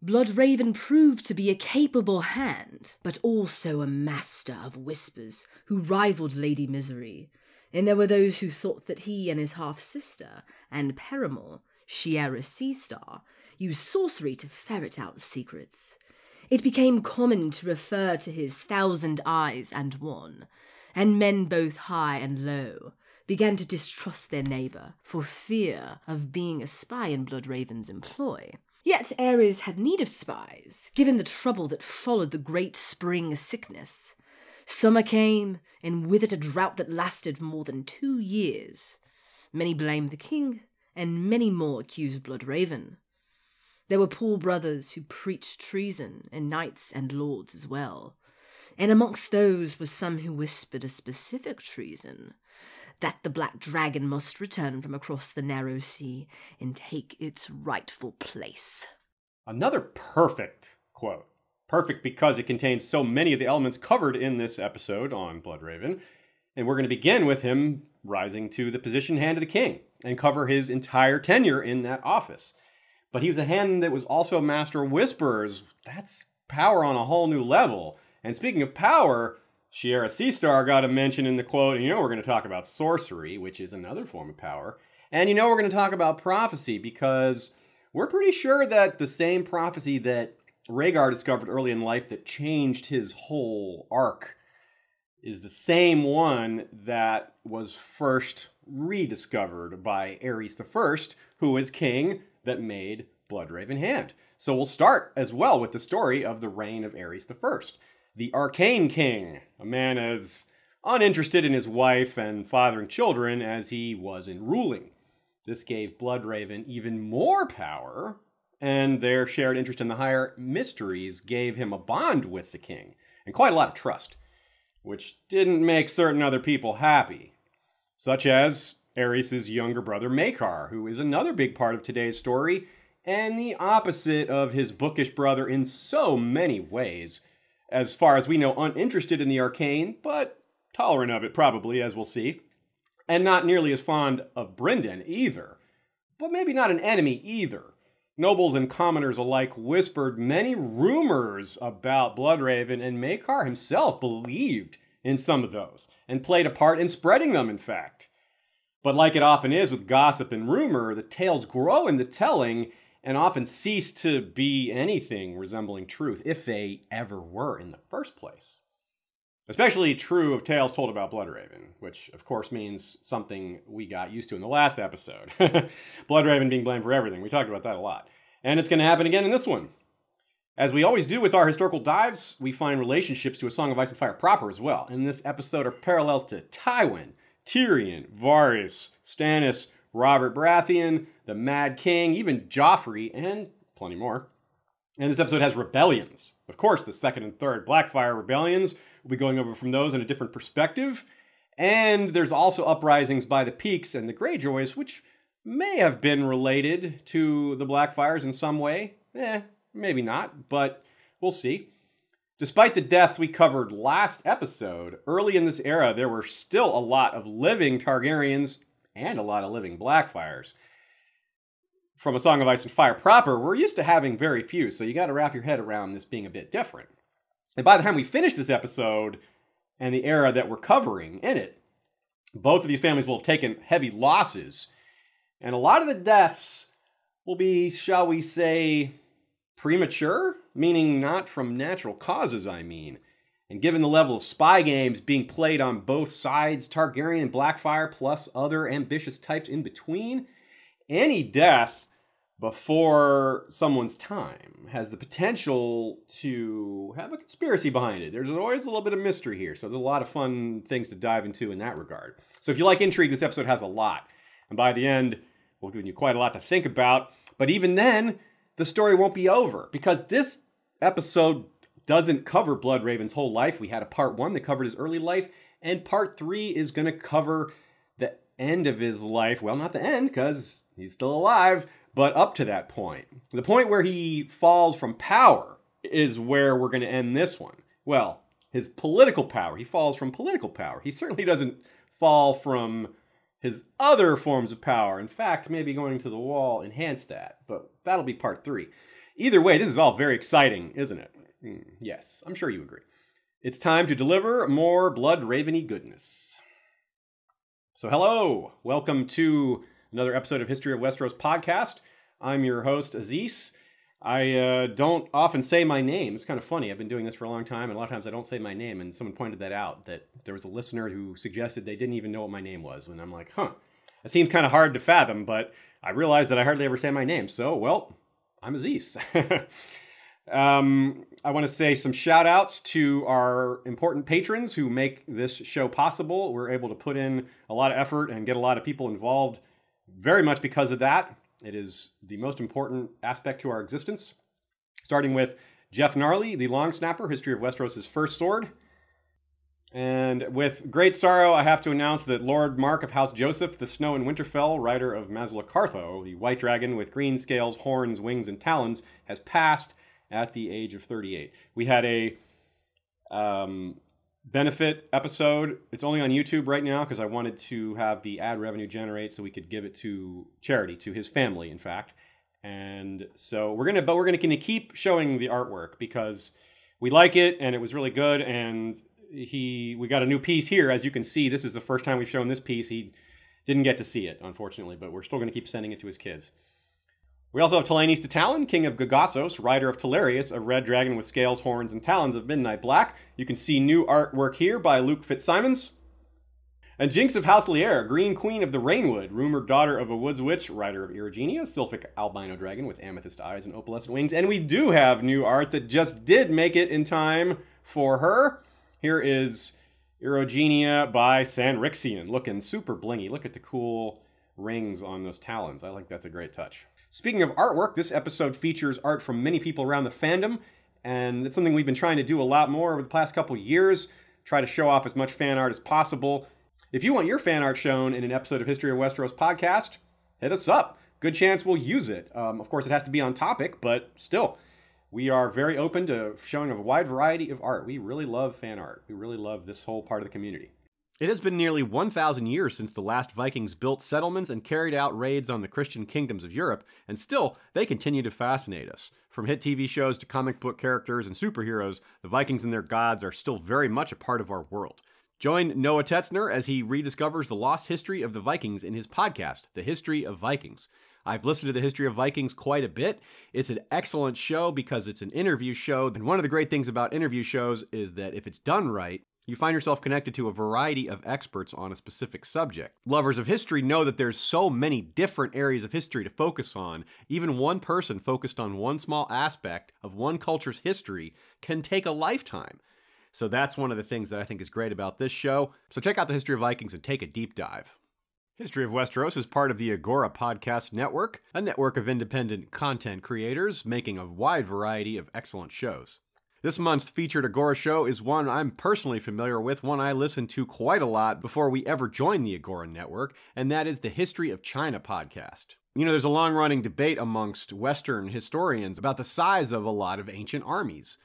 Bloodraven proved to be a capable hand, but also a master of whispers who rivaled Lady Misery, and there were those who thought that he and his half-sister and paramour, Shiera Seastar, used sorcery to ferret out secrets. It became common to refer to his 1,000 eyes and one, and men both high and low began to distrust their neighbour for fear of being a spy in Bloodraven's employ. Yet Aerys had need of spies, given the trouble that followed the great spring sickness. Summer came, and with it a drought that lasted more than 2 years. Many blamed the king, and many more accused Bloodraven. There were poor brothers who preached treason, and knights and lords as well. And amongst those were some who whispered a specific treason, that the Black Dragon must return from across the narrow sea and take its rightful place. Another perfect quote. Perfect because it contains so many of the elements covered in this episode on Bloodraven. And we're going to begin with him rising to the position hand of the king and cover his entire tenure in that office. But he was a hand that was also a master of whisperers. That's power on a whole new level. And speaking of power, Shiera Seastar got a mention in the quote, and we're going to talk about sorcery, which is another form of power. And we're going to talk about prophecy, because we're pretty sure that the same prophecy that Rhaegar discovered early in life that changed his whole arc is the same one that was first rediscovered by Aerys I, who is king that made Bloodraven hand. So we'll start as well with the story of the reign of Aerys I. The Arcane King, a man as uninterested in his wife and fathering children as he was in ruling. This gave Bloodraven even more power, and their shared interest in the higher mysteries gave him a bond with the king, and quite a lot of trust, which didn't make certain other people happy, such as Aerys' younger brother Maekar, who is another big part of today's story, and the opposite of his bookish brother in so many ways. As far as we know, uninterested in the arcane, but tolerant of it probably, as we'll see. And not nearly as fond of Brynden either. But maybe not an enemy either. Nobles and commoners alike whispered many rumors about Bloodraven, and Maekar himself believed in some of those, and played a part in spreading them, in fact. But like it often is with gossip and rumor, the tales grow in the telling, and often cease to be anything resembling truth, if they ever were in the first place. Especially true of tales told about Bloodraven, which of course means something we got used to in the last episode. Bloodraven being blamed for everything. We talked about that a lot. And it's going to happen again in this one. As we always do with our historical dives, we find relationships to A Song of Ice and Fire proper as well. In this episode are parallels to Tywin, Tyrion, Varys, Stannis, Robert Baratheon, the Mad King, even Joffrey, and plenty more. And this episode has rebellions. Of course, the second and third Blackfyre rebellions. We'll be going over from those in a different perspective. And there's also uprisings by the Peakes and the Greyjoys, which may have been related to the Blackfyres in some way. Maybe not, but we'll see. Despite the deaths we covered last episode, early in this era, there were still a lot of living Targaryens and a lot of living Blackfyres. From A Song of Ice and Fire proper, we're used to having very few, so you got to wrap your head around this being a bit different. And by the time we finish this episode and the era that we're covering in it, both of these families will have taken heavy losses, and a lot of the deaths will be, shall we say, premature? Meaning not from natural causes, I mean. And given the level of spy games being played on both sides, Targaryen and Blackfyre plus other ambitious types in between, any death before someone's time has the potential to have a conspiracy behind it. There's always a little bit of mystery here, so there's a lot of fun things to dive into in that regard. So if you like intrigue, this episode has a lot. And by the end, we'll give you quite a lot to think about. But even then, the story won't be over, because this episode doesn't cover Bloodraven's whole life. We had a part 1 that covered his early life, and part 3 is going to cover the end of his life. Well, not the end, because he's still alive, but up to that point. The point where he falls from power is where we're going to end this one. Well, his political power. He falls from political power. He certainly doesn't fall from his other forms of power. In fact, maybe going to the wall enhanced that, but that'll be part 3. Either way, this is all very exciting, isn't it? Yes, I'm sure you agree. It's time to deliver more Bloodraven-y goodness. So hello, welcome to another episode of History of Westeros podcast. I'm your host, Aziz. I don't often say my name. It's kind of funny. I've been doing this for a long time, and a lot of times I don't say my name, and someone pointed that out, that there was a listener who suggested they didn't even know what my name was, and I'm like, it seems kind of hard to fathom, but I realized that I hardly ever say my name, so, well, I'm Aziz. I want to say some shout outs to our important patrons who make this show possible. We're able to put in a lot of effort and get a lot of people involved very much because of that. It is the most important aspect to our existence. Starting with Jeff Gnarly, the Long Snapper, History of Westeros' first sword. And with great sorrow, I have to announce that Lord Mark of House Joseph, the Snow and Winterfell, writer of Mazlacartho, the white dragon with green scales, horns, wings, and talons, has passed at the age of 38. We had a benefit episode. It's only on YouTube right now because I wanted to have the ad revenue generate so we could give it to charity, to his family, in fact. And so we're gonna keep showing the artwork because we like it and it was really good. And we got a new piece here, as you can see. This is the first time we've shown this piece. He didn't get to see it, unfortunately, but we're still going to keep sending it to his kids. We also have Talanis the Talon, King of Gagassos, rider of Talarius, a red dragon with scales, horns, and talons of midnight black. You can see new artwork here by Luke Fitzsimons. And Jinx of House Lier, Green Queen of the Rainwood, rumored daughter of a woods witch, rider of Irogenia, Sylphic albino dragon with amethyst eyes and opalescent wings. And we do have new art that just did make it in time for her. Here is Irogenia by Sanrixian, looking super blingy. Look at the cool rings on those talons. I think that's a great touch. Speaking of artwork, this episode features art from many people around the fandom, and it's something we've been trying to do a lot more over the past couple years, try to show off as much fan art as possible. If you want your fan art shown in an episode of History of Westeros podcast, hit us up. Good chance we'll use it. Of course, it has to be on topic, but still, we are very open to showing a wide variety of art. We really love fan art. We really love this whole part of the community. It has been nearly 1,000 years since the last Vikings built settlements and carried out raids on the Christian kingdoms of Europe, and still, they continue to fascinate us. From hit TV shows to comic book characters and superheroes, the Vikings and their gods are still very much a part of our world. Join Noah Tetzner as he rediscovers the lost history of the Vikings in his podcast, The History of Vikings. I've listened to The History of Vikings quite a bit. It's an excellent show because it's an interview show, and one of the great things about interview shows is that if it's done right, you find yourself connected to a variety of experts on a specific subject. Lovers of history know that there's so many different areas of history to focus on. Even one person focused on one small aspect of one culture's history can take a lifetime. So that's one of the things that I think is great about this show. So check out The History of Vikings and take a deep dive. History of Westeros is part of the Agora Podcast Network, a network of independent content creators making a wide variety of excellent shows. This month's featured Agora show is one I'm personally familiar with, one I listened to quite a lot before we ever joined the Agora Network, and that is the History of China podcast. You know, there's a long-running debate amongst Western historians about the size of a lot of ancient armies.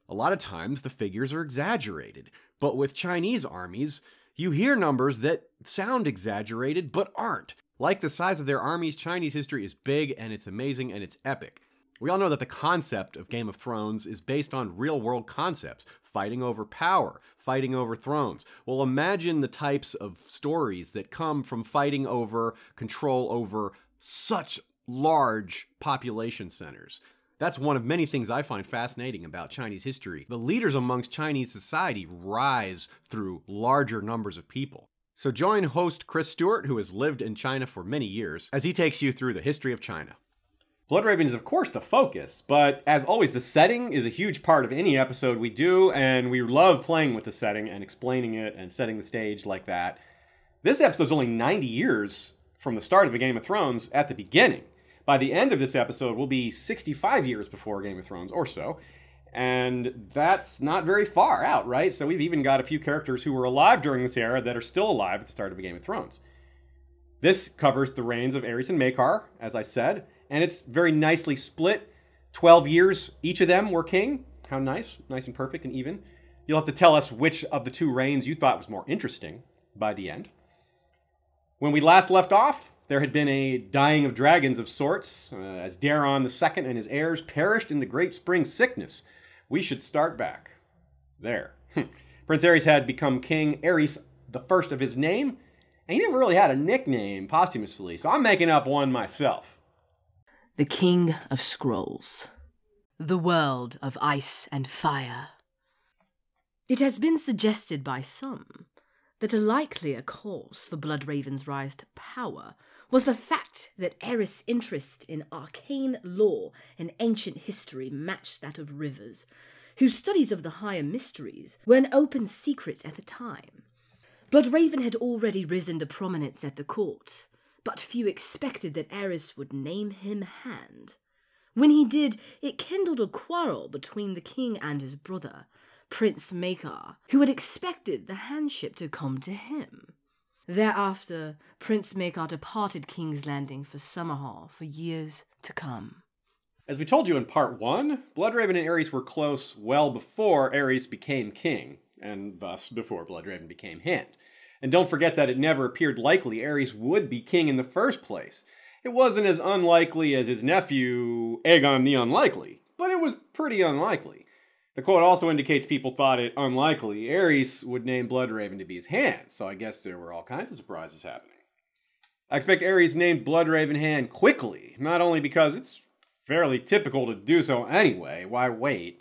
A lot of times the figures are exaggerated, but with Chinese armies, you hear numbers that sound exaggerated but aren't. Like the size of their armies, Chinese history is big and it's amazing and it's epic. We all know that the concept of Game of Thrones is based on real-world concepts, fighting over power, fighting over thrones. Well, imagine the types of stories that come from fighting over control over such large population centers. That's one of many things I find fascinating about Chinese history. The leaders amongst Chinese society rise through larger numbers of people. So join host Chris Stewart, who has lived in China for many years, as he takes you through the history of China. Bloodraven is, of course, the focus, but as always, the setting is a huge part of any episode we do, and we love playing with the setting and explaining it and setting the stage like that. This episode's only 90 years from the start of the Game of Thrones at the beginning. By the end of this episode, we'll be 65 years before Game of Thrones, or so, and that's not very far out, right? So we've even got a few characters who were alive during this era that are still alive at the start of the Game of Thrones. This covers the reigns of Aerys I Maekar, as I said, and it's very nicely split. 12 years, each of them were king. How nice. Nice and perfect and even. You'll have to tell us which of the two reigns you thought was more interesting by the end. When we last left off, there had been a dying of dragons of sorts, as Daeron II and his heirs perished in the Great Spring Sickness. We should start back there. Prince Aerys had become king, Aerys the first of his name, and he never really had a nickname posthumously, so I'm making up one myself. The King of Scrolls. The world of ice and fire. It has been suggested by some that a likelier cause for Bloodraven's rise to power was the fact that Aerys' interest in arcane lore and ancient history matched that of Rivers, whose studies of the higher mysteries were an open secret at the time. Bloodraven had already risen to prominence at the court, but few expected that Aerys would name him hand. When he did, it kindled a quarrel between the king and his brother, Prince Maekar, who had expected the handship to come to him. Thereafter, Prince Maekar departed King's Landing for Summerhall for years to come. As we told you in part 1, Bloodraven and Aerys were close well before Aerys became king, and thus before Bloodraven became hand. And don't forget that it never appeared likely Aerys would be king in the first place. It wasn't as unlikely as his nephew, Aegon the Unlikely, but it was pretty unlikely. The quote also indicates people thought it unlikely Aerys would name Bloodraven to be his hand, so I guess there were all kinds of surprises happening. I expect Aerys named Bloodraven hand quickly, not only because it's fairly typical to do so anyway, why wait?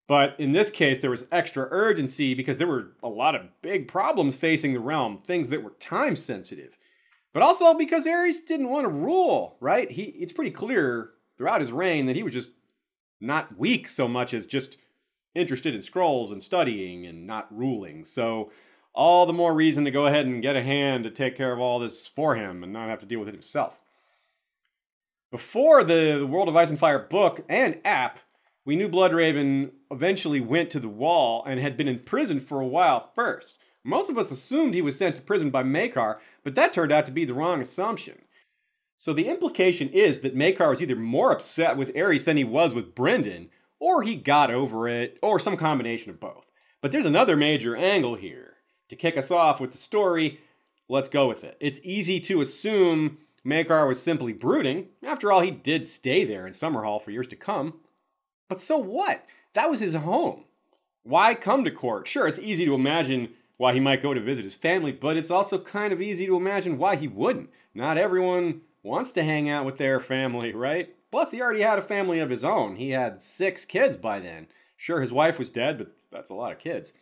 But in this case, there was extra urgency because there were a lot of big problems facing the realm, things that were time sensitive. But also because Aerys didn't want to rule, right? It's pretty clear throughout his reign that he was just not weak so much as just interested in scrolls and studying and not ruling. So all the more reason to go ahead and get a hand to take care of all this for him and not have to deal with it himself. Before the World of Ice and Fire book and app, we knew Bloodraven eventually went to the Wall and had been in prison for a while first. Most of us assumed he was sent to prison by Maekar, but that turned out to be the wrong assumption. So the implication is that Maekar was either more upset with Aerys than he was with Brendan, or he got over it, or some combination of both. But there's another major angle here. To kick us off with the story, let's go with it. It's easy to assume Maekar was simply brooding. After all, he did stay there in Summerhall for years to come. But so what? That was his home. Why come to court? Sure, it's easy to imagine why he might go to visit his family, but it's also kind of easy to imagine why he wouldn't. Not everyone wants to hang out with their family, right? Plus, he already had a family of his own. He had 6 kids by then. Sure, his wife was dead, but that's a lot of kids.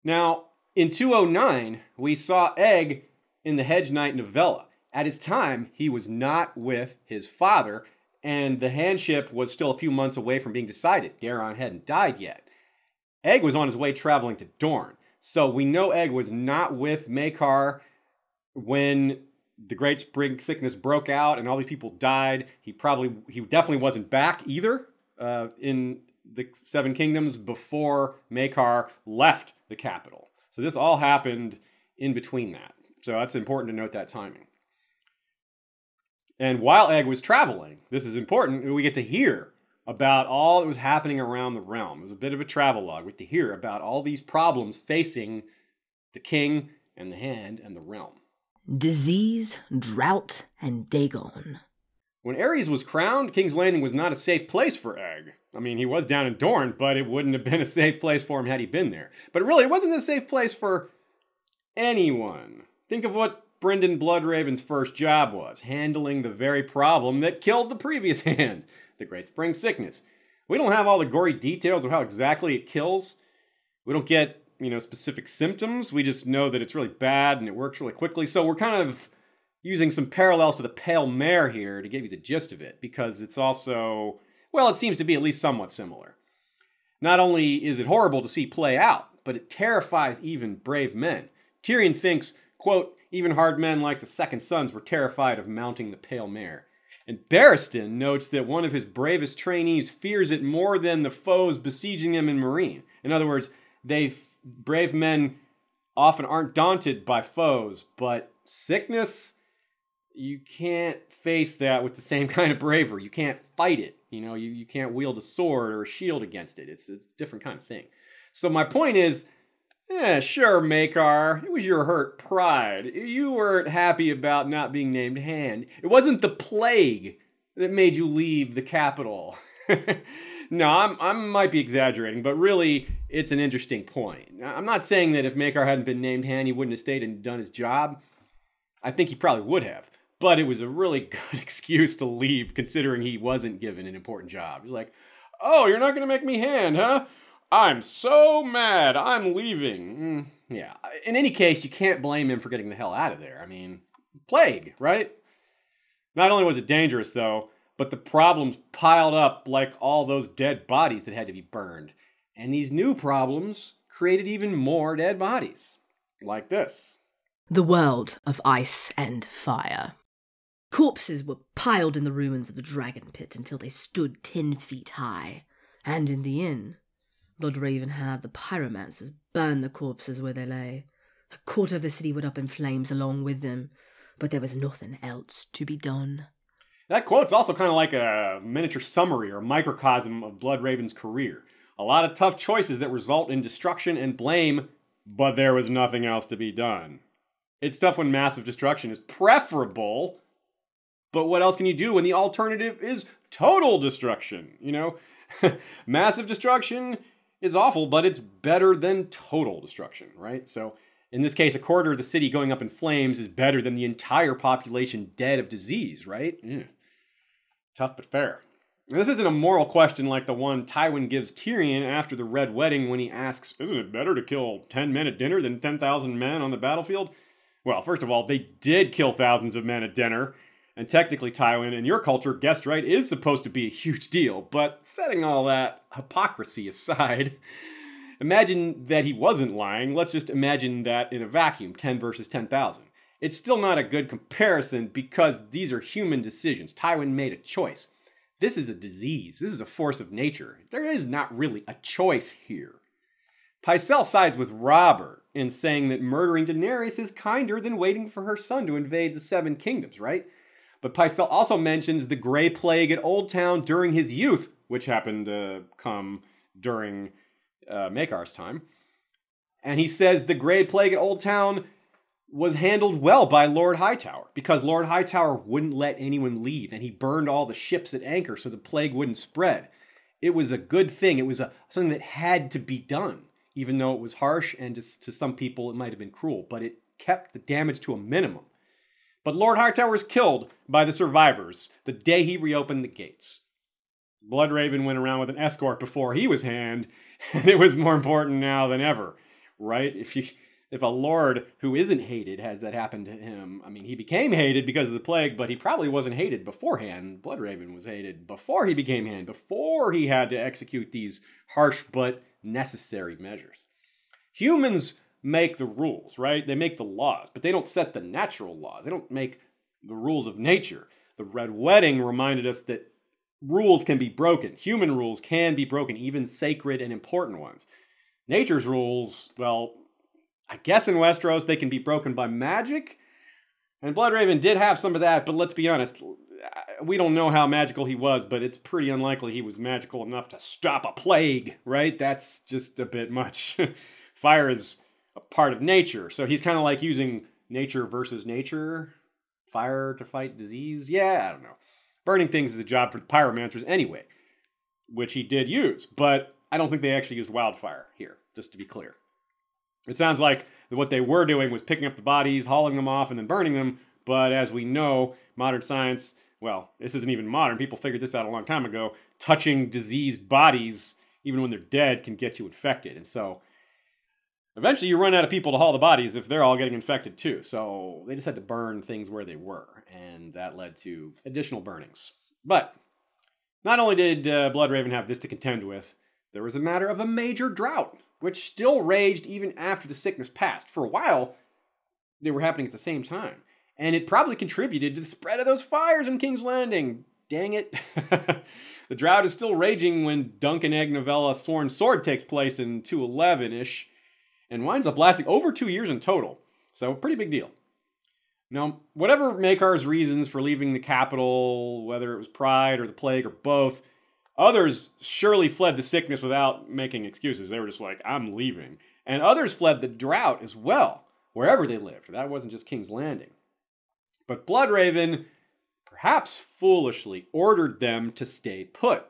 Now, in 209, we saw Egg in the Hedge Knight novella. At his time, he was not with his father, and the handship was still a few months away from being decided. Daeron hadn't died yet. Egg was on his way traveling to Dorne. So we know Egg was not with Maekar when the Great Spring Sickness broke out and all these people died. He definitely wasn't back either in the Seven Kingdoms before Maekar left the capital. So this all happened in between that. So that's important to note that timing. And while Egg was traveling, this is important, we get to hear about all that was happening around the realm. It was a bit of a travelogue. We get to hear about all these problems facing the king and the hand and the realm. Disease, drought, and Dagon. When Aerys was crowned, King's Landing was not a safe place for Egg. I mean, he was down in Dorne, but it wouldn't have been a safe place for him had he been there. But really, it wasn't a safe place for anyone. Think of what Brendan Bloodraven's first job was, handling the very problem that killed the previous hand, the Great Spring Sickness. We don't have all the gory details of how exactly it kills. We don't get, specific symptoms. We just know that it's really bad and it works really quickly. So we're kind of using some parallels to the Pale Mare here to give you the gist of it, because it's also, it seems to be at least somewhat similar. Not only is it horrible to see play out, but it terrifies even brave men. Tyrion thinks, quote, even hard men like the Second Sons were terrified of mounting the Pale Mare. And Barristan notes that one of his bravest trainees fears it more than the foes besieging him in Meereen. In other words, brave men often aren't daunted by foes, but sickness, you can't face that with the same kind of bravery. You can't fight it. You can't wield a sword or a shield against it. It's a different kind of thing. So my point is, Yeah, sure, Maekar. It was your hurt pride. You weren't happy about not being named Hand. It wasn't the plague that made you leave the capital. No, I might be exaggerating, but really, it's an interesting point. I'm not saying that if Maekar hadn't been named Hand, he wouldn't have stayed and done his job. I think he probably would have. But it was a really good excuse to leave, considering he wasn't given an important job. He's like, oh, you're not going to make me Hand, huh? I'm so mad. I'm leaving. Yeah. In any case, you can't blame him for getting the hell out of there. I mean, plague, right? Not only was it dangerous, though, but the problems piled up like all those dead bodies that had to be burned. And these new problems created even more dead bodies. Like this. The world of ice and fire. Corpses were piled in the ruins of the dragon pit until they stood 10 feet high. And in the inn, Bloodraven had the pyromancers burn the corpses where they lay. A quarter of the city went up in flames along with them, but there was nothing else to be done. That quote's also kind of like a miniature summary or a microcosm of Bloodraven's career. A lot of tough choices that result in destruction and blame, but there was nothing else to be done. It's tough when massive destruction is preferable, but what else can you do when the alternative is total destruction, you know? Massive destruction is awful, but it's better than total destruction, right? So in this case, a quarter of the city going up in flames is better than the entire population dead of disease, right? Tough but fair. This isn't a moral question like the one Tywin gives Tyrion after the Red Wedding when he asks, isn't it better to kill 10 men at dinner than 10,000 men on the battlefield? Well, first of all, they did kill thousands of men at dinner, and technically, Tywin, in your culture, guest right is supposed to be a huge deal, but setting all that hypocrisy aside, imagine that he wasn't lying. Let's just imagine that in a vacuum, 10 versus 10,000. It's still not a good comparison because these are human decisions. Tywin made a choice. This is a disease. This is a force of nature. There is not really a choice here. Pycelle sides with Robert in saying that murdering Daenerys is kinder than waiting for her son to invade the Seven Kingdoms, right? But Pycelle also mentions the Grey Plague at Old Town during his youth, which happened to come during Maekar's time. And he says the Grey Plague at Old Town was handled well by Lord Hightower, because Lord Hightower wouldn't let anyone leave, and he burned all the ships at anchor so the plague wouldn't spread. It was a good thing. It was something that had to be done, even though it was harsh, and to some people it might have been cruel, but it kept the damage to a minimum. But Lord Hightower was killed by the survivors the day he reopened the gates. Bloodraven went around with an escort before he was Hand, and it was more important now than ever, right? If a lord who isn't hated has that happen to him, I mean, he became hated because of the plague, but he probably wasn't hated beforehand. Bloodraven was hated before he became Hand, before he had to execute these harsh but necessary measures. Humans make the rules, right? They make the laws, but they don't set the natural laws. They don't make the rules of nature. The Red Wedding reminded us that rules can be broken. Human rules can be broken, even sacred and important ones. Nature's rules, well, I guess in Westeros they can be broken by magic. And Bloodraven did have some of that, but let's be honest, we don't know how magical he was, but it's pretty unlikely he was magical enough to stop a plague, right? That's just a bit much. Fire is a part of nature, so he's kind of like using nature versus nature. Fire to fight disease? Yeah, I don't know. Burning things is a job for the pyromancers anyway, which he did use, but I don't think they actually used wildfire here, just to be clear. It sounds like what they were doing was picking up the bodies, hauling them off, and then burning them, but as we know, modern science, well, this isn't even modern, people figured this out a long time ago, touching diseased bodies, even when they're dead, can get you infected, and so eventually you run out of people to haul the bodies if they're all getting infected too, so they just had to burn things where they were, and that led to additional burnings. But not only did Bloodraven have this to contend with, there was a matter of a major drought, which still raged even after the sickness passed. For a while, they were happening at the same time, and it probably contributed to the spread of those fires in King's Landing. Dang it. The drought is still raging when Dunk and Egg novella Sworn Sword takes place in 211-ish, and winds up lasting over 2 years in total. So, pretty big deal. Now, whatever Maekar's reasons for leaving the capital, whether it was pride or the plague or both, others surely fled the sickness without making excuses. They were just like, I'm leaving. And others fled the Drought as well, wherever they lived. That wasn't just King's Landing. But Bloodraven, perhaps foolishly, ordered them to stay put.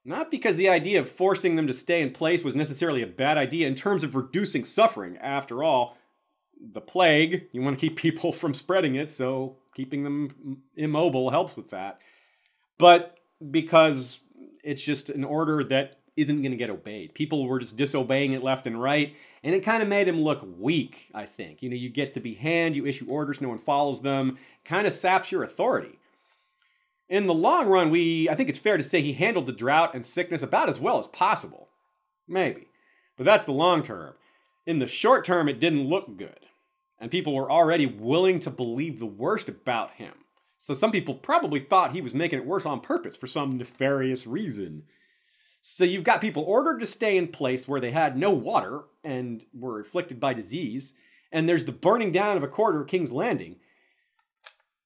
Not because the idea of forcing them to stay in place was necessarily a bad idea in terms of reducing suffering. After all, the plague, you want to keep people from spreading it, so keeping them immobile helps with that. But because it's just an order that isn't going to get obeyed. People were just disobeying it left and right, and it kind of made him look weak, I think. You know, you get to be hand, you issue orders, no one follows them. Kind of saps your authority. In the long run, I think it's fair to say he handled the drought and sickness about as well as possible. Maybe. But that's the long term. In the short term, it didn't look good. And people were already willing to believe the worst about him. So some people probably thought he was making it worse on purpose for some nefarious reason. So you've got people ordered to stay in place where they had no water and were afflicted by disease. And there's the burning down of a quarter of King's Landing.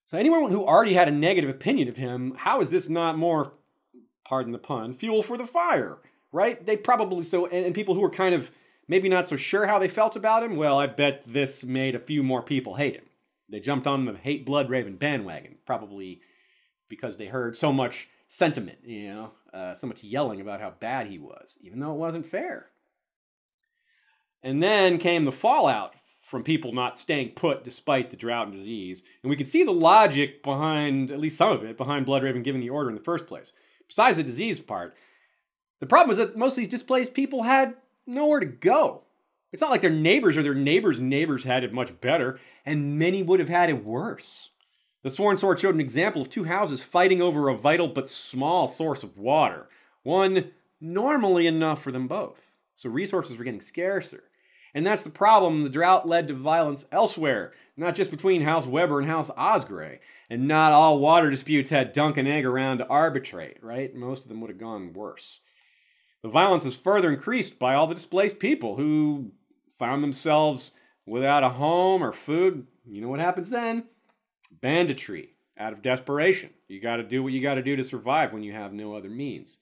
So anyone who already had a negative opinion of him, how is this not more, pardon the pun, fuel for the fire, right? They probably so, and people who were kind of maybe not so sure how they felt about him, well, I bet this made a few more people hate him. They jumped on the hate Bloodraven bandwagon, probably because they heard so much sentiment, so much yelling about how bad he was, even though it wasn't fair. And then came the fallout from people not staying put despite the drought and disease. And we can see the logic behind, at least some of it, behind Bloodraven giving the order in the first place. Besides the disease part, the problem is that most of these displaced people had nowhere to go. It's not like their neighbors or their neighbors' neighbors had it much better, and many would have had it worse. The Sworn Sword showed an example of two houses fighting over a vital but small source of water. One normally enough for them both. So resources were getting scarcer. And that's the problem. The drought led to violence elsewhere, not just between House Weber and House Osgrey. And not all water disputes had Dunk and Egg around to arbitrate, right? Most of them would have gone worse. The violence is further increased by all the displaced people who found themselves without a home or food. You know what happens then? Banditry, out of desperation. You got to do what you got to do to survive when you have no other means.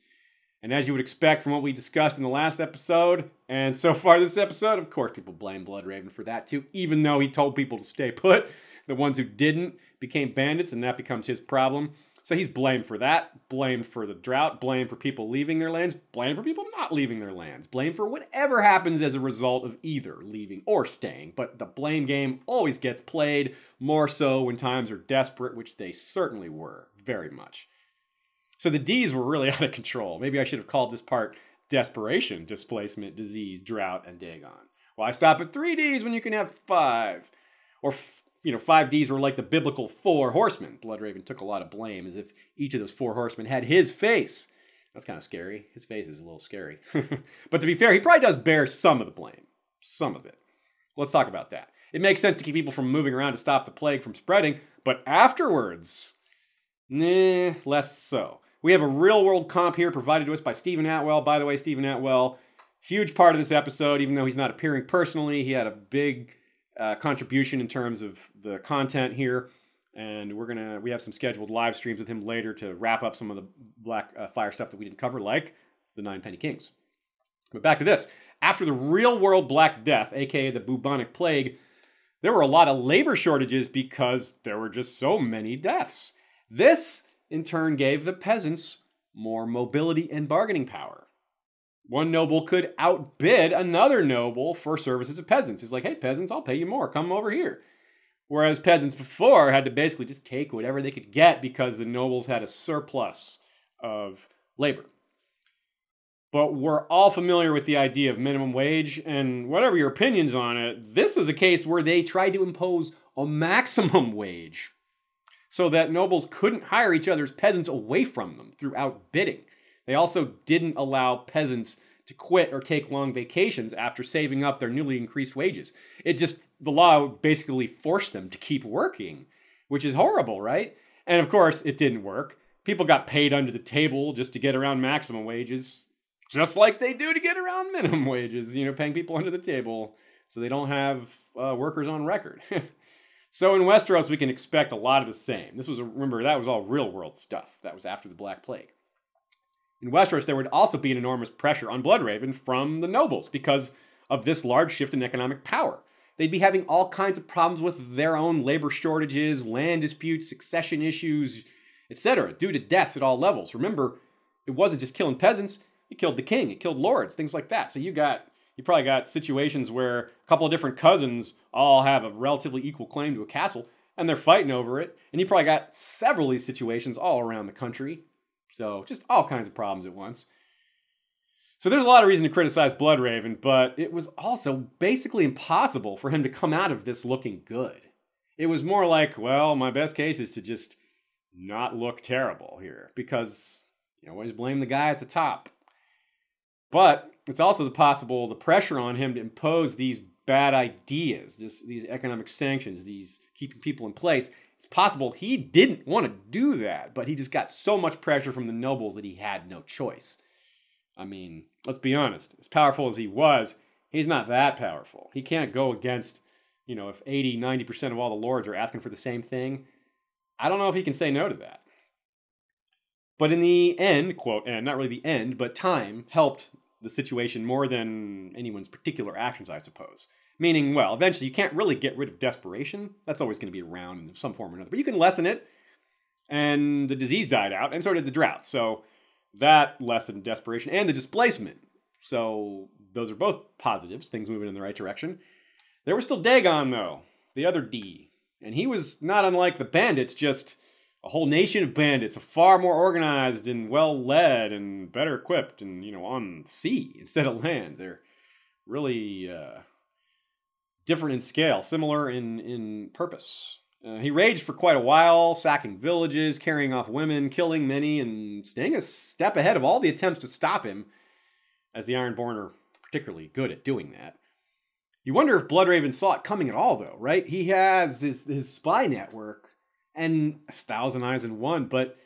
And as you would expect from what we discussed in the last episode, and so far this episode, of course people blame Bloodraven for that too, even though he told people to stay put. The ones who didn't became bandits, and that becomes his problem. So he's blamed for that, blamed for the drought, blamed for people leaving their lands, blamed for people not leaving their lands, blamed for whatever happens as a result of either leaving or staying. But the blame game always gets played, more so when times are desperate, which they certainly were, very much. So the Ds were really out of control. Maybe I should have called this part Desperation, Displacement, Disease, Drought, and Dagon. Why stop at 3 Ds when you can have 5? Or, 5 Ds were like the biblical 4 horsemen. Bloodraven took a lot of blame, as if each of those 4 horsemen had his face. That's kind of scary. His face is a little scary. But to be fair, he probably does bear some of the blame. Some of it. Let's talk about that. It makes sense to keep people from moving around to stop the plague from spreading, but afterwards, less so. We have a real-world comp here provided to us by Stephen Atwell. By the way, Stephen Atwell, huge part of this episode, even though he's not appearing personally. He had a big contribution in terms of the content here. And we have some scheduled live streams with him later to wrap up some of the Blackfyre stuff that we didn't cover, like the 9 Penny Kings. But back to this. After the real-world Black Death, aka the bubonic plague, there were a lot of labor shortages because there were just so many deaths. This in turn gave the peasants more mobility and bargaining power. One noble could outbid another noble for services of peasants. He's like, hey, peasants, I'll pay you more. Come over here. Whereas peasants before had to basically just take whatever they could get because the nobles had a surplus of labor. But we're all familiar with the idea of minimum wage, and whatever your opinions on it, this was a case where they tried to impose a maximum wage, so that nobles couldn't hire each other's peasants away from them through outbidding. They also didn't allow peasants to quit or take long vacations after saving up their newly increased wages. The law basically forced them to keep working, which is horrible, right? And of course, it didn't work. People got paid under the table just to get around maximum wages, just like they do to get around minimum wages, paying people under the table so they don't have workers on record. So in Westeros, we can expect a lot of the same. Remember, that was all real-world stuff. That was after the Black Plague. In Westeros, there would also be an enormous pressure on Bloodraven from the nobles because of this large shift in economic power. They'd be having all kinds of problems with their own labor shortages, land disputes, succession issues, etc., due to deaths at all levels. Remember, it wasn't just killing peasants, it killed the king, it killed lords, things like that. So you probably got situations where a couple of different cousins all have a relatively equal claim to a castle, and they're fighting over it. And you probably got several of these situations all around the country. So just all kinds of problems at once. So there's a lot of reason to criticize Bloodraven, but it was also basically impossible for him to come out of this looking good. It was more like, well, my best case is to just not look terrible here, because you always blame the guy at the top. But it's also the pressure on him to impose these bad ideas, these economic sanctions, these keeping people in place. It's possible he didn't want to do that, but he just got so much pressure from the nobles that he had no choice. I mean, let's be honest, as powerful as he was, he's not that powerful. He can't go against, if 80, 90% of all the lords are asking for the same thing. I don't know if he can say no to that. But in the end, quote, and not really the end, but time helped the situation more than anyone's particular actions, I suppose. Meaning, well, eventually you can't really get rid of desperation. That's always going to be around in some form or another. But you can lessen it, and the disease died out, and so did the drought. So that lessened desperation and the displacement. So those are both positives, things moving in the right direction. There was still Dagon, though, the other D. And he was not unlike the bandits, just a whole nation of bandits, far more organized and well-led and better equipped and, on the sea instead of land. They're really different in scale, similar in purpose. He raged for quite a while, sacking villages, carrying off women, killing many, and staying a step ahead of all the attempts to stop him, as the Ironborn are particularly good at doing that. You wonder if Bloodraven saw it coming at all, though, right? He has his spy network, and 1,000 eyes in one, but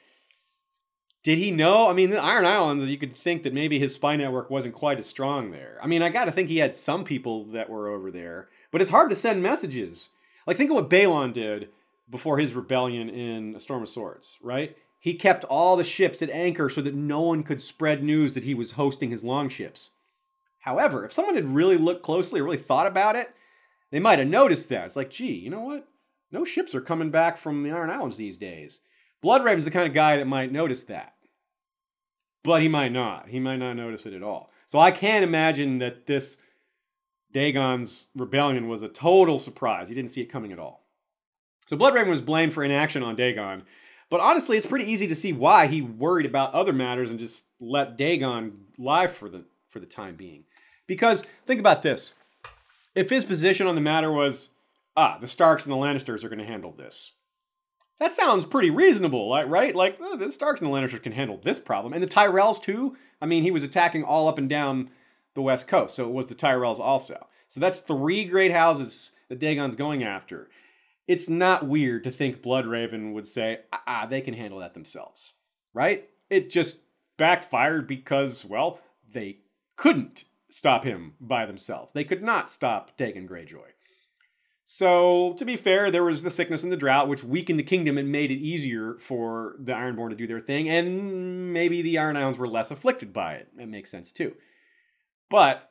did he know? I mean, the Iron Islands, you could think that maybe his spy network wasn't quite as strong there. I mean, I gotta think he had some people that were over there, but it's hard to send messages. Like, think of what Balon did before his rebellion in A Storm of Swords, right? He kept all the ships at anchor so that no one could spread news that he was hosting his longships. However, if someone had really looked closely or really thought about it, they might have noticed that. It's like, gee, you know what? No ships are coming back from the Iron Islands these days. Bloodraven's the kind of guy that might notice that. But he might not. He might not notice it at all. So I can't imagine that this Dagon's rebellion was a total surprise. He didn't see it coming at all. So Bloodraven was blamed for inaction on Dagon. But honestly, it's pretty easy to see why he worried about other matters and just let Dagon lie for the time being. Because think about this. If his position on the matter was, the Starks and the Lannisters are going to handle this. That sounds pretty reasonable, right? Like, the Starks and the Lannisters can handle this problem. And the Tyrells too? I mean, he was attacking all up and down the West Coast, so it was the Tyrells also. So that's 3 great houses that Dagon's going after. It's not weird to think Bloodraven would say, they can handle that themselves, right? It just backfired because, well, they couldn't stop him by themselves. They could not stop Dagon Greyjoy. So, to be fair, there was the sickness and the drought, which weakened the kingdom and made it easier for the Ironborn to do their thing, and maybe the Iron Islands were less afflicted by it. It makes sense, too. But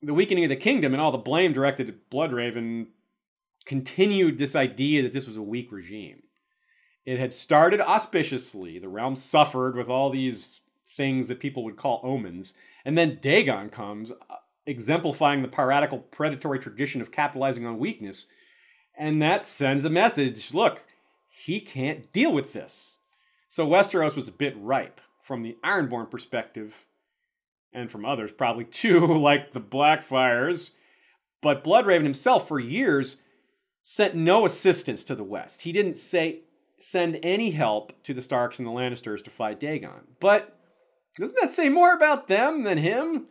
the weakening of the kingdom and all the blame directed at Bloodraven continued this idea that this was a weak regime. It had started auspiciously. The realm suffered with all these things that people would call omens, and then Dagon comes, exemplifying the piratical predatory tradition of capitalizing on weakness, and that sends a message, look, he can't deal with this. So Westeros was a bit ripe from the Ironborn perspective, and from others probably too, like the Blackfyres. But Bloodraven himself, for years, sent no assistance to the West. He didn't send any help to the Starks and the Lannisters to fight Dagon. But doesn't that say more about them than him?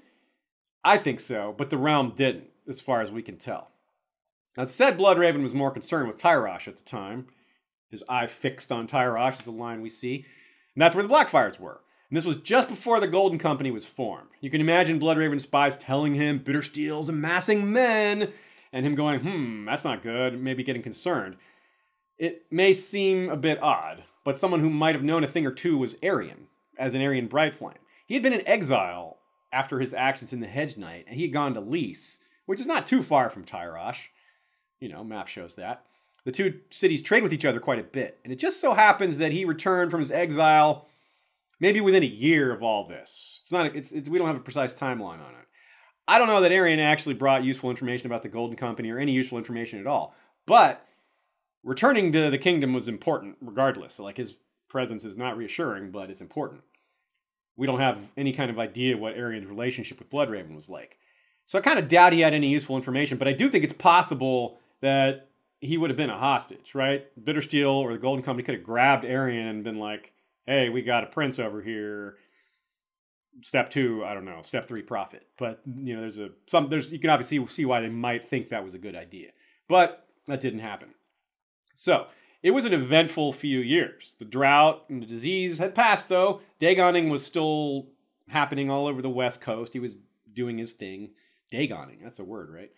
I think so, but the realm didn't, as far as we can tell. That said, Bloodraven was more concerned with Tyrosh at the time. His eye fixed on Tyrosh is the line we see. And that's where the Blackfyres were. And this was just before the Golden Company was formed. You can imagine Bloodraven's spies telling him Bittersteel's amassing men, and him going, that's not good, maybe getting concerned. It may seem a bit odd, but someone who might have known a thing or two was Aerion, as an Aerion Brightflame. He had been in exile after his actions in the Hedge Knight, and he had gone to Lys, which is not too far from Tyrosh. You know, map shows that. The two cities trade with each other quite a bit, and it just so happens that he returned from his exile maybe within a year of all this. We don't have a precise timeline on it. I don't know that Aerion actually brought useful information about the Golden Company or any useful information at all, but returning to the kingdom was important regardless. So, like, his presence is not reassuring, but it's important. We don't have any kind of idea what Aerion's relationship with Bloodraven was like. So I kind of doubt he had any useful information, but I do think it's possible that he would have been a hostage, right? Bittersteel or the Golden Company could have grabbed Aerion and been like, hey, we got a prince over here. Step 2, I don't know. Step 3, profit. But, you know, you can obviously see why they might think that was a good idea. But that didn't happen. So, it was an eventful few years. The drought and the disease had passed, though. Dagoning was still happening all over the West Coast. He was doing his thing. Dagoning, that's a word, right?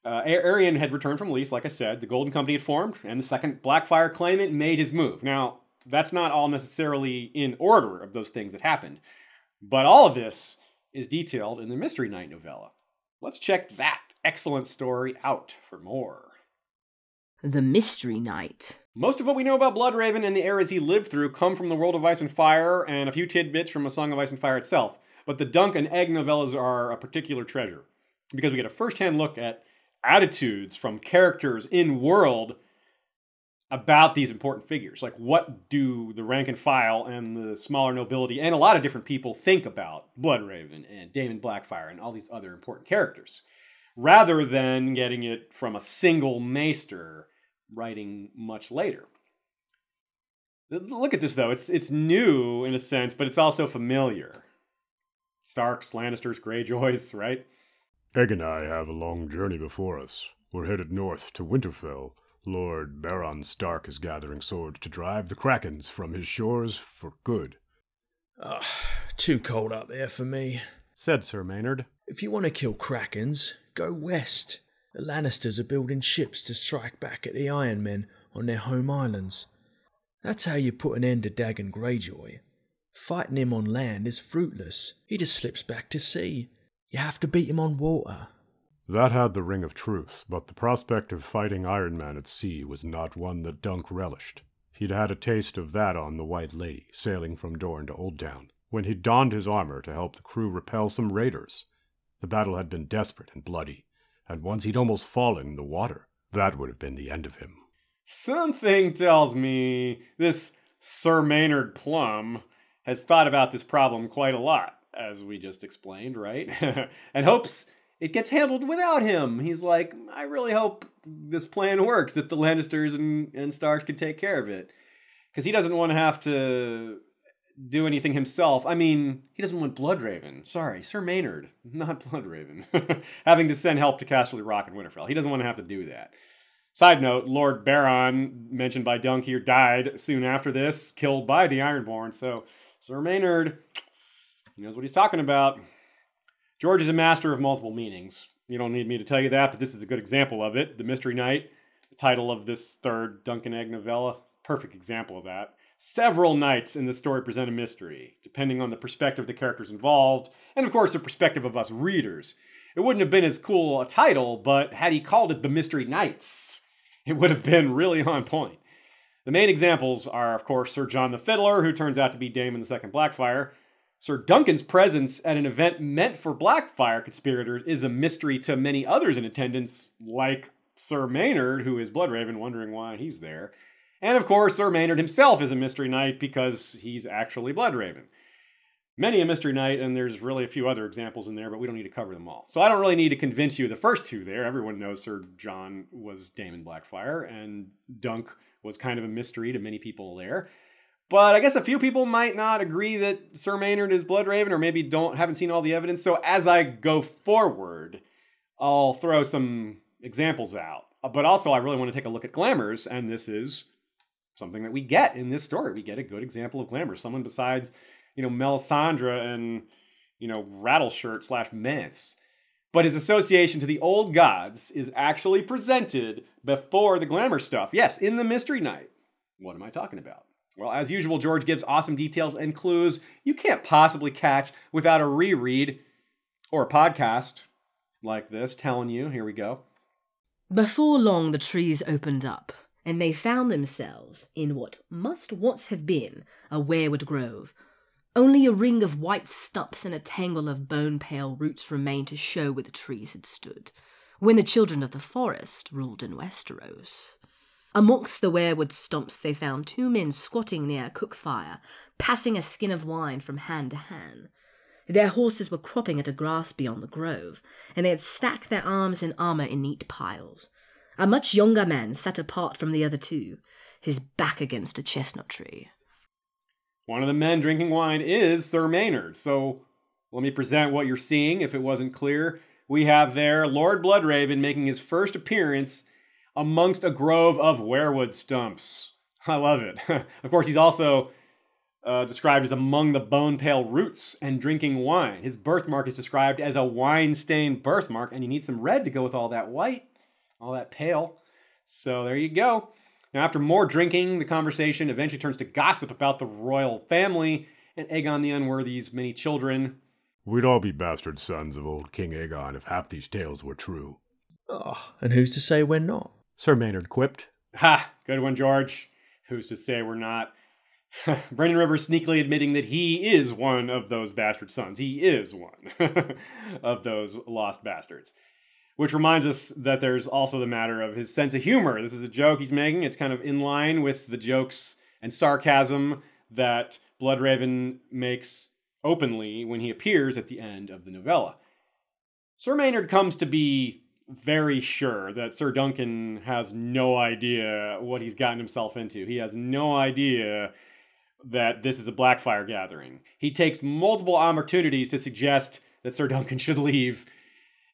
Aerion had returned from Lys, like I said. The Golden Company had formed, and the second Blackfyre claimant made his move. Now, that's not all necessarily in order of those things that happened. But all of this is detailed in the Mystery Knight novella. Let's check that excellent story out for more. The Mystery Knight. Most of what we know about Bloodraven and the eras he lived through come from the World of Ice and Fire and a few tidbits from A Song of Ice and Fire itself. But the Dunk and Egg novellas are a particular treasure because we get a first-hand look at attitudes from characters in world about these important figures. Like, what do the rank and file and the smaller nobility and a lot of different people think about Bloodraven and Daemon Blackfyre and all these other important characters, rather than getting it from a single maester writing much later. Look at this, though. It's new in a sense, but it's also familiar. Starks, Lannisters, Greyjoys, right? Egg and I have a long journey before us. We're headed north to Winterfell. Lord Baron Stark is gathering swords to drive the Krakens from his shores for good. Too cold up there for me, said Sir Maynard. If you want to kill Krakens, go west. The Lannisters are building ships to strike back at the Iron Men on their home islands. That's how you put an end to Dagon Greyjoy. Fighting him on land is fruitless. He just slips back to sea. You have to beat him on water. That had the ring of truth, but the prospect of fighting Iron Man at sea was not one that Dunk relished. He'd had a taste of that on the White Lady, sailing from Dorne to Oldtown, when he'd donned his armor to help the crew repel some raiders. The battle had been desperate and bloody, and once he'd almost fallen in the water. That would have been the end of him. Something tells me this Sir Maynard Plum has thought about this problem quite a lot, as we just explained, right? And hopes it gets handled without him. He's like, I really hope this plan works, that the Lannisters and Starks can take care of it. Because he doesn't want to have to do anything himself. I mean, he doesn't want Bloodraven. Sorry, Sir Maynard, not Bloodraven. Having to send help to Casterly Rock and Winterfell. He doesn't want to have to do that. Side note, Lord Baron, mentioned by Dunk here, died soon after this, killed by the Ironborn. So, Sir Maynard, he knows what he's talking about. George is a master of multiple meanings. You don't need me to tell you that, but this is a good example of it. The Mystery Knight, the title of this third Dunk and Egg novella, perfect example of that. Several nights in the story present a mystery, depending on the perspective of the characters involved, and of course the perspective of us readers. It wouldn't have been as cool a title, but had he called it The Mystery Knights, it would have been really on point. The main examples are, of course, Sir John the Fiddler, who turns out to be Daemon the Second Blackfyre. Sir Duncan's presence at an event meant for Blackfyre conspirators is a mystery to many others in attendance, like Sir Maynard, who is Bloodraven, wondering why he's there. And of course, Sir Maynard himself is a Mystery Knight because he's actually Bloodraven. Many a Mystery Knight, and there's really a few other examples in there, but we don't need to cover them all. So I don't really need to convince you the first two there. Everyone knows Sir John was Daemon Blackfyre, and Dunk was kind of a mystery to many people there. But I guess a few people might not agree that Sir Maynard is Bloodraven, or maybe haven't seen all the evidence. So as I go forward, I'll throw some examples out. But also, I really want to take a look at Glamours, and this is something that we get in this story. We get a good example of Glamours. Someone besides, Melisandre and, Rattleshirt / Mance. But his association to the old gods is actually presented before the Glamour stuff. Yes, in the Mystery Knight. What am I talking about? Well, as usual, George gives awesome details and clues you can't possibly catch without a reread. or a podcast like this telling you, here we go. Before long, the trees opened up, and they found themselves in what must once have been a weirwood grove. Only a ring of white stumps and a tangle of bone-pale roots remained to show where the trees had stood, when the children of the forest ruled in Westeros. Amongst the weirwood stumps they found two men squatting near a cook fire, passing a skin of wine from hand to hand. Their horses were cropping at a grass beyond the grove, and they had stacked their arms and armour in neat piles. A much younger man sat apart from the other two, his back against a chestnut tree. One of the men drinking wine is Sir Maynard, so let me present what you're seeing if it wasn't clear. We have there Lord Bloodraven making his first appearance amongst a grove of weirwood stumps. I love it. Of course, he's also described as among the bone-pale roots and drinking wine. His birthmark is described as a wine-stained birthmark, and you need some red to go with all that white, all that pale. So there you go. Now, after more drinking, the conversation eventually turns to gossip about the royal family and Aegon the Unworthy's many children. We'd all be bastard sons of old King Aegon if half these tales were true. Oh, and who's to say we're not? Sir Maynard quipped. Ha! Good one, George. Who's to say we're not? Brendan Rivers sneakily admitting that he is one of those bastard sons. He is one of those lost bastards. Which reminds us that there's also the matter of his sense of humor. This is a joke he's making. It's kind of in line with the jokes and sarcasm that Bloodraven makes openly when he appears at the end of the novella. Sir Maynard comes to be very sure that Sir Duncan has no idea what he's gotten himself into. He has no idea that this is a Blackfyre gathering. He takes multiple opportunities to suggest that Sir Duncan should leave.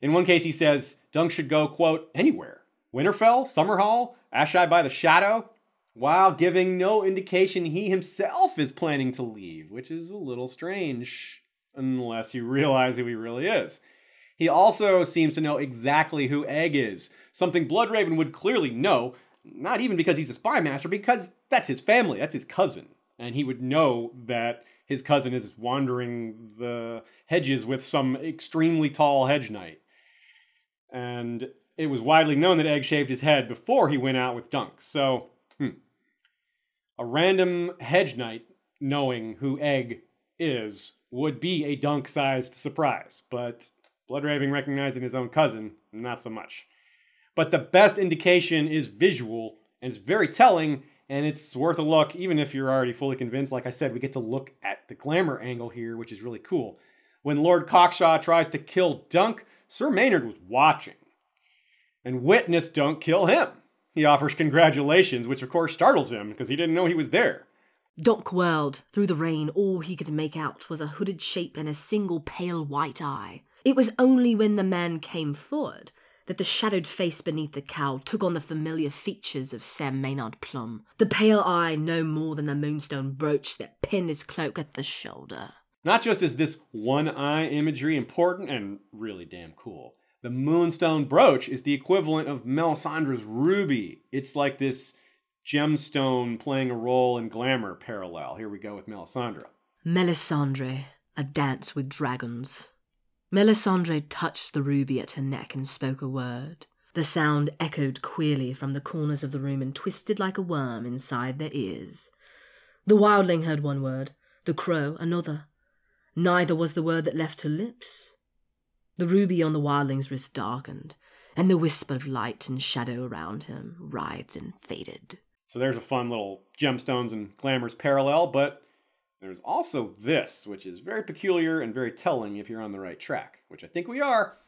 In one case, he says Dunk should go, quote, anywhere. Winterfell, Summerhall, Asheye by the Shadow, while giving no indication he himself is planning to leave, which is a little strange, unless you realize who he really is. He also seems to know exactly who Egg is, something Bloodraven would clearly know, not even because he's a spy master, because that's his family, that's his cousin. And he would know that his cousin is wandering the hedges with some extremely tall hedge knight. And it was widely known that Egg shaved his head before he went out with Dunk. So, a random hedge knight knowing who Egg is would be a Dunk-sized surprise. But Bloodraven recognizing his own cousin, not so much. But the best indication is visual, and it's very telling, and it's worth a look, even if you're already fully convinced. Like I said, we get to look at the glamour angle here, which is really cool. When Lord Cockshaw tries to kill Dunk, Sir Maynard was watching and witnessed Dunk kill him. He offers congratulations, which of course startles him because he didn't know he was there. Dunk whirled. Through the rain, all he could make out was a hooded shape and a single pale white eye. It was only when the man came forward that the shadowed face beneath the cowl took on the familiar features of Sam Maynard Plum. The pale eye no more than the moonstone brooch that pinned his cloak at the shoulder. Not just is this one-eye imagery important and really damn cool, the moonstone brooch is the equivalent of Melisandre's ruby. It's like this gemstone playing a role in glamour parallel. Here we go with Melisandre. Melisandre, a dance with dragons. Melisandre touched the ruby at her neck and spoke a word. The sound echoed queerly from the corners of the room and twisted like a worm inside their ears. The wildling heard one word, the crow another. Neither was the word that left her lips. The ruby on the wildling's wrist darkened, and the wisp of light and shadow around him writhed and faded. So there's a fun little gemstones and glamours parallel, but there's also this, which is very peculiar and very telling if you're on the right track, which I think we are.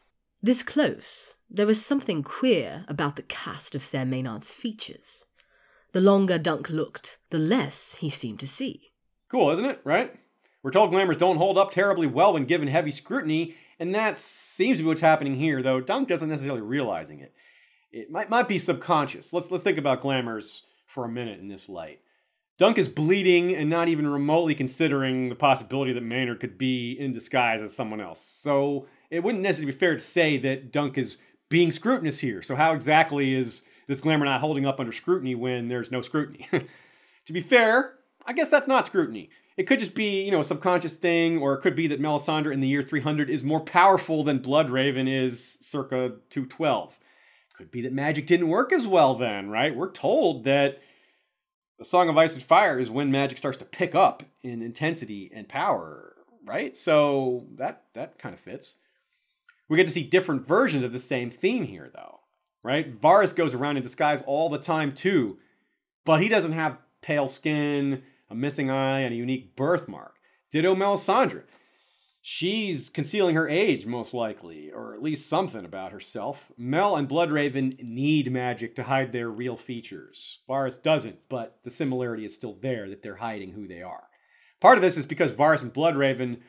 This close, there was something queer about the cast of Sir Maynard's features. The longer Dunk looked, the less he seemed to see. Cool, isn't it? Right? We're told glamours don't hold up terribly well when given heavy scrutiny, and that seems to be what's happening here, though Dunk doesn't necessarily realizing it. It might be subconscious. Let's think about glamours for a minute in this light. Dunk is bleeding and not even remotely considering the possibility that Maynard could be in disguise as someone else. So it wouldn't necessarily be fair to say that Dunk is being scrutinous here. So how exactly is this glamour not holding up under scrutiny when there's no scrutiny? To be fair, I guess that's not scrutiny. It could just be, a subconscious thing, or it could be that Melisandre in the year 300 is more powerful than Bloodraven is circa 212. Could be that magic didn't work as well then, right? We're told that the Song of Ice and Fire is when magic starts to pick up in intensity and power, right? So that kind of fits. We get to see different versions of the same theme here, though, right? Varys goes around in disguise all the time, too, but he doesn't have pale skin, a missing eye, and a unique birthmark. Ditto Melisandre. She's concealing her age, most likely, or at least something about herself. Mel and Bloodraven need magic to hide their real features. Varys doesn't, but the similarity is still there, that they're hiding who they are. Part of this is because Varys and Bloodraven,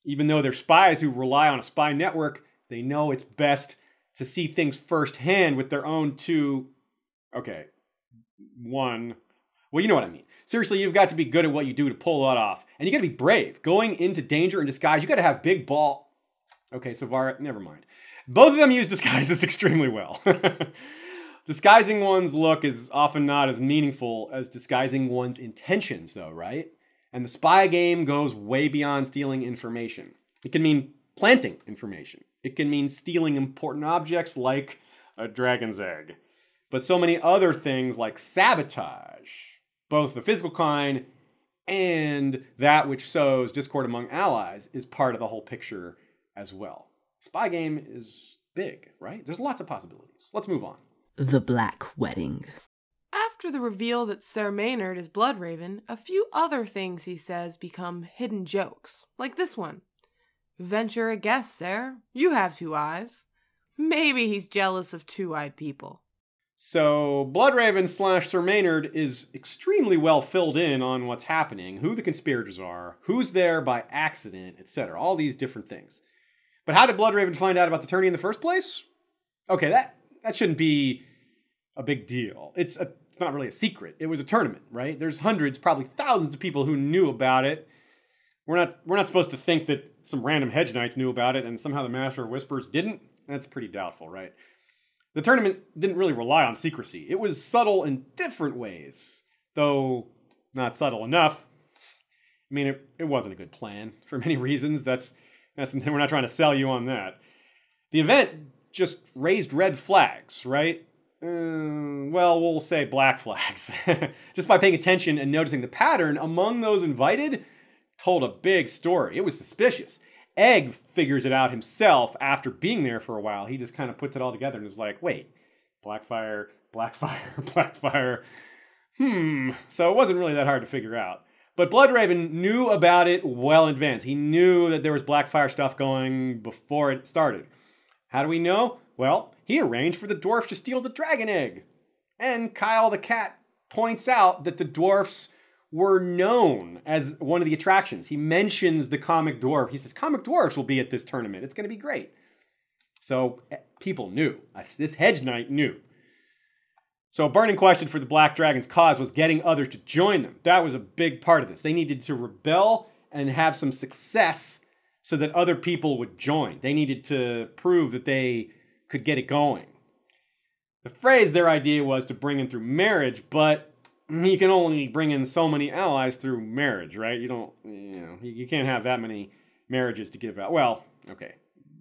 even though they're spies who rely on a spy network, they know it's best to see things firsthand with their own well, you know what I mean. Seriously, you've got to be good at what you do to pull that off. And you got to be brave. Going into danger in disguise, you got to have big ball. Okay, so never mind. Both of them use disguises extremely well. Disguising one's look is often not as meaningful as disguising one's intentions, though, right? And the spy game goes way beyond stealing information. It can mean planting information. It can mean stealing important objects like a dragon's egg. But so many other things like sabotage, both the physical kind and that which sows discord among allies, is part of the whole picture as well. Spy game is big, right? There's lots of possibilities. Let's move on. The Black Wedding. After the reveal that Ser Maynard is Bloodraven, a few other things he says become hidden jokes, like this one. Venture a guess, sir. You have 2 eyes. Maybe he's jealous of 2-eyed people. So Bloodraven / Ser Maynard is extremely well filled in on what's happening, who the conspirators are, who's there by accident, etc. All these different things. But how did Bloodraven find out about the tourney in the first place? Okay, that shouldn't be a big deal. It's not really a secret. It was a tournament, right? There's hundreds, probably thousands of people who knew about it. We're not supposed to think that some random hedge knights knew about it and somehow the Master of Whispers didn't. That's pretty doubtful, right? The tournament didn't really rely on secrecy. It was subtle in different ways, though not subtle enough. I mean, it wasn't a good plan for many reasons. We're not trying to sell you on that. The event just raised red flags, right? We'll say black flags. Just by paying attention and noticing the pattern among those invited, told a big story. It was suspicious. Egg figures it out himself after being there for a while. He just kind of puts it all together and is like, wait, Blackfyre. So it wasn't really that hard to figure out. But Bloodraven knew about it well in advance. He knew that there was Blackfyre stuff going before it started. How do we know? Well, he arranged for the dwarfs to steal the dragon egg. And Kyle the cat points out that the dwarfs were known as one of the attractions. He mentions the comic dwarf. He says, comic dwarfs will be at this tournament. It's going to be great. So people knew. This hedge knight knew. So a burning question for the Black Dragon's cause was getting others to join them. That was a big part of this. They needed to rebel and have some success so that other people would join. They needed to prove that they could get it going. The phrase their idea was to bring in through marriage, but you can only bring in so many allies through marriage, right? You can't have that many marriages to give out. Well, okay.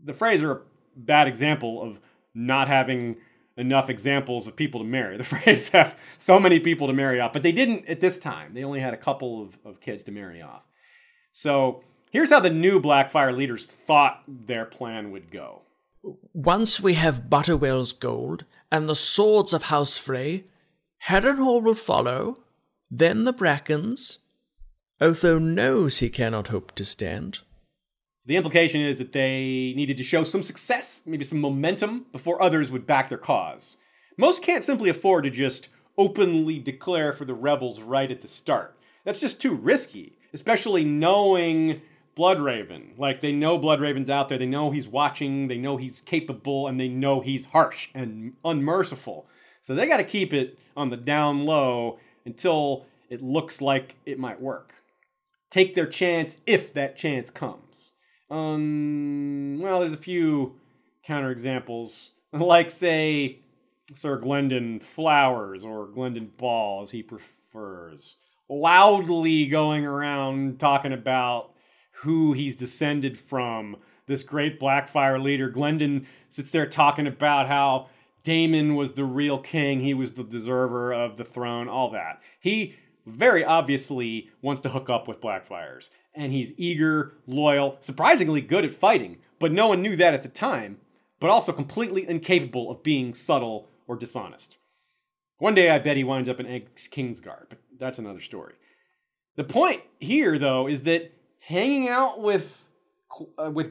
The Freys are a bad example of not having enough examples of people to marry. The Freys have so many people to marry off, but they didn't at this time. They only had a couple of kids to marry off. So here's how the new Blackfyre leaders thought their plan would go. Once we have Butterwell's gold and the swords of House Frey, Harrenhal will follow, then the Brackens. Otho knows he cannot hope to stand. The implication is that they needed to show some success, maybe some momentum, before others would back their cause. Most can't simply afford to just openly declare for the rebels right at the start. That's just too risky, especially knowing Bloodraven. Like, they know Bloodraven's out there, they know he's watching, they know he's capable, and they know he's harsh and unmerciful. So they got to keep it on the down low until it looks like it might work. Take their chance if that chance comes. There's a few counterexamples, like, say, Sir Glendon Flowers, or Glendon Ball, as he prefers. loudly going around talking about who he's descended from. This great Blackfyre leader, Glendon, sits there talking about how Daemon was the real king, he was the deserver of the throne, all that. He very obviously wants to hook up with Blackfyres, and he's eager, loyal, surprisingly good at fighting, but no one knew that at the time, but also completely incapable of being subtle or dishonest. One day I bet he winds up in Kingsguard, but that's another story. The point here, though, is that hanging out with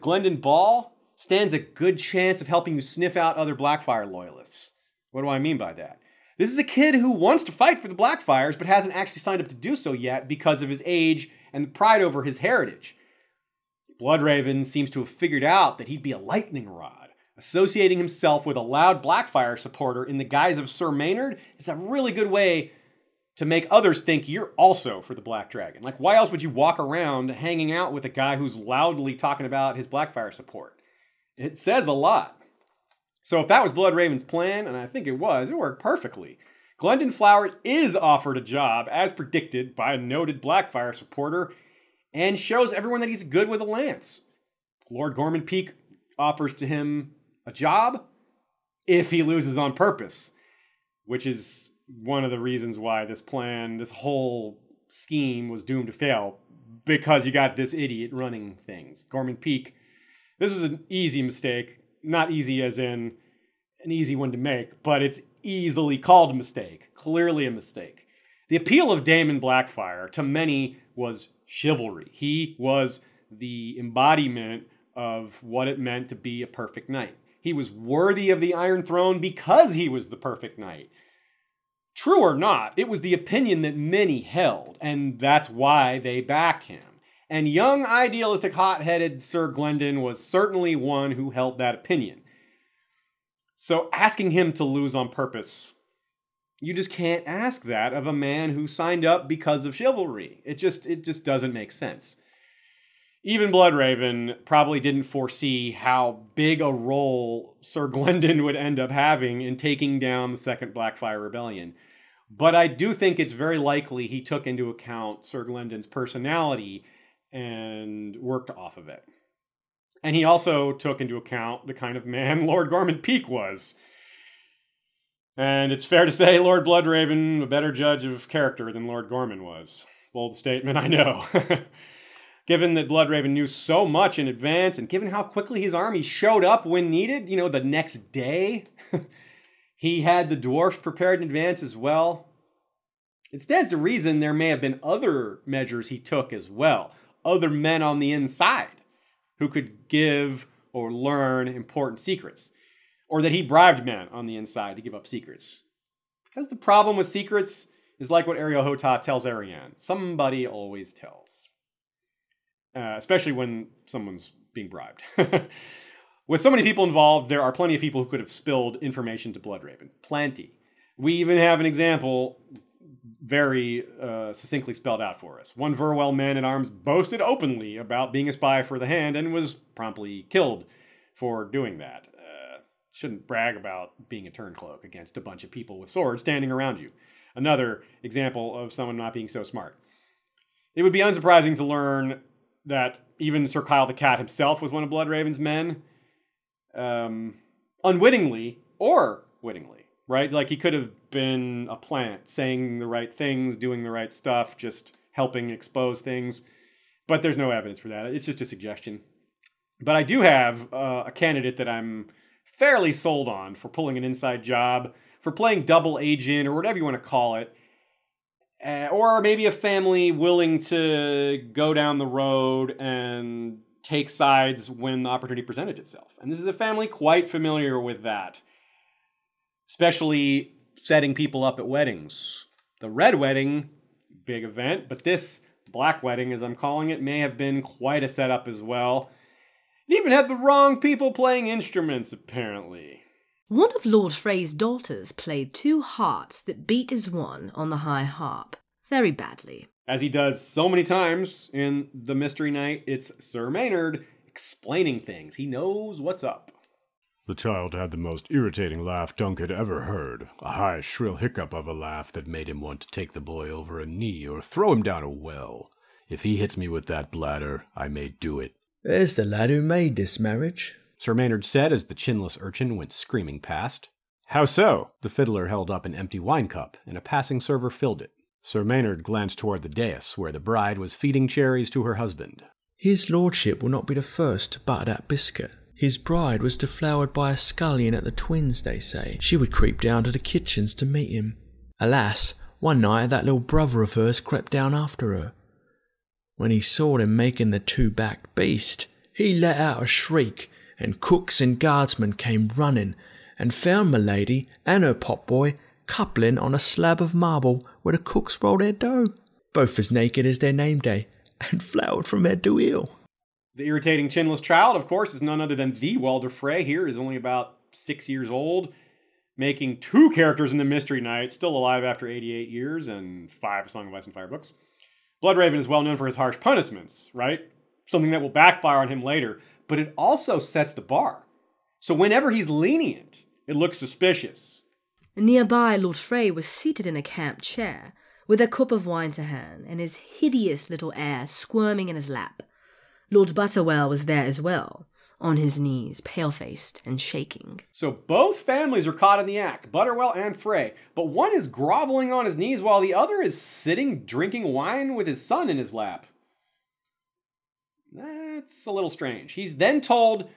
Glendon Ball stands a good chance of helping you sniff out other Blackfyre loyalists. What do I mean by that? This is a kid who wants to fight for the Blackfyres, but hasn't actually signed up to do so yet because of his age and the pride over his heritage. Bloodraven seems to have figured out that he'd be a lightning rod. Associating himself with a loud Blackfyre supporter in the guise of Sir Maynard is a really good way to make others think you're also for the Black Dragon. Like, why else would you walk around hanging out with a guy who's loudly talking about his Blackfyre support? It says a lot. So if that was Bloodraven's plan, and I think it worked perfectly. Glendon Flowers is offered a job, as predicted by a noted Blackfyre supporter, and shows everyone that he's good with a lance. Lord Gorman Peake offers to him a job if he loses on purpose, which is one of the reasons why this plan, this whole scheme was doomed to fail, because you got this idiot running things. Gorman Peake, this was an easy mistake. Not easy as in an easy one to make, but it's easily called a mistake. Clearly a mistake. The appeal of Daemon Blackfyre to many was chivalry. He was the embodiment of what it meant to be a perfect knight. He was worthy of the Iron Throne because he was the perfect knight. True or not, it was the opinion that many held, and that's why they backed him. And young, idealistic, hot-headed Sir Glendon was certainly one who held that opinion. So asking him to lose on purpose, you just can't ask that of a man who signed up because of chivalry. It just doesn't make sense. Even Bloodraven probably didn't foresee how big a role Sir Glendon would end up having in taking down the Second Blackfyre Rebellion. But I do think it's very likely he took into account Sir Glendon's personality and worked off of it. And he also took into account the kind of man Lord Gorman Peake was. And it's fair to say Lord Bloodraven, a better judge of character than Lord Gorman was. Bold statement, I know. Given that Bloodraven knew so much in advance, and given how quickly his army showed up when needed, the next day, he had the dwarfs prepared in advance as well. It stands to reason there may have been other measures he took as well. Other men on the inside who could give or learn important secrets. Or that he bribed men on the inside to give up secrets. Because the problem with secrets is like what Ariel Hotah tells Ariane. Somebody always tells. Especially when someone's being bribed. With so many people involved, there are plenty of people who could have spilled information to Bloodraven. Plenty. We even have an example very succinctly spelled out for us. One Verwell man-at-arms boasted openly about being a spy for the Hand and was promptly killed for doing that. Shouldn't brag about being a turncloak against a bunch of people with swords standing around you. Another example of someone not being so smart. It would be unsurprising to learn that even Sir Kyle the Cat himself was one of Bloodraven's men. Unwittingly or wittingly, right? Like he could have been a plant, saying the right things, doing the right stuff, just helping expose things. But there's no evidence for that. It's just a suggestion. But I do have a candidate that I'm fairly sold on for pulling an inside job, for playing double agent, or whatever you want to call it. Or maybe a family willing to go down the road and take sides when the opportunity presented itself. And this is a family quite familiar with that. Especially setting people up at weddings. The Red Wedding, big event, but this Black Wedding, as I'm calling it, may have been quite a setup as well. It even had the wrong people playing instruments, apparently. One of Lord Frey's daughters played two hearts that beat as one on the high harp. Very badly. As he does so many times in The Mystery Knight, it's Sir Maynard explaining things. He knows what's up. The child had the most irritating laugh Dunk had ever heard, a high, shrill hiccup of a laugh that made him want to take the boy over a knee or throw him down a well. If he hits me with that bladder, I may do it. There's the lad who made this marriage, Sir Maynard said as the chinless urchin went screaming past. How so? The fiddler held up an empty wine cup, and a passing server filled it. Sir Maynard glanced toward the dais, where the bride was feeding cherries to her husband. His lordship will not be the first to butter that biscuit. His bride was deflowered by a scullion at the Twins, they say. She would creep down to the kitchens to meet him. Alas, one night that little brother of hers crept down after her. When he saw them making the two-backed beast, he let out a shriek, and cooks and guardsmen came running, and found my lady and her potboy coupling on a slab of marble where the cooks roll their dough, both as naked as their name day, and flowered from head to heel. The irritating chinless child, of course, is none other than the Walder Frey here, is only about 6 years old, making 2 characters in the Mystery Knight, still alive after 88 years, and 5 Song of Ice and Fire books. Bloodraven is well known for his harsh punishments, right? Something that will backfire on him later, but it also sets the bar. So whenever he's lenient, it looks suspicious. Nearby, Lord Frey was seated in a camp chair, with a cup of wine to hand, and his hideous little heir squirming in his lap. Lord Butterwell was there as well, on his knees, pale-faced and shaking. So both families are caught in the act, Butterwell and Frey, but one is groveling on his knees while the other is sitting drinking wine with his son in his lap. That's a little strange. He's then told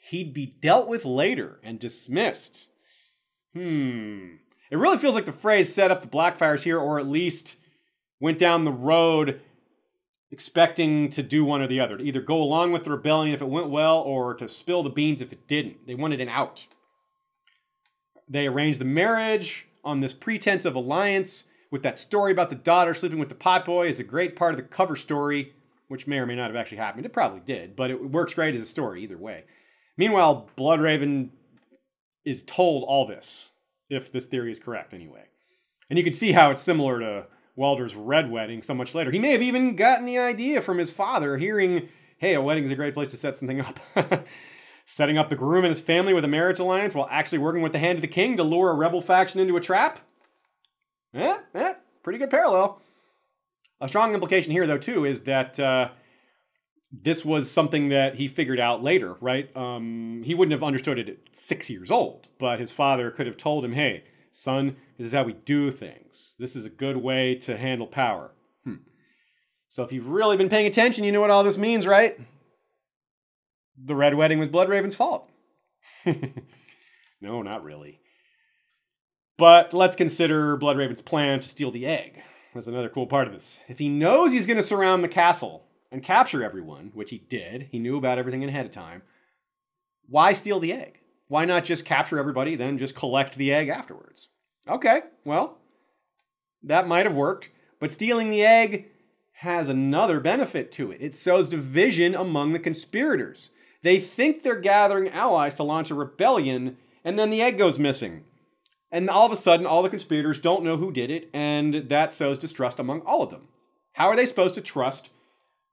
he'd be dealt with later and dismissed. It really feels like the Freys set up the Blackfyres here, or at least went down the road expecting to do one or the other, to either go along with the rebellion if it went well, or to spill the beans if it didn't. They wanted an out. They arranged the marriage on this pretense of alliance, with that story about the daughter sleeping with the potboy is a great part of the cover story, which may or may not have actually happened. It probably did, but it works great as a story either way. Meanwhile, Bloodraven is told all this, if this theory is correct anyway. And you can see how it's similar to Walder's Red Wedding so much later. He may have even gotten the idea from his father, hearing, hey, a wedding is a great place to set something up. Setting up the groom and his family with a marriage alliance while actually working with the hand of the king to lure a rebel faction into a trap? Pretty good parallel. A strong implication here, though, too, is that this was something that he figured out later, right? He wouldn't have understood it at 6 years old, but his father could have told him, hey, son, this is how we do things. This is a good way to handle power. So if you've really been paying attention, you know what all this means, right? The Red Wedding was Bloodraven's fault. No, not really. But let's consider Bloodraven's plan to steal the egg. That's another cool part of this. If he knows he's going to surround the castle and capture everyone, which he did, he knew about everything ahead of time, why steal the egg? Why not just capture everybody, then just collect the egg afterwards? Okay, well, that might have worked, but stealing the egg has another benefit to it. It sows division among the conspirators. They think they're gathering allies to launch a rebellion, and then the egg goes missing. And all of a sudden, all the conspirators don't know who did it, and that sows distrust among all of them. How are they supposed to trust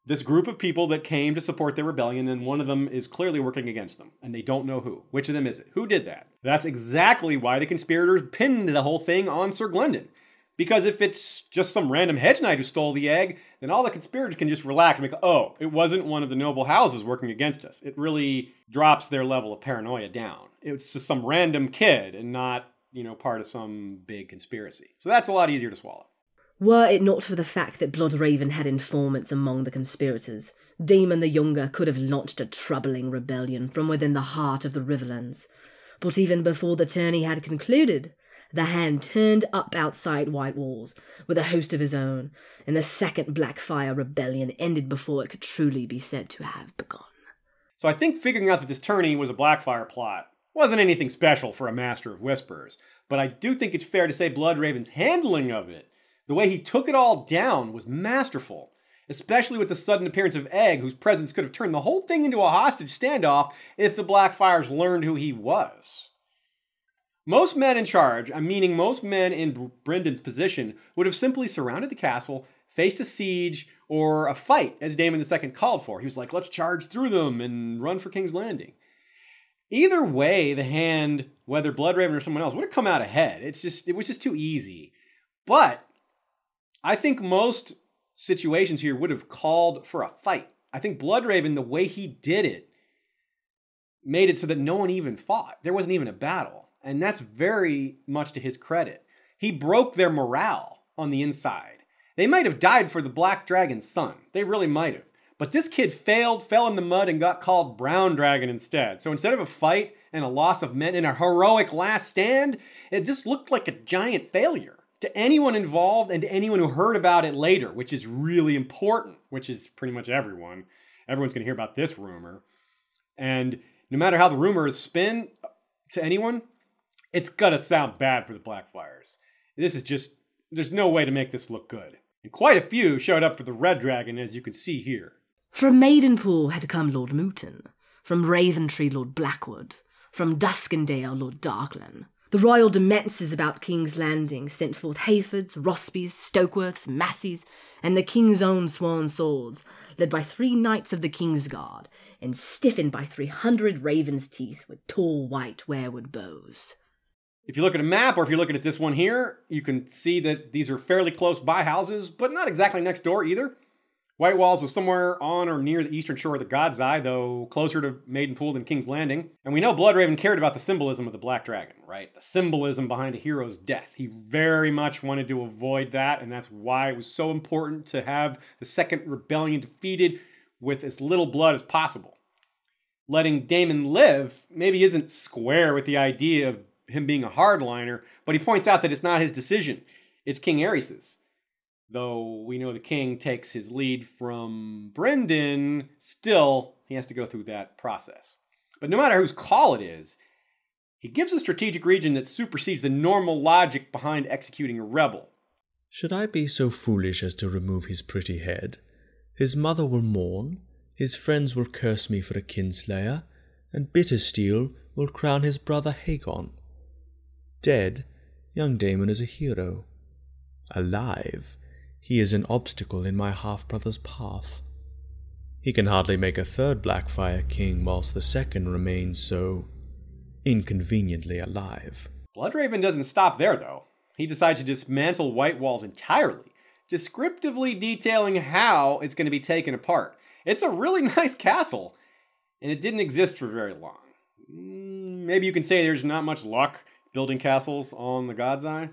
this group of people that came to support their rebellion, and one of them is clearly working against them, and they don't know who? Which of them is it? Who did that? That's exactly why the conspirators pinned the whole thing on Sir Glendon. Because if it's just some random hedge knight who stole the egg, then all the conspirators can just relax and make, oh, it wasn't one of the noble houses working against us. It really drops their level of paranoia down. It's just some random kid and not, part of some big conspiracy. So that's a lot easier to swallow. Were it not for the fact that Bloodraven had informants among the conspirators, Daemon the Younger could have launched a troubling rebellion from within the heart of the Riverlands. But even before the tourney had concluded, the Hand turned up outside White Walls with a host of his own, and the second Blackfyre rebellion ended before it could truly be said to have begun. So I think figuring out that this tourney was a Blackfyre plot wasn't anything special for a Master of Whispers, but I do think it's fair to say Bloodraven's handling of it, the way he took it all down, was masterful, especially with the sudden appearance of Egg, whose presence could have turned the whole thing into a hostage standoff if the Blackfyres learned who he was. Most men in charge, meaning most men in Brendan's position, would have simply surrounded the castle, faced a siege, or a fight, as Daemon II called for. He was like, let's charge through them and run for King's Landing. Either way, the hand, whether Bloodraven or someone else, would have come out ahead. It was just too easy. But I think most situations here would have called for a fight. I think Bloodraven, the way he did it, made it so that no one even fought. There wasn't even a battle. And that's very much to his credit. He broke their morale on the inside. They might have died for the Black Dragon's son. They really might have. But this kid failed, fell in the mud, and got called Brown Dragon instead. So instead of a fight and a loss of men in a heroic last stand, it just looked like a giant failure to anyone involved and to anyone who heard about it later, which is really important, which is pretty much everyone. Everyone's going to hear about this rumor. And no matter how the rumor is spun to anyone, it's going to sound bad for the Blackfyres. This is just, there's no way to make this look good. And quite a few showed up for the Red Dragon, as you can see here. From Maidenpool had come Lord Mooton, from Raventree Lord Blackwood, from Duskendale Lord Darklan. The royal demences about King's Landing sent forth Hayfords, Rossbys, Stokeworths, Massies, and the King's own sworn swords, led by 3 knights of the King's Guard, and stiffened by 300 ravens' teeth with tall white weirwood bows. If you look at a map, or if you're looking at this one here, you can see that these are fairly close by houses, but not exactly next door either. White Walls was somewhere on or near the eastern shore of the God's Eye, though closer to Maidenpool than King's Landing. And we know Bloodraven cared about the symbolism of the Black Dragon, right? The symbolism behind a hero's death. He very much wanted to avoid that, and that's why it was so important to have the Second Rebellion defeated with as little blood as possible. Letting Daemon live maybe isn't square with the idea of him being a hardliner, but he points out that it's not his decision. It's King Aerys's. Though we know the king takes his lead from Brendan, still, he has to go through that process. But no matter whose call it is, he gives a strategic region that supersedes the normal logic behind executing a rebel. Should I be so foolish as to remove his pretty head? His mother will mourn, his friends will curse me for a kinslayer, and Bittersteel will crown his brother Hagon. Dead, young Daemon is a hero. Alive, he is an obstacle in my half-brother's path. He can hardly make a third Blackfyre king whilst the second remains so inconveniently alive. Bloodraven doesn't stop there, though. He decides to dismantle White Walls entirely, descriptively detailing how it's going to be taken apart. It's a really nice castle, and it didn't exist for very long. Maybe you can say there's not much luck building castles on the God's Eye.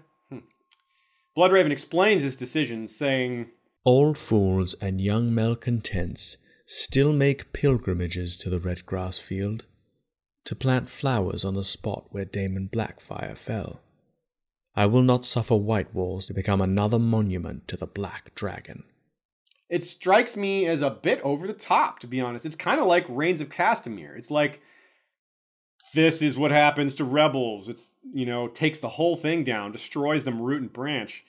Bloodraven explains his decision, saying, All fools and young malcontents still make pilgrimages to the red grass field, to plant flowers on the spot where Daemon Blackfyre fell. I will not suffer White Walls to become another monument to the Black Dragon. It strikes me as a bit over the top, to be honest. It's kind of like Reigns of Castamere. It's like, this is what happens to rebels. It's, takes the whole thing down, destroys them root and branch.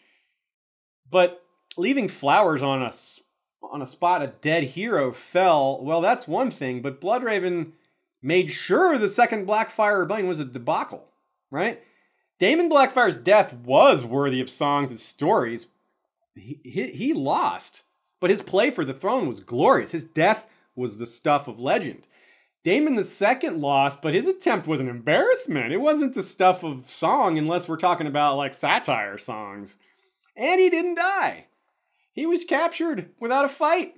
But leaving flowers on a spot a dead hero fell, well, that's one thing. But Bloodraven made sure the second Blackfyre rebellion was a debacle, right? Daemon Blackfyre's death was worthy of songs and stories. He lost, but his play for the throne was glorious. His death was the stuff of legend. Daemon II lost, but his attempt was an embarrassment. It wasn't the stuff of song unless we're talking about like satire songs. And he didn't die. He was captured without a fight.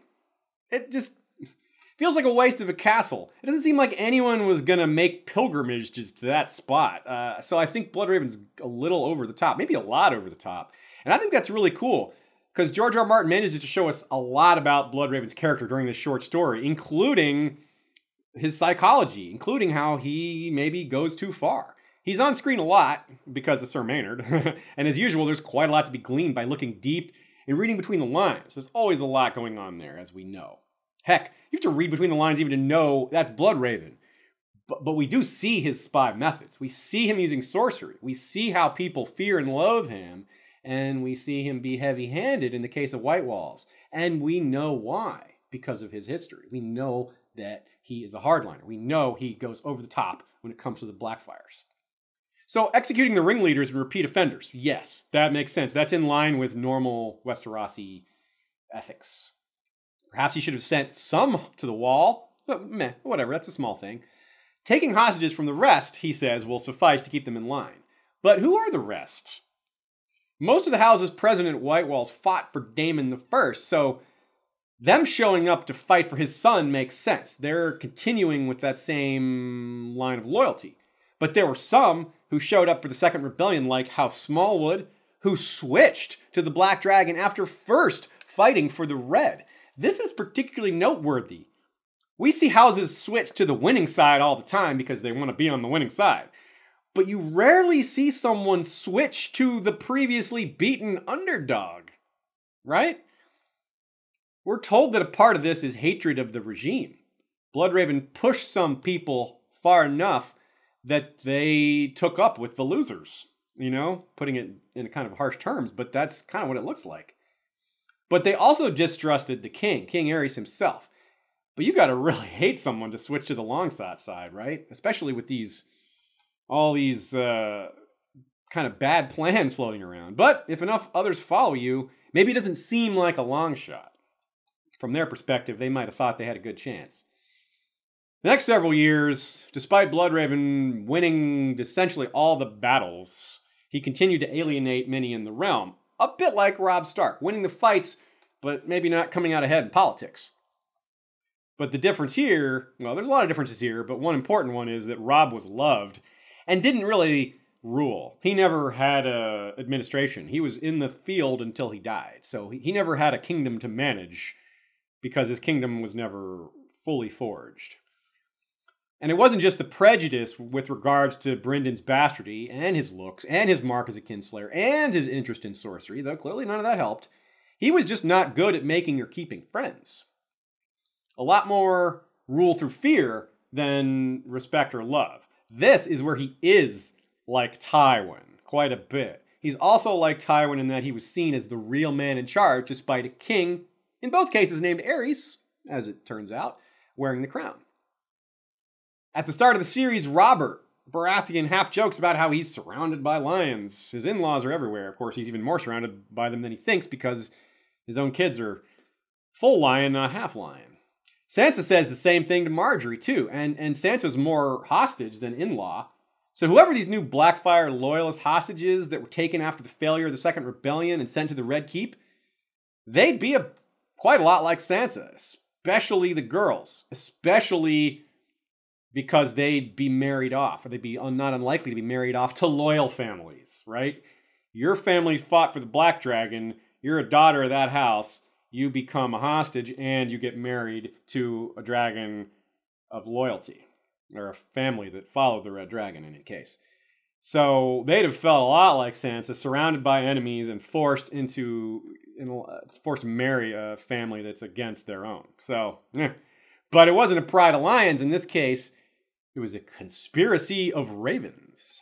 It just feels like a waste of a castle. It doesn't seem like anyone was going to make pilgrimages to that spot. So I think Bloodraven's a little over the top, maybe a lot over the top. And I think that's really cool because George R. R. Martin manages to show us a lot about Bloodraven's character during this short story, including his psychology, including how he maybe goes too far. He's on screen a lot because of Sir Maynard. And as usual, there's quite a lot to be gleaned by looking deep and reading between the lines. There's always a lot going on there, as we know. Heck, you have to read between the lines even to know that's Bloodraven. But we do see his spy methods. We see him using sorcery. We see how people fear and loathe him. And we see him be heavy-handed in the case of White Walls. And we know why, because of his history. We know that he is a hardliner. We know he goes over the top when it comes to the Blackfyres. So executing the ringleaders and repeat offenders. Yes, that makes sense. That's in line with normal Westerosi ethics. Perhaps he should have sent some to the wall, but meh, whatever, that's a small thing. Taking hostages from the rest, he says, will suffice to keep them in line. But who are the rest? Most of the houses present at White Walls fought for Daemon I, so them showing up to fight for his son makes sense. They're continuing with that same line of loyalty. But there were some who showed up for the Second Rebellion, like House Smallwood, who switched to the Black Dragon after first fighting for the Red. This is particularly noteworthy. We see houses switch to the winning side all the time because they want to be on the winning side. But you rarely see someone switch to the previously beaten underdog, right? We're told that a part of this is hatred of the regime. Bloodraven pushed some people far enough that they took up with the losers, putting it in kind of harsh terms, but that's kind of what it looks like. But they also distrusted the king, King Aerys himself. But you got to really hate someone to switch to the long side, right? Especially with all these kind of bad plans floating around. But if enough others follow you, maybe it doesn't seem like a long shot. From their perspective, they might have thought they had a good chance. The next several years, despite Bloodraven winning essentially all the battles, he continued to alienate many in the realm. A bit like Robb Stark, winning the fights, but maybe not coming out ahead in politics. But the difference here, well, there's a lot of differences here, but one important one is that Robb was loved and didn't really rule. He never had a administration. He was in the field until he died. So he never had a kingdom to manage because his kingdom was never fully forged. And it wasn't just the prejudice with regards to Bryndon's bastardy and his looks and his mark as a kinslayer and his interest in sorcery, though clearly none of that helped. He was just not good at making or keeping friends. A lot more rule through fear than respect or love. This is where he is like Tywin, quite a bit. He's also like Tywin in that he was seen as the real man in charge, despite a king, in both cases named Aerys, as it turns out, wearing the crown. At the start of the series, Robert Baratheon half jokes about how he's surrounded by lions. His in-laws are everywhere. Of course, he's even more surrounded by them than he thinks because his own kids are full lion, not half lion. Sansa says the same thing to Marjorie, too, and Sansa's more hostage than in-law. So whoever these new Blackfyre loyalist hostages that were taken after the failure of the Second Rebellion and sent to the Red Keep, they'd be quite a lot like Sansa, especially the girls, especially because they'd be married off, or they'd be not unlikely to be married off to loyal families, right? Your family fought for the Black Dragon, you're a daughter of that house, you become a hostage and you get married to a dragon of loyalty, or a family that followed the Red Dragon in any case. So they'd have felt a lot like Sansa, surrounded by enemies and forced to marry a family that's against their own. So, but it wasn't a pride of lions in this case. It was a conspiracy of ravens.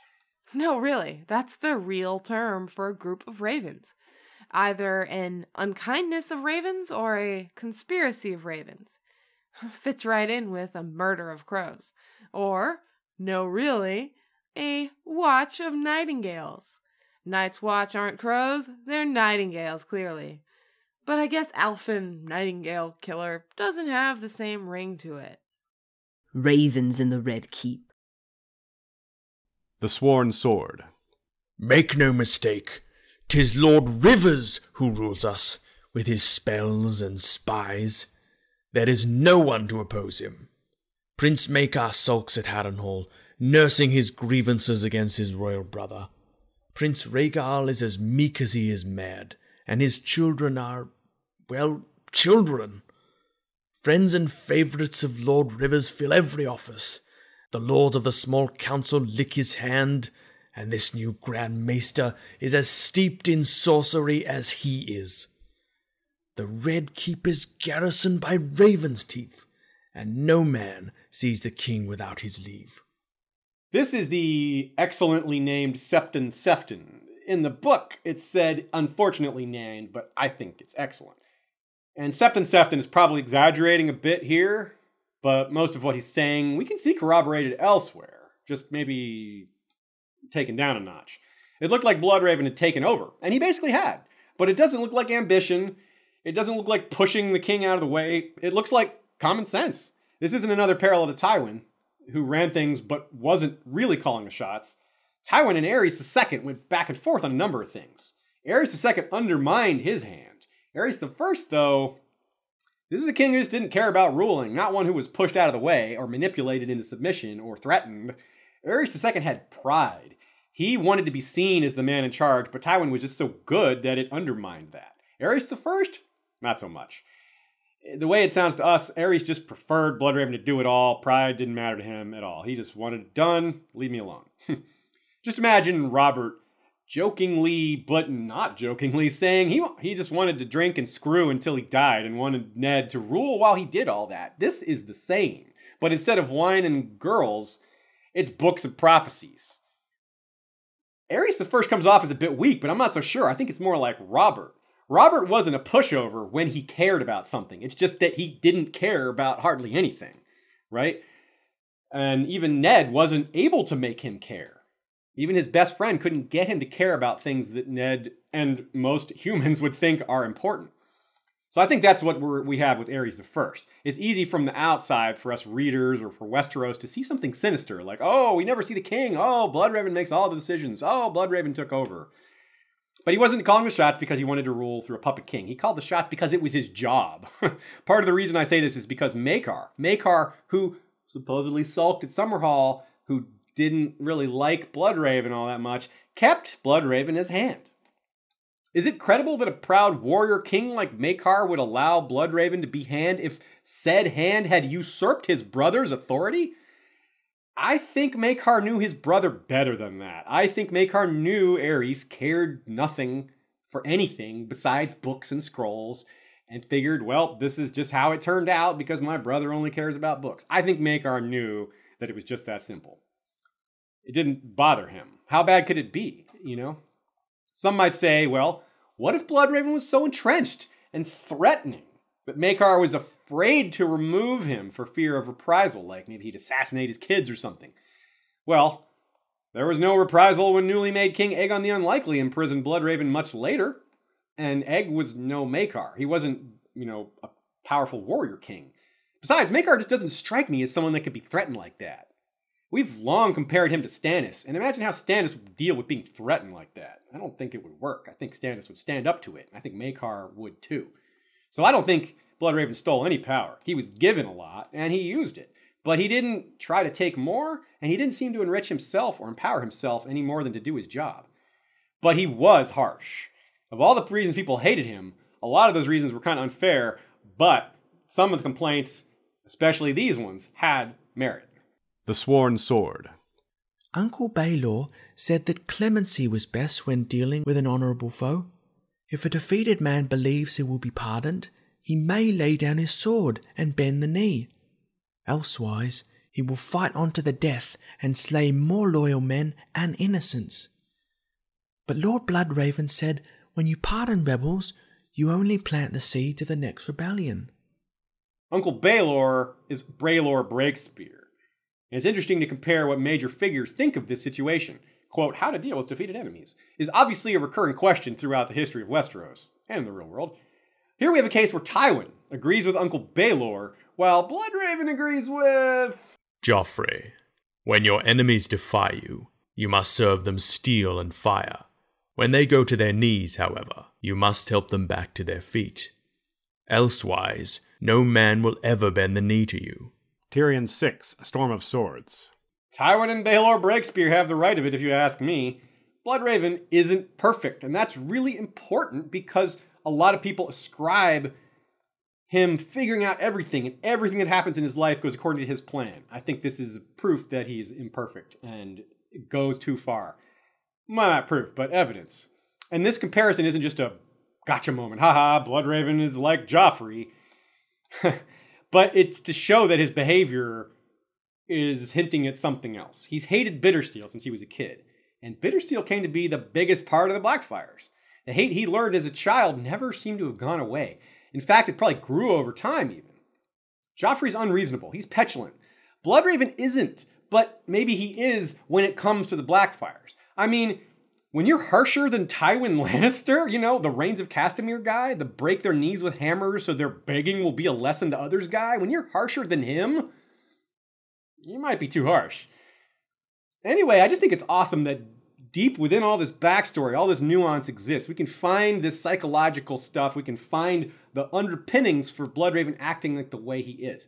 No, really, that's the real term for a group of ravens. Either an unkindness of ravens or a conspiracy of ravens. Fits right in with a murder of crows. Or, no really, a watch of nightingales. Night's Watch aren't crows, they're nightingales, clearly. But I guess Elfin Nightingale Killer doesn't have the same ring to it. Ravens in the Red Keep. The Sworn Sword. Make no mistake, 'tis Lord Rivers who rules us, with his spells and spies. There is no one to oppose him. Prince Maekar sulks at Harrenhal, nursing his grievances against his royal brother. Prince Rhaegal is as meek as he is mad, and his children are, well, children. Friends and favourites of Lord Rivers fill every office. The lords of the small council lick his hand, and this new Grand Maester is as steeped in sorcery as he is. The Red Keep is garrisoned by ravens' teeth, and no man sees the king without his leave. This is the excellently named Septon Sefton. In the book, it's said unfortunately named, but I think it's excellent. And Septon Sefton is probably exaggerating a bit here, but most of what he's saying we can see corroborated elsewhere, just maybe taken down a notch. It looked like Bloodraven had taken over, and he basically had, but it doesn't look like ambition. It doesn't look like pushing the king out of the way. It looks like common sense. This isn't another parallel to Tywin, who ran things but wasn't really calling the shots, Tywin and Aerys II went back and forth on a number of things. Aerys II undermined his hand. Aerys I, though, this is a king who just didn't care about ruling, not one who was pushed out of the way or manipulated into submission or threatened. Aerys II had pride. He wanted to be seen as the man in charge, but Tywin was just so good that it undermined that. Aerys I, not so much. The way it sounds to us, Aerys just preferred Bloodraven to do it all. Pride didn't matter to him at all. He just wanted it done. Leave me alone. Just imagine Robert jokingly, but not jokingly, saying he just wanted to drink and screw until he died and wanted Ned to rule while he did all that. This is the same. But instead of wine and girls, it's books and prophecies. Aerys I comes off as a bit weak, but I'm not so sure. I think it's more like Robert. Robert wasn't a pushover when he cared about something. It's just that he didn't care about hardly anything, right? And even Ned wasn't able to make him care. Even his best friend couldn't get him to care about things that Ned and most humans would think are important. So I think that's what we have with Aerys I. It's easy from the outside for us readers or for Westeros to see something sinister, like, oh, we never see the king. Oh, Bloodraven makes all the decisions. Oh, Bloodraven took over. But he wasn't calling the shots because he wanted to rule through a puppet king. He called the shots because it was his job. Part of the reason I say this is because Maekar, who supposedly sulked at Summerhall, who didn't really like Bloodraven all that much, kept Bloodraven in his hand. Is it credible that a proud warrior king like Maekar would allow Bloodraven to be hand if said hand had usurped his brother's authority? I think Maekar knew his brother better than that. I think Maekar knew Aerys cared nothing for anything besides books and scrolls and figured, well, this is just how it turned out because my brother only cares about books. I think Maekar knew that it was just that simple. It didn't bother him. How bad could it be, you know? Some might say, well, what if Bloodraven was so entrenched and threatening that Maekar was afraid to remove him for fear of reprisal, like maybe he'd assassinate his kids or something? Well, there was no reprisal when newly made King Aegon the Unlikely imprisoned Bloodraven much later, and Egg was no Maekar. He wasn't, a powerful warrior king. Besides, Maekar just doesn't strike me as someone that could be threatened like that. We've long compared him to Stannis, and imagine how Stannis would deal with being threatened like that. I don't think it would work. I think Stannis would stand up to it. I think Maekar would too. So I don't think Bloodraven stole any power. He was given a lot, and he used it. But he didn't try to take more, and he didn't seem to enrich himself or empower himself any more than to do his job. But he was harsh. Of all the reasons people hated him, a lot of those reasons were kind of unfair, but some of the complaints, especially these ones, had merit. The Sworn Sword. Uncle Baelor said that clemency was best when dealing with an honourable foe. If a defeated man believes he will be pardoned, he may lay down his sword and bend the knee. Elsewise, he will fight on to the death and slay more loyal men and innocents. But Lord Bloodraven said, when you pardon rebels, you only plant the seed of the next rebellion. Uncle Baelor is Baelor Breakspear. And it's interesting to compare what major figures think of this situation. Quote, how to deal with defeated enemies is obviously a recurring question throughout the history of Westeros and in the real world. Here we have a case where Tywin agrees with Uncle Baelor, while Bloodraven agrees with Joffrey. When your enemies defy you, you must serve them steel and fire. When they go to their knees, however, you must help them back to their feet. Elsewise, no man will ever bend the knee to you. Tyrion 6, A Storm of Swords. Tywin and Baelor Breakspear have the right of it, if you ask me. Bloodraven isn't perfect, and that's really important because a lot of people ascribe him figuring out everything, and everything that happens in his life goes according to his plan. I think this is proof that he's imperfect and goes too far. Well, not proof, but evidence. And this comparison isn't just a gotcha moment. Haha, Bloodraven is like Joffrey. But it's to show that his behavior is hinting at something else. He's hated Bittersteel since he was a kid. And Bittersteel came to be the biggest part of the Blackfyres. The hate he learned as a child never seemed to have gone away. In fact, it probably grew over time even. Joffrey's unreasonable. He's petulant. Bloodraven isn't, but maybe he is when it comes to the Blackfyres. I mean, when you're harsher than Tywin Lannister, the Reigns of Castamere guy, the break their knees with hammers so their begging will be a lesson to others guy, when you're harsher than him, You might be too harsh. Anyway, I just think it's awesome that deep within all this backstory, all this nuance exists. We can find this psychological stuff. We can find the underpinnings for Bloodraven acting like the way he is.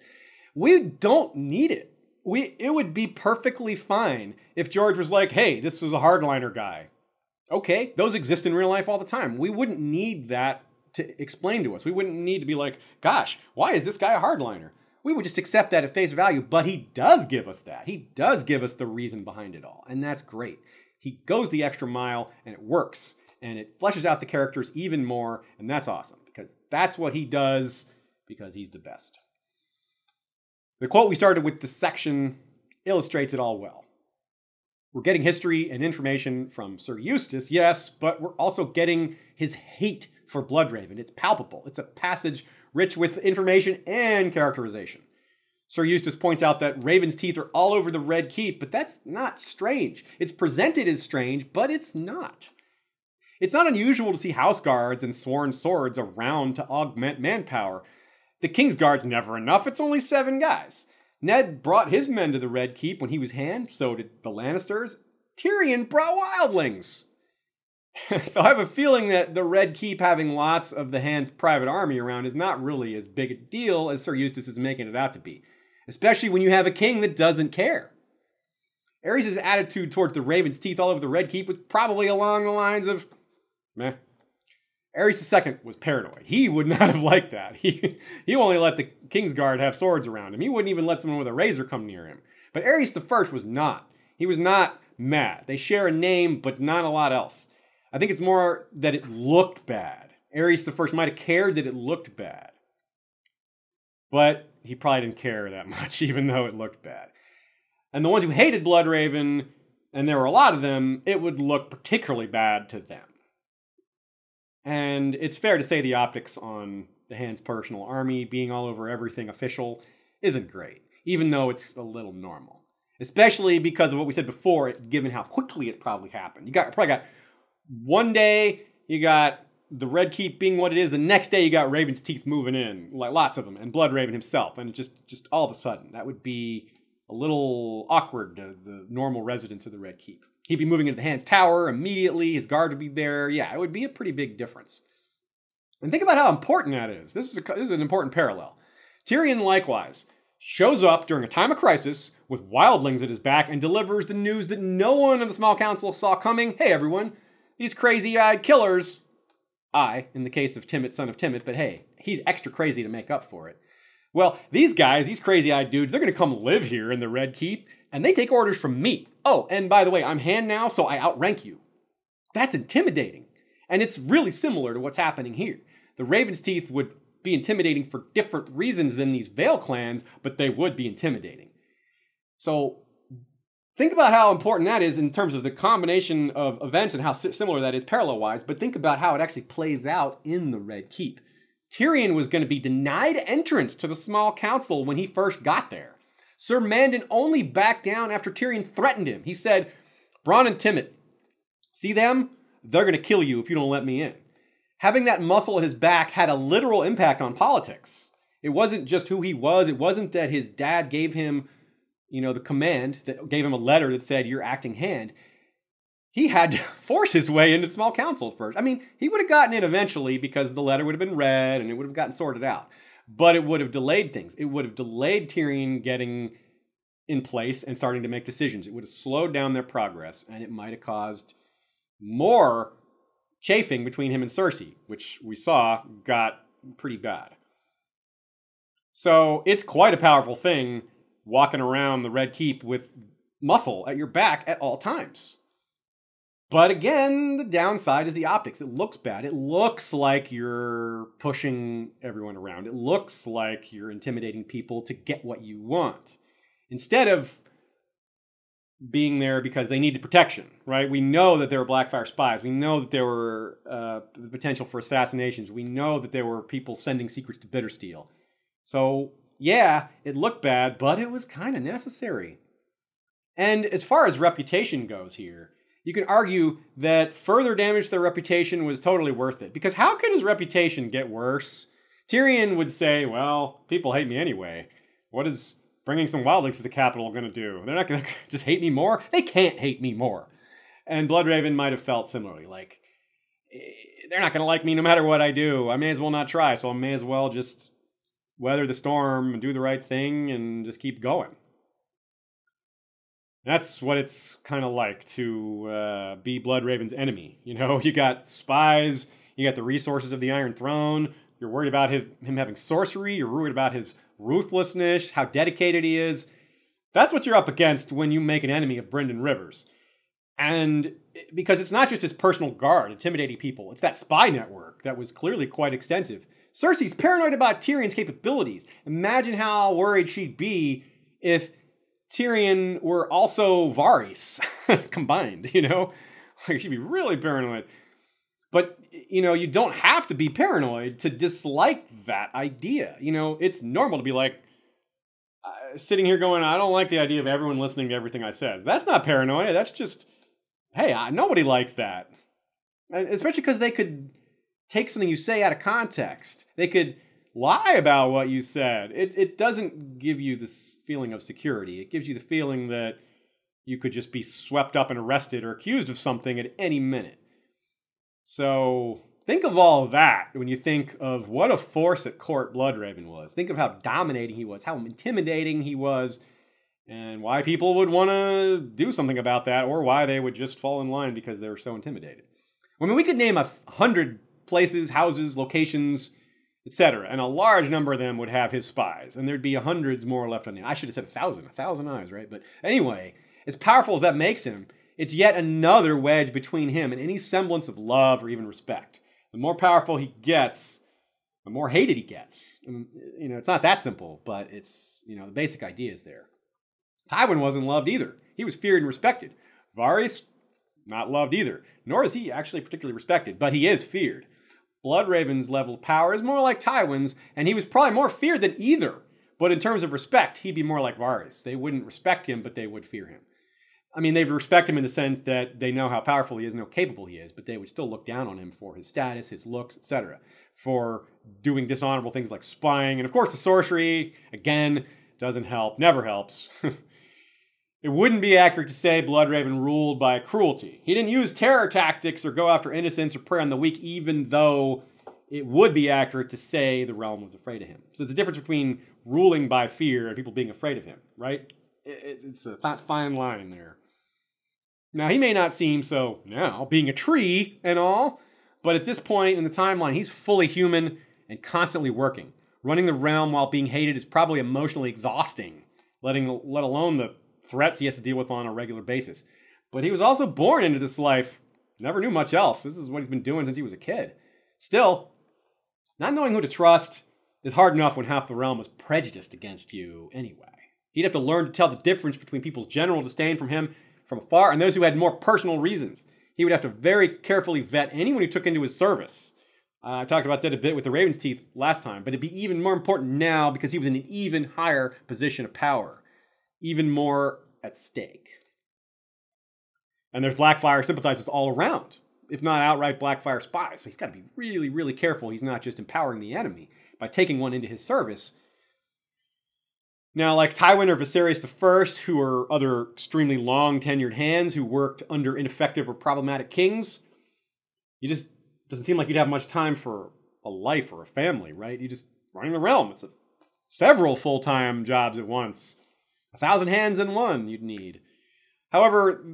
We don't need it. It would be perfectly fine if George was like, hey, this was a hardliner guy. Okay, those exist in real life all the time. We wouldn't need that to explain to us. We wouldn't need to be like, gosh, why is this guy a hardliner? We would just accept that at face value, but he does give us that. He does give us the reason behind it all, and that's great. He goes the extra mile, and it works, and it fleshes out the characters even more, and that's awesome, because that's what he does, because he's the best. The quote we started with this section illustrates it all well. We're getting history and information from Sir Eustace, yes, but we're also getting his hate for Bloodraven. It's palpable. It's a passage rich with information and characterization. Sir Eustace points out that Raven's teeth are all over the Red Keep, but that's not strange. It's presented as strange, but it's not. It's not unusual to see house guards and sworn swords around to augment manpower. The King's Guard's never enough. It's only 7 guys. Ned brought his men to the Red Keep when he was Hand, so did the Lannisters. Tyrion brought wildlings. So I have a feeling that the Red Keep having lots of the Hand's private army around is not really as big a deal as Sir Eustace is making it out to be. Especially when you have a king that doesn't care. Aerys' attitude towards the Raven's teeth all over the Red Keep was probably along the lines of, meh. Aerys II was paranoid. He would not have liked that. He only let the King's Guard have swords around him. He wouldn't even let someone with a razor come near him. But Aerys I was not. He was not mad. They share a name, but not a lot else. I think it's more that it looked bad. Aerys I might have cared that it looked bad. But he probably didn't care that much, even though it looked bad. And the ones who hated Bloodraven, and there were a lot of them, it would look particularly bad to them. And it's fair to say the optics on the Hand's personal army being all over everything official isn't great, even though it's a little normal. Especially because of what we said before, given how quickly it probably happened. You probably got one day, you got the Red Keep being what it is. The next day, you got Raven's teeth moving in, like lots of them, and Bloodraven himself. And just all of a sudden, that would be a little awkward to the normal residents of the Red Keep. He'd be moving into the Hand's tower immediately. His guard would be there. Yeah, it would be a pretty big difference. And think about how important that is. This is an important parallel. Tyrion, likewise, shows up during a time of crisis with wildlings at his back and delivers the news that no one in the small council saw coming. Hey, everyone, these crazy-eyed killers... in the case of Timett, son of Timett, but hey, he's extra crazy to make up for it. Well, these guys, these crazy-eyed dudes, they're going to come live here in the Red Keep, and they take orders from me. Oh, and by the way, I'm Hand now, so I outrank you. That's intimidating. And it's really similar to what's happening here. The Raven's Teeth would be intimidating for different reasons than these Vale clans, but they would be intimidating. So think about how important that is in terms of the combination of events and how similar that is parallel-wise, but think about how it actually plays out in the Red Keep. Tyrion was going to be denied entrance to the small council when he first got there. Sir Mandon only backed down after Tyrion threatened him. He said, Bronn and Timett, see them? They're going to kill you if you don't let me in. Having that muscle at his back had a literal impact on politics. It wasn't just who he was. It wasn't that his dad gave him, the command, that gave him a letter that said, you're acting Hand. He had to force his way into the small council at first. I mean, he would have gotten in eventually because the letter would have been read and it would have gotten sorted out. But it would have delayed things. It would have delayed Tyrion getting in place and starting to make decisions. It would have slowed down their progress, and it might have caused more chafing between him and Cersei, which we saw got pretty bad. So it's quite a powerful thing walking around the Red Keep with muscle at your back at all times. But again, the downside is the optics. It looks bad. It looks like you're pushing everyone around. It looks like you're intimidating people to get what you want, instead of being there because they needed protection, right? We know that there were Blackfyre spies. We know that there were the potential for assassinations. We know that there were people sending secrets to Bittersteel. So yeah, it looked bad, but it was kind of necessary. And as far as reputation goes here, you can argue that further damage to their reputation was totally worth it. Because how could his reputation get worse? Tyrion would say, well, people hate me anyway. What is bringing some wildlings to the capital going to do? They're not going to just hate me more? They can't hate me more. And Bloodraven might have felt similarly, like, they're not going to like me no matter what I do. I may as well not try, so I may as well just weather the storm and do the right thing and just keep going. That's what it's kind of like to be Bloodraven's enemy. You know, you got spies, you got the resources of the Iron Throne, you're worried about him having sorcery, you're worried about his ruthlessness, how dedicated he is. That's what you're up against when you make an enemy of Brynden Rivers. And because it's not just his personal guard intimidating people, it's that spy network that was clearly quite extensive. Cersei's paranoid about Tyrion's capabilities. Imagine how worried she'd be if Tyrion were also Varys combined, you know? Like, she'd be really paranoid. But, you know, you don't have to be paranoid to dislike that idea. You know, it's normal to be like, sitting here going, I don't like the idea of everyone listening to everything I says. That's not paranoia. That's just, hey, nobody likes that. Especially because they could take something you say out of context. They could lie about what you said. It doesn't give you this feeling of security. It gives you the feeling that you could just be swept up and arrested or accused of something at any minute. So think of all of that when you think of what a force at court Bloodraven was. Think of how dominating he was, how intimidating he was, and why people would want to do something about that, or why they would just fall in line because they were so intimidated. I mean, we could name 100 places, houses, locations, etc., and a large number of them would have his spies, and there'd be hundreds more left on him. I should have said 1,000 eyes, right? But anyway, as powerful as that makes him, it's yet another wedge between him and any semblance of love or even respect. The more powerful he gets, the more hated he gets. And, you know, it's not that simple, but it's, you know, the basic idea is there. Tywin wasn't loved either. He was feared and respected. Varys, not loved either. Nor is he actually particularly respected, but he is feared. Bloodraven's level of power is more like Tywin's, and he was probably more feared than either. But in terms of respect, he'd be more like Varys. They wouldn't respect him, but they would fear him. I mean, they would respect him in the sense that they know how powerful he is and how capable he is, but they would still look down on him for his status, his looks, etc., for doing dishonorable things like spying. And of course, the sorcery, again, doesn't help, never helps. It wouldn't be accurate to say Bloodraven ruled by cruelty. He didn't use terror tactics or go after innocents or prey on the weak, even though it would be accurate to say the realm was afraid of him. So the difference between ruling by fear and people being afraid of him, right? It's a fine line there. Now, he may not seem so now, being a tree and all, but at this point in the timeline, he's fully human and constantly working. Running the realm while being hated is probably emotionally exhausting, let alone the threats he has to deal with on a regular basis. But he was also born into this life, never knew much else. This is what he's been doing since he was a kid. Still, not knowing who to trust is hard enough when half the realm is prejudiced against you anyway. He'd have to learn to tell the difference between people's general disdain from him from afar and those who had more personal reasons. He would have to very carefully vet anyone who took into his service. I talked about that a bit with the Raven's Teeth last time, but it'd be even more important now because he was in an even higher position of power, even more at stake. And there's Blackfyre sympathizers all around, if not outright Blackfyre spies. So he's got to be really, really careful he's not just empowering the enemy by taking one into his service. Now, like Tywin or Viserys I, who are other extremely long-tenured hands who worked under ineffective or problematic kings, you just doesn't seem like you'd have much time for a life or a family, right? You just running the realm. It's several full-time jobs at once. 1,000 hands in one you'd need. However,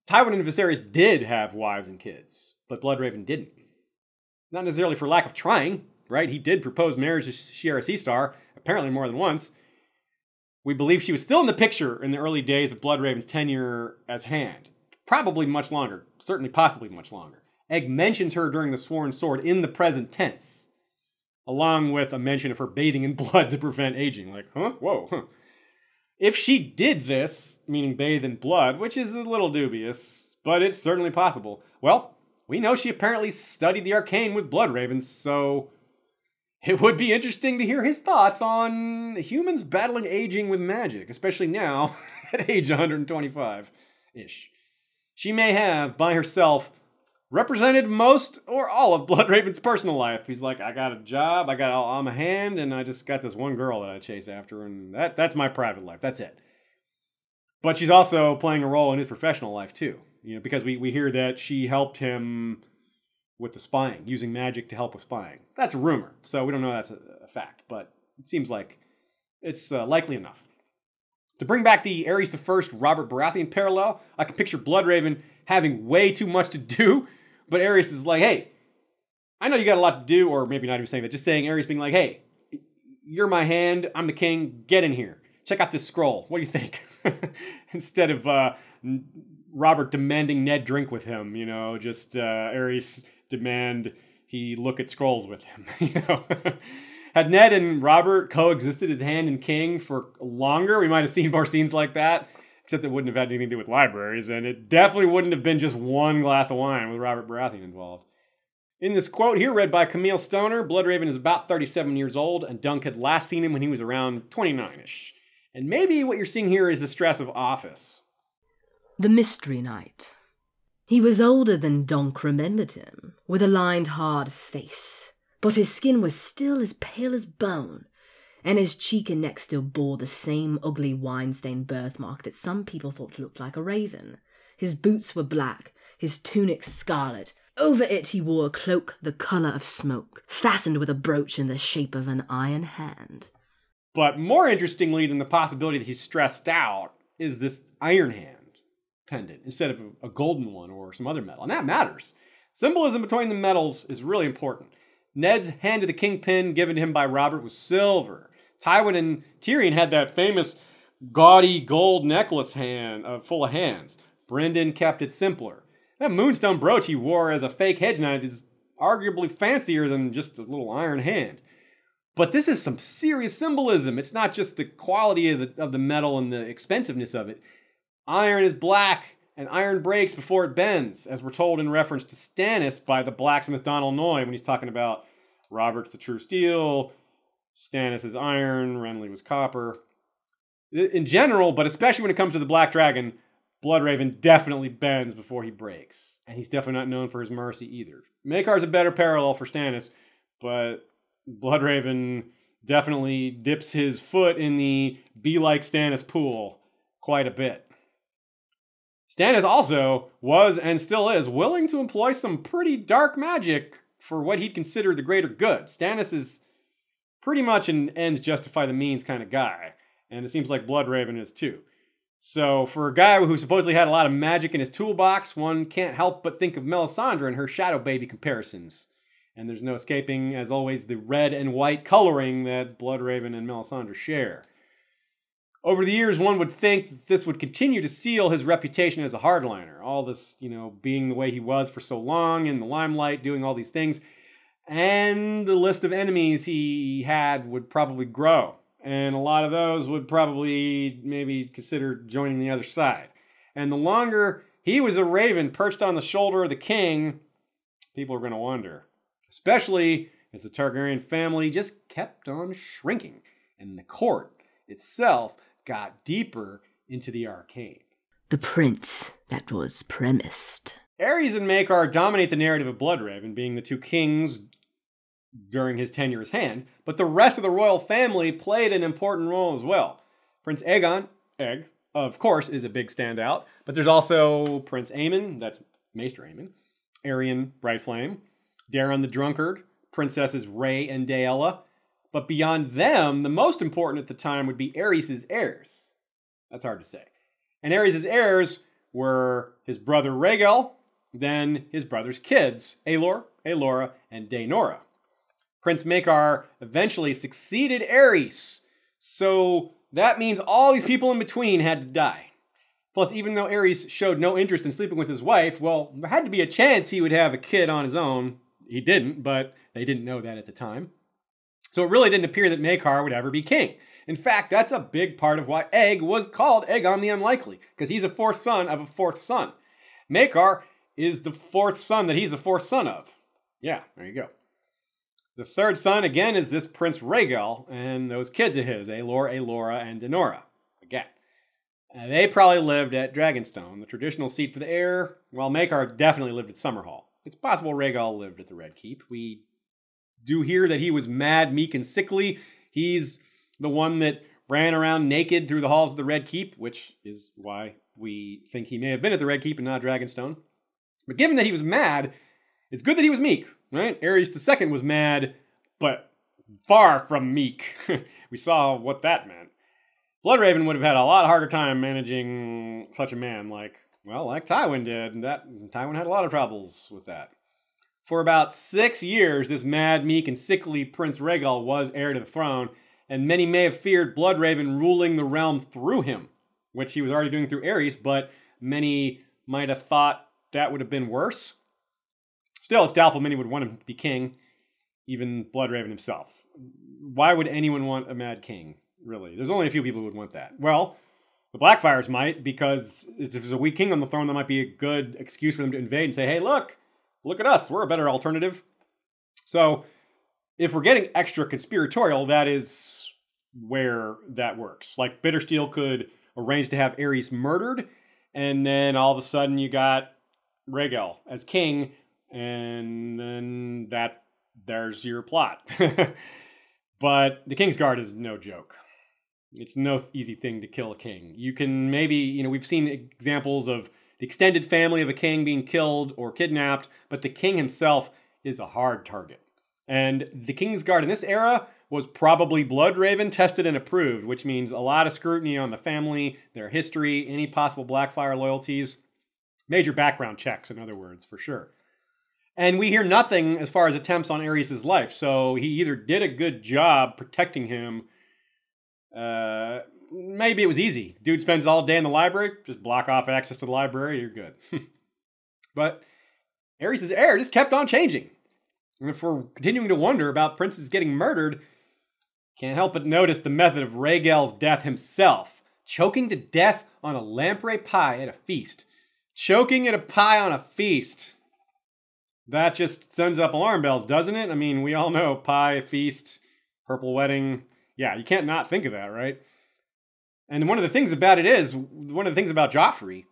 Tywin and Viserys did have wives and kids, but Bloodraven didn't. Not necessarily for lack of trying, right? He did propose marriage to Shiera Seastar, apparently more than once. We believe she was still in the picture in the early days of Bloodraven's tenure as Hand. Probably much longer. Certainly, possibly much longer. Egg mentions her during the Sworn Sword in the present tense, along with a mention of her bathing in blood to prevent aging. Like, huh? Whoa, huh. If she did this, meaning bathe in blood, which is a little dubious, but it's certainly possible, well, we know she apparently studied the Arcane with Bloodraven, so it would be interesting to hear his thoughts on humans battling aging with magic, especially now at age 125-ish. She may have, by herself, represented most or all of Bloodraven's personal life. He's like, I got a job, I'm a hand, and I just got this one girl that I chase after, and that's my private life. That's it. But she's also playing a role in his professional life too. Because we hear that she helped him with the spying, using magic to help with spying. That's a rumor, so we don't know that's a fact, but it seems like it's likely enough. To bring back the Aerys I Robert Baratheon parallel, I can picture Bloodraven having way too much to do, but Aerys is like, hey, I know you got a lot to do, or maybe not even saying that, just saying Aerys being like, hey, you're my hand, I'm the king, get in here. Check out this scroll. What do you think? Instead of Robert demanding Ned drink with him, just Aerys demand he look at scrolls with him, Had Ned and Robert coexisted as hand and king for longer, we might have seen more scenes like that, except it wouldn't have had anything to do with libraries, and it definitely wouldn't have been just one glass of wine with Robert Baratheon involved. In this quote here, read by Camille Stoner, Bloodraven is about 37 years old, and Dunk had last seen him when he was around 29-ish. And maybe what you're seeing here is the stress of office. The Mystery Knight. He was older than Dunk remembered him, with a lined, hard face. But his skin was still as pale as bone, and his cheek and neck still bore the same ugly wine-stained birthmark that some people thought looked like a raven. His boots were black, his tunic scarlet. Over it he wore a cloak the colour of smoke, fastened with a brooch in the shape of an iron hand. But more interestingly than the possibility that he's stressed out is this iron hand pendant instead of a golden one or some other metal. And that matters. Symbolism between the metals is really important. Ned's hand to the kingpin given to him by Robert was silver. Tywin and Tyrion had that famous gaudy gold necklace hand full of hands. Brynden kept it simpler. That moonstone brooch he wore as a fake hedge knight is arguably fancier than just a little iron hand. But this is some serious symbolism. It's not just the quality of the metal and the expensiveness of it. Iron is black, and iron breaks before it bends, as we're told in reference to Stannis by the blacksmith Donal Noy when he's talking about Robert's the true steel, Stannis is iron, Renly was copper. In general, but especially when it comes to the Black Dragon, Bloodraven definitely bends before he breaks. And he's definitely not known for his mercy either. Maekar's a better parallel for Stannis, but Bloodraven definitely dips his foot in the be like Stannis pool quite a bit. Stannis also was and still is willing to employ some pretty dark magic for what he'd consider the greater good. Stannis is pretty much an ends justify the means kind of guy, and it seems like Bloodraven is too. So for a guy who supposedly had a lot of magic in his toolbox, one can't help but think of Melisandre and her Shadow Baby comparisons. And there's no escaping, as always, the red and white coloring that Bloodraven and Melisandre share. Over the years, one would think that this would continue to seal his reputation as a hardliner. All this, being the way he was for so long, in the limelight, doing all these things. And the list of enemies he had would probably grow. And a lot of those would probably maybe consider joining the other side. And the longer he was a raven perched on the shoulder of the king, people are going to wonder. Especially as the Targaryen family just kept on shrinking. And the court itself got deeper into the arcane. The prince that was premised. Aerys and Maekar dominate the narrative of Bloodraven, being the two kings during his tenure as hand, but the rest of the royal family played an important role as well. Prince Aegon, of course, is a big standout, but there's also Prince Aemon, that's Maester Aemon, Aerion Brightflame, Daeron the Drunkard, Princesses Rhae and Daella. But beyond them, the most important at the time would be Aerys' heirs. That's hard to say. And Aerys' heirs were his brother Rhaegal, then his brother's kids, Aelor, Aelora, and Daenora. Prince Maekar eventually succeeded Aerys, so that means all these people in between had to die. Plus, even though Aerys showed no interest in sleeping with his wife, well, there had to be a chance he would have a kid on his own. He didn't, but they didn't know that at the time. So it really didn't appear that Maekar would ever be king. In fact, that's a big part of why Egg was called Aegon the Unlikely, because he's a fourth son of a fourth son. Maekar is the fourth son that he's the fourth son of. Yeah, there you go. The third son, again, is this Prince Rhaegal, and those kids of his, Aelor, Aelora, and Daenora. Again. They probably lived at Dragonstone, the traditional seat for the heir, while Maekar definitely lived at Summerhall. it's possible Rhaegal lived at the Red Keep. We do hear that he was mad, meek, and sickly. He's the one that ran around naked through the halls of the Red Keep, which is why we think he may have been at the Red Keep and not Dragonstone. But given that he was mad, it's good that he was meek, right? Aerys II was mad, but far from meek. We saw what that meant. Bloodraven would have had a lot harder time managing such a man like Tywin did, and Tywin had a lot of troubles with that. For about 6 years, this mad, meek, and sickly Prince Rhaegal was heir to the throne, and many may have feared Bloodraven ruling the realm through him, which he was already doing through Aerys, but many might have thought that would have been worse. Still, it's doubtful many would want him to be king, even Bloodraven himself. Why would anyone want a mad king, really? There's only a few people who would want that. Well, the Blackfyres might, because if there's a weak king on the throne, that might be a good excuse for them to invade and say, hey, look at us, we're a better alternative. So, if we're getting extra conspiratorial, that is where that works. Like, Bittersteel could arrange to have Aerys murdered, and then all of a sudden you got Rhaegal as king, and then there's your plot. But the Kingsguard is no joke. It's no easy thing to kill a king. You can maybe, we've seen examples of the extended family of a king being killed or kidnapped, but the king himself is a hard target. And the Kingsguard in this era was probably Bloodraven tested and approved, which means a lot of scrutiny on the family, their history, any possible Blackfyre loyalties. Major background checks, in other words, for sure. And we hear nothing as far as attempts on Aerys' life, so he either did a good job protecting him. Maybe it was easy. Dude spends all day in the library, just block off access to the library, you're good. But Aerys' heir just kept on changing. And if we're continuing to wonder about princes getting murdered, can't help but notice the method of Rhaegal's death himself. Choking to death on a lamprey pie at a feast. Choking at a pie on a feast. That just sends up alarm bells, doesn't it? I mean, we all know pie, feast, purple wedding. Yeah, you can't not think of that, right? And one of the things about Joffrey,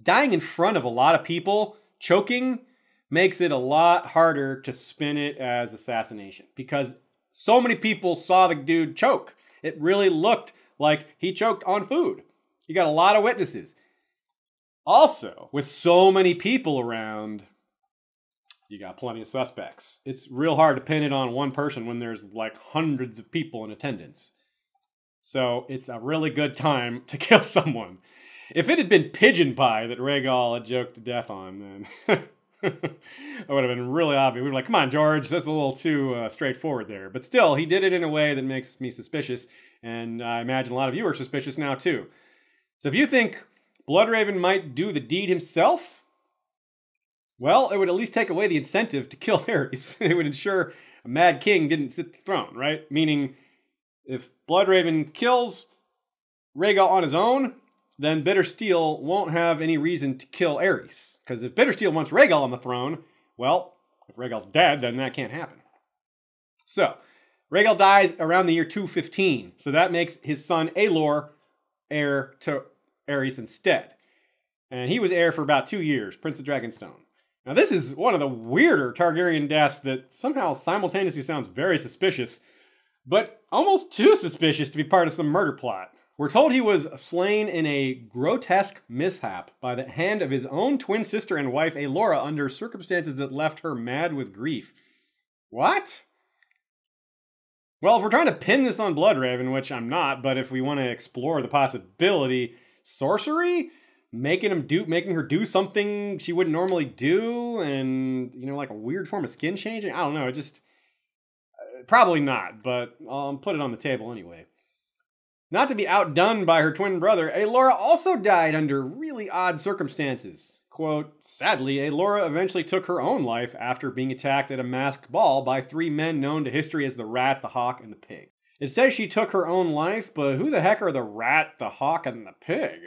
dying in front of a lot of people, choking, makes it a lot harder to spin it as assassination. Because so many people saw the dude choke. It really looked like he choked on food. You got a lot of witnesses. Also, with so many people around, you got plenty of suspects. It's real hard to pin it on one person when there's like hundreds of people in attendance. So it's a really good time to kill someone. If it had been pigeon pie that Rhaegal had joked to death on, then that would have been really obvious. We'd be like, come on, George, that's a little too straightforward there. But still, he did it in a way that makes me suspicious, and I imagine a lot of you are suspicious now too. So if you think Bloodraven might do the deed himself, well, it would at least take away the incentive to kill Aerys. It would ensure a mad king didn't sit the throne, right? Meaning, if Bloodraven kills Rhaegal on his own, then Bittersteel won't have any reason to kill Aerys. Because if Bittersteel wants Rhaegal on the throne, well, if Rhaegal's dead, then that can't happen. So, Rhaegal dies around the year 215. So that makes his son Aelor heir to Aerys instead. And he was heir for about 2 years, Prince of Dragonstone. Now this is one of the weirder Targaryen deaths that somehow simultaneously sounds very suspicious, but almost too suspicious to be part of some murder plot. We're told he was slain in a grotesque mishap by the hand of his own twin sister and wife Aelora under circumstances that left her mad with grief. What? Well, if we're trying to pin this on Bloodraven, which I'm not, but if we want to explore the possibility, sorcery? Making her do something she wouldn't normally do, and, like a weird form of skin changing? I don't know, it just... Probably not, but I'll put it on the table anyway. Not to be outdone by her twin brother, Aelora also died under really odd circumstances. Quote, sadly, Aelora eventually took her own life after being attacked at a masked ball by 3 men known to history as the Rat, the Hawk, and the Pig. It says she took her own life, but who the heck are the Rat, the Hawk, and the Pig?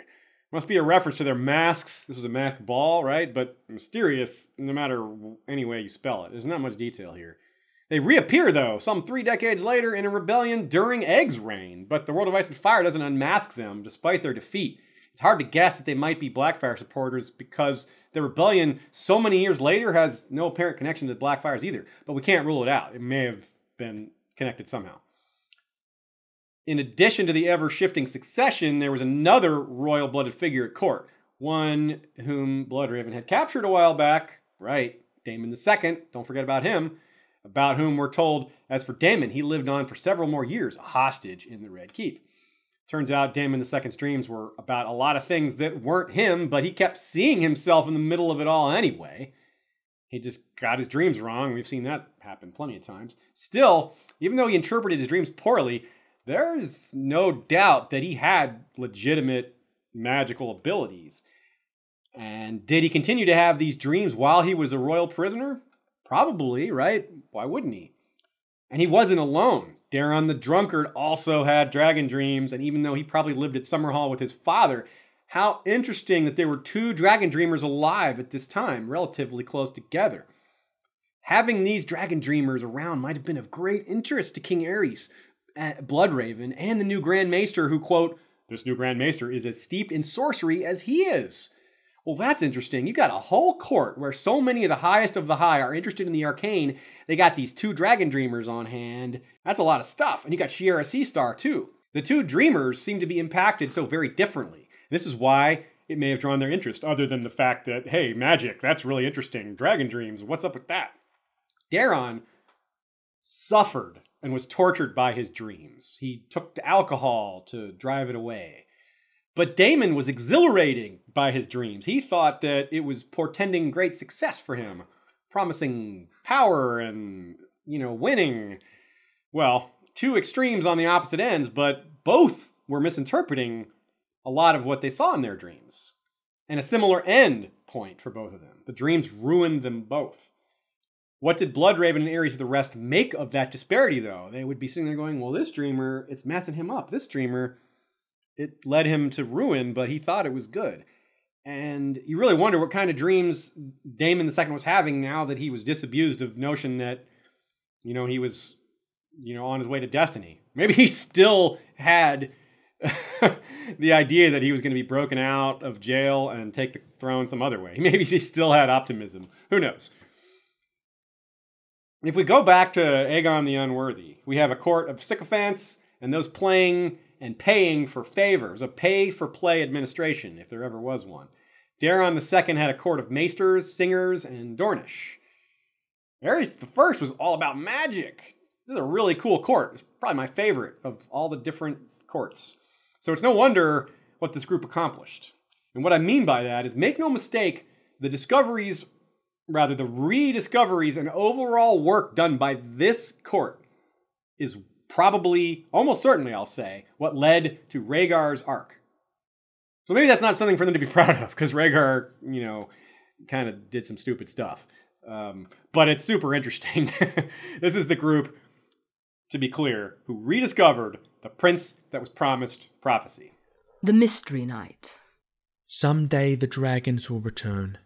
Must be a reference to their masks. This was a masked ball, right? But mysterious, no matter any way you spell it. There's not much detail here. They reappear, though, some 3 decades later in a rebellion during Egg's reign, but the World of Ice and Fire doesn't unmask them, despite their defeat. It's hard to guess that they might be Blackfyre supporters because the rebellion so many years later has no apparent connection to the Blackfyres either, but we can't rule it out. It may have been connected somehow. In addition to the ever-shifting succession, there was another royal-blooded figure at court, one whom Bloodraven had captured a while back, right, Daemon II, don't forget about him, about whom we're told, as for Daemon, he lived on for several more years, a hostage in the Red Keep. Turns out Daemon II's dreams were about a lot of things that weren't him, but he kept seeing himself in the middle of it all anyway. He just got his dreams wrong. We've seen that happen plenty of times. Still, even though he interpreted his dreams poorly, there's no doubt that he had legitimate magical abilities. And did he continue to have these dreams while he was a royal prisoner? Probably, right? Why wouldn't he? And he wasn't alone. Daeron the Drunkard also had dragon dreams, and even though he probably lived at Summerhall with his father, how interesting that there were two dragon dreamers alive at this time, relatively close together. Having these dragon dreamers around might have been of great interest to King Aerys, Bloodraven, and the new Grand Maester who, quote, this new Grand Maester is as steeped in sorcery as he is. Well, that's interesting. You got a whole court where so many of the highest of the high are interested in the arcane. They got these two dragon dreamers on hand. That's a lot of stuff. And you got Shiera Seastar, too. The two dreamers seem to be impacted so very differently. This is why it may have drawn their interest, other than the fact that, hey, magic, that's really interesting. Dragon dreams, what's up with that? Daeron suffered and was tortured by his dreams. He took to alcohol to drive it away. But Daemon was exhilarating by his dreams. He thought that it was portending great success for him, promising power and, winning. Well, two extremes on the opposite ends, but both were misinterpreting a lot of what they saw in their dreams. And a similar end point for both of them. The dreams ruined them both. What did Bloodraven and Aerys the rest make of that disparity, though? They would be sitting there going, well, this dreamer, it's messing him up. This dreamer, it led him to ruin, but he thought it was good. And you really wonder what kind of dreams Daemon II was having now that he was disabused of notion that, he was, on his way to destiny. Maybe he still had the idea that he was going to be broken out of jail and take the throne some other way. Maybe he still had optimism. Who knows? If we go back to Aegon the Unworthy, we have a court of sycophants and those playing and paying for favors, a pay-for-play administration, if there ever was one. Daeron II had a court of maesters, singers, and Dornish. Aerys I was all about magic. This is a really cool court. It's probably my favorite of all the different courts. So it's no wonder what this group accomplished. And what I mean by that is, make no mistake, the rediscoveries and overall work done by this court is probably, almost certainly I'll say, what led to Rhaegar's arc. So maybe that's not something for them to be proud of, because Rhaegar, kind of did some stupid stuff. But it's super interesting. This is the group, to be clear, who rediscovered the prince that was promised prophecy. The Mystery Knight. Someday the dragons will return.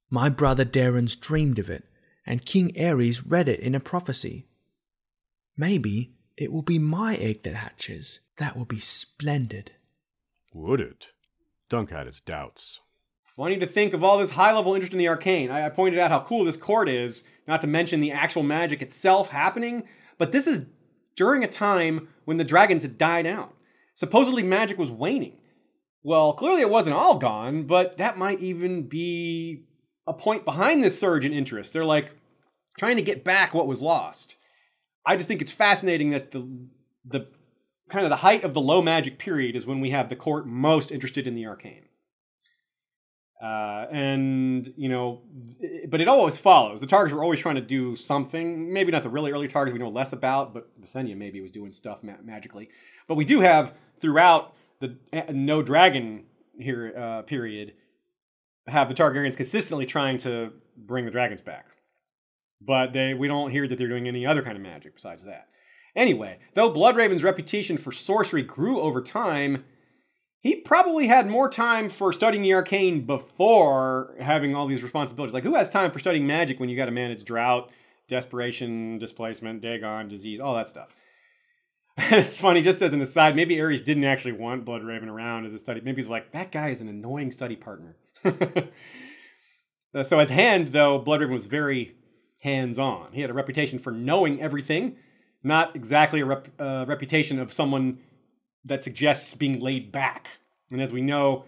My brother Daeron's dreamed of it, and King Aerys read it in a prophecy. Maybe it will be my egg that hatches. That will be splendid. Would it? Dunk had his doubts. Funny to think of all this high-level interest in the arcane. I pointed out how cool this court is, not to mention the actual magic itself happening, but this is during a time when the dragons had died out. Supposedly magic was waning. Well, clearly it wasn't all gone, but that might even be a point behind this surge in interest. They're like trying to get back what was lost. I just think it's fascinating that the kind of the height of the low magic period is when we have the court most interested in the arcane. But it always follows. The Targs were always trying to do something. Maybe not the really early Targs we know less about, but Visenya maybe was doing stuff magically. But we do have, throughout the no dragon here period, have the Targaryens consistently trying to bring the dragons back. But we don't hear that they're doing any other kind of magic besides that. Anyway, though Bloodraven's reputation for sorcery grew over time, he probably had more time for studying the arcane before having all these responsibilities. Like, who has time for studying magic when you got to manage drought, desperation, displacement, Dagon, disease, all that stuff? It's funny, just as an aside, maybe Aerys didn't actually want Bloodraven around as a study. Maybe he's like, that guy is an annoying study partner. So as Hand, though, Bloodraven was very hands-on. He had a reputation for knowing everything, not exactly a reputation of someone that suggests being laid back. And as we know,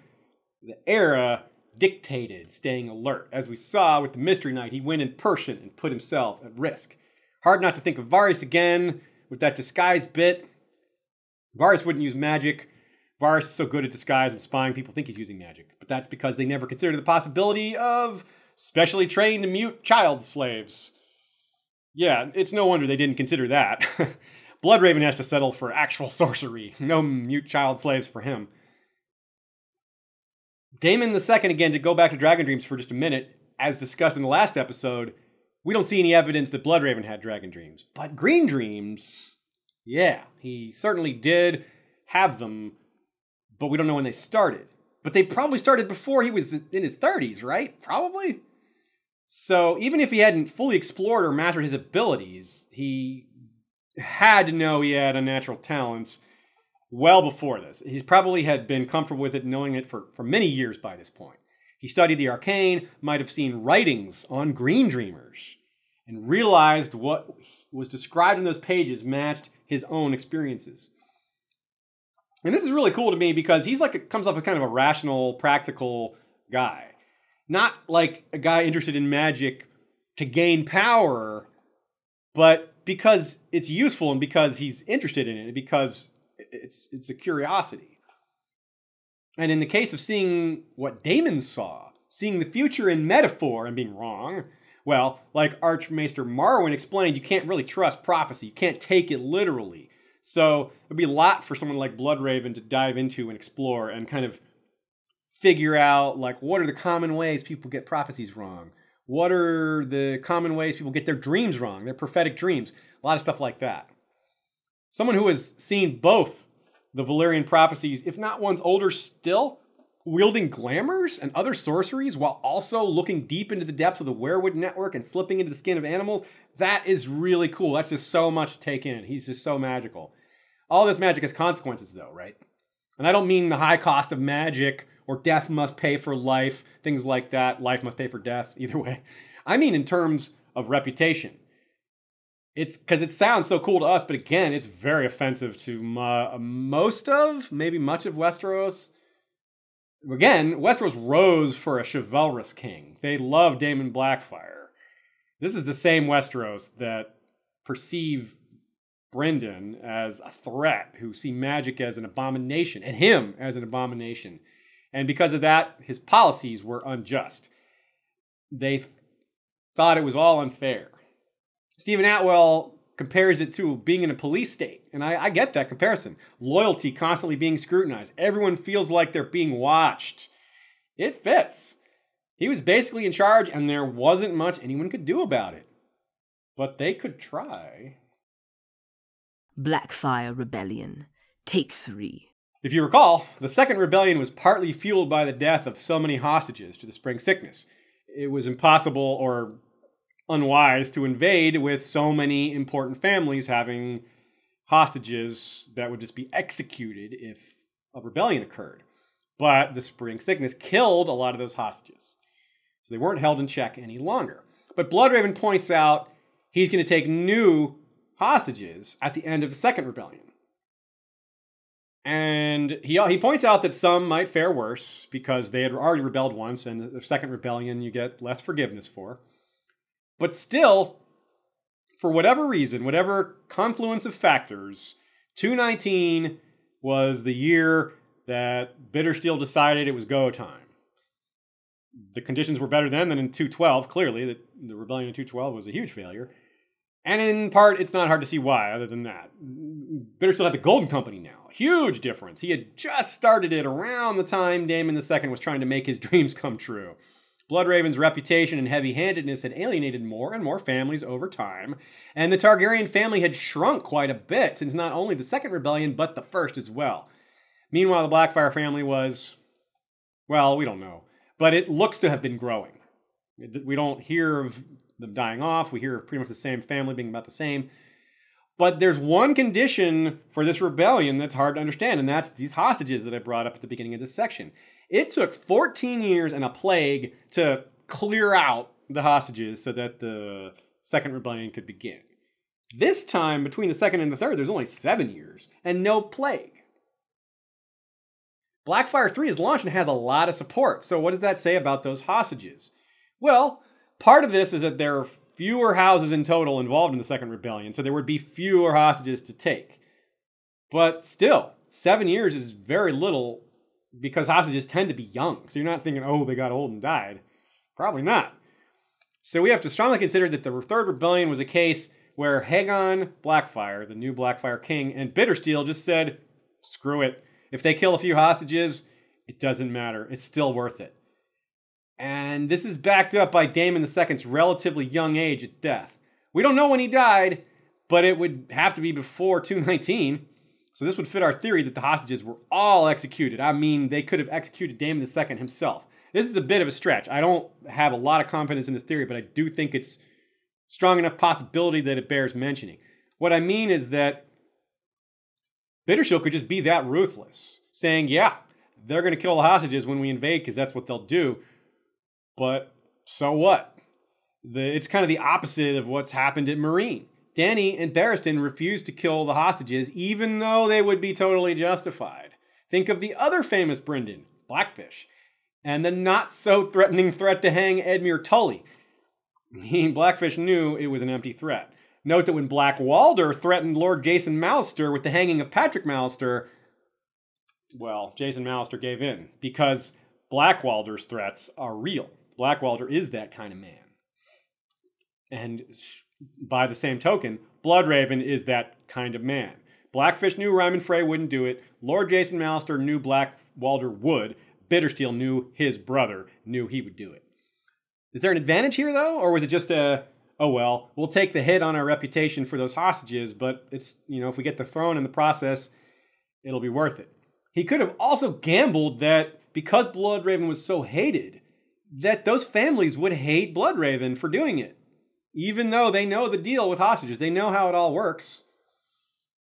the era dictated staying alert. As we saw with the Mystery Knight, he went in person and put himself at risk. Hard not to think of Varys again with that disguise bit. Varys wouldn't use magic. Varys is so good at disguise and spying, people think he's using magic. But that's because they never considered the possibility of specially trained mute child slaves. Yeah, it's no wonder they didn't consider that. Bloodraven has to settle for actual sorcery. No mute child slaves for him. Daemon II, again, to go back to Dragon Dreams for just a minute, as discussed in the last episode, we don't see any evidence that Bloodraven had Dragon Dreams. But Green Dreams, yeah, he certainly did have them, but we don't know when they started. But they probably started before he was in his 30s, right? Probably. So even if he hadn't fully explored or mastered his abilities, he had to know he had unnatural talents well before this. He probably had been comfortable with it, knowing it for many years by this point. He studied the Arcane, might have seen writings on Green Dreamers, and realized what was described in those pages matched his own experiences. And this is really cool to me because he's comes off as kind of a rational, practical guy. Not like a guy interested in magic to gain power, but because it's useful and because he's interested in it, and because it's a curiosity. And in the case of seeing what Daemon saw, seeing the future in metaphor and being wrong, well, like Archmaester Marwyn explained, you can't really trust prophecy. You can't take it literally. So it'd be a lot for someone like Bloodraven to dive into and explore and kind of figure out, like, what are the common ways people get prophecies wrong? What are the common ways people get their dreams wrong, their prophetic dreams? A lot of stuff like that. Someone who has seen both the Valyrian prophecies, if not ones older still, wielding glamours and other sorceries while also looking deep into the depths of the werewood network and slipping into the skin of animals, that is really cool. That's just so much to take in. He's just so magical. All this magic has consequences, though, right? And I don't mean the high cost of magic or death must pay for life, things like that. Life must pay for death, either way. I mean in terms of reputation. It's because it sounds so cool to us, but again, it's very offensive to maybe much of Westeros. Again, Westeros rose for a chivalrous king. They love Daemon Blackfyre. This is the same Westeros that perceive Brendan as a threat, who see magic as an abomination, and him as an abomination. And because of that, his policies were unjust. They thought it was all unfair. Stephen Atwell compares it to being in a police state. And I get that comparison. Loyalty constantly being scrutinized. Everyone feels like they're being watched. It fits. He was basically in charge, and there wasn't much anyone could do about it. But they could try. Blackfyre Rebellion. Take 3. If you recall, the Second Rebellion was partly fueled by the death of so many hostages to the Spring Sickness. It was impossible or unwise to invade with so many important families having hostages that would just be executed if a rebellion occurred. But the Spring Sickness killed a lot of those hostages. So they weren't held in check any longer. But Bloodraven points out he's going to take new hostages at the end of the Second Rebellion. And he points out that some might fare worse because they had already rebelled once, and the Second Rebellion you get less forgiveness for. But still, for whatever reason, whatever confluence of factors, 219 was the year that Bittersteel decided it was go time. The conditions were better then than in 212, clearly. The rebellion in 212 was a huge failure. And in part, it's not hard to see why, other than that. Bittersteel had the Golden Company now. Huge difference. He had just started it around the time Daemon II was trying to make his dreams come true. Bloodraven's reputation and heavy-handedness had alienated more and more families over time, and the Targaryen family had shrunk quite a bit since not only the Second Rebellion, but the First as well. Meanwhile, the Blackfyre family was, well, we don't know, but it looks to have been growing. We don't hear of them dying off. We hear of pretty much the same family being about the same. But there's one condition for this rebellion that's hard to understand, and that's these hostages that I brought up at the beginning of this section. It took 14 years and a plague to clear out the hostages so that the second rebellion could begin. This time, between the second and the third, there's only 7 years, and no plague. Blackfyre 3 is launched and has a lot of support, so what does that say about those hostages? Well, part of this is that there are fewer houses in total involved in the second rebellion, so there would be fewer hostages to take. But still, 7 years is very little because hostages tend to be young, so you're not thinking, oh, they got old and died. Probably not. So we have to strongly consider that the third rebellion was a case where Dagon Blackfyre, the new Blackfyre king, and Bittersteel just said, screw it. If they kill a few hostages, it doesn't matter. It's still worth it. And this is backed up by Daemon II's relatively young age at death. We don't know when he died, but it would have to be before 219. So this would fit our theory that the hostages were all executed. I mean, they could have executed Daemon II himself. This is a bit of a stretch. I don't have a lot of confidence in this theory, but I do think it's strong enough possibility that it bears mentioning. What I mean is that Bittersteel could just be that ruthless, saying, yeah, they're going to kill the hostages when we invade because that's what they'll do. But so what? It's kind of the opposite of what's happened at Meereen. Dany and Barristan refused to kill the hostages, even though they would be totally justified. Think of the other famous Brynden, Blackfish, and the not-so-threatening threat to hang Edmure Tully. Blackfish knew it was an empty threat. Note that when Black Walder threatened Lord Jason Mallister with the hanging of Patrick Mallister, well, Jason Mallister gave in, because Black Walder's threats are real. Black Walder is that kind of man. And by the same token, Bloodraven is that kind of man. Blackfish knew Ryman Frey wouldn't do it. Lord Jason Mallister knew Black Walder would. Bittersteel knew his brother knew he would do it. Is there an advantage here, though? Or was it just a, oh, well, we'll take the hit on our reputation for those hostages, but it's, if we get the throne in the process, it'll be worth it. He could have also gambled that because Bloodraven was so hated, that those families would hate Bloodraven for doing it. Even though they know the deal with hostages, they know how it all works,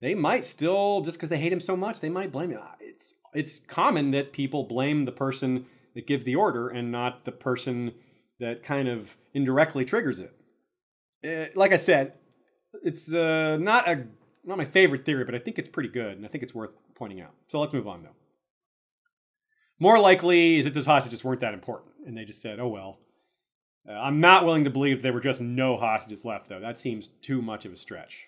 they might still, just because they hate him so much, they might blame him. It's common that people blame the person that gives the order and not the person that kind of indirectly triggers it. Like I said, it's not my favorite theory, but I think it's pretty good, and I think it's worth pointing out. So let's move on, though. More likely is that those hostages weren't that important, and they just said, oh, well. I'm not willing to believe there were just no hostages left, though. That seems too much of a stretch.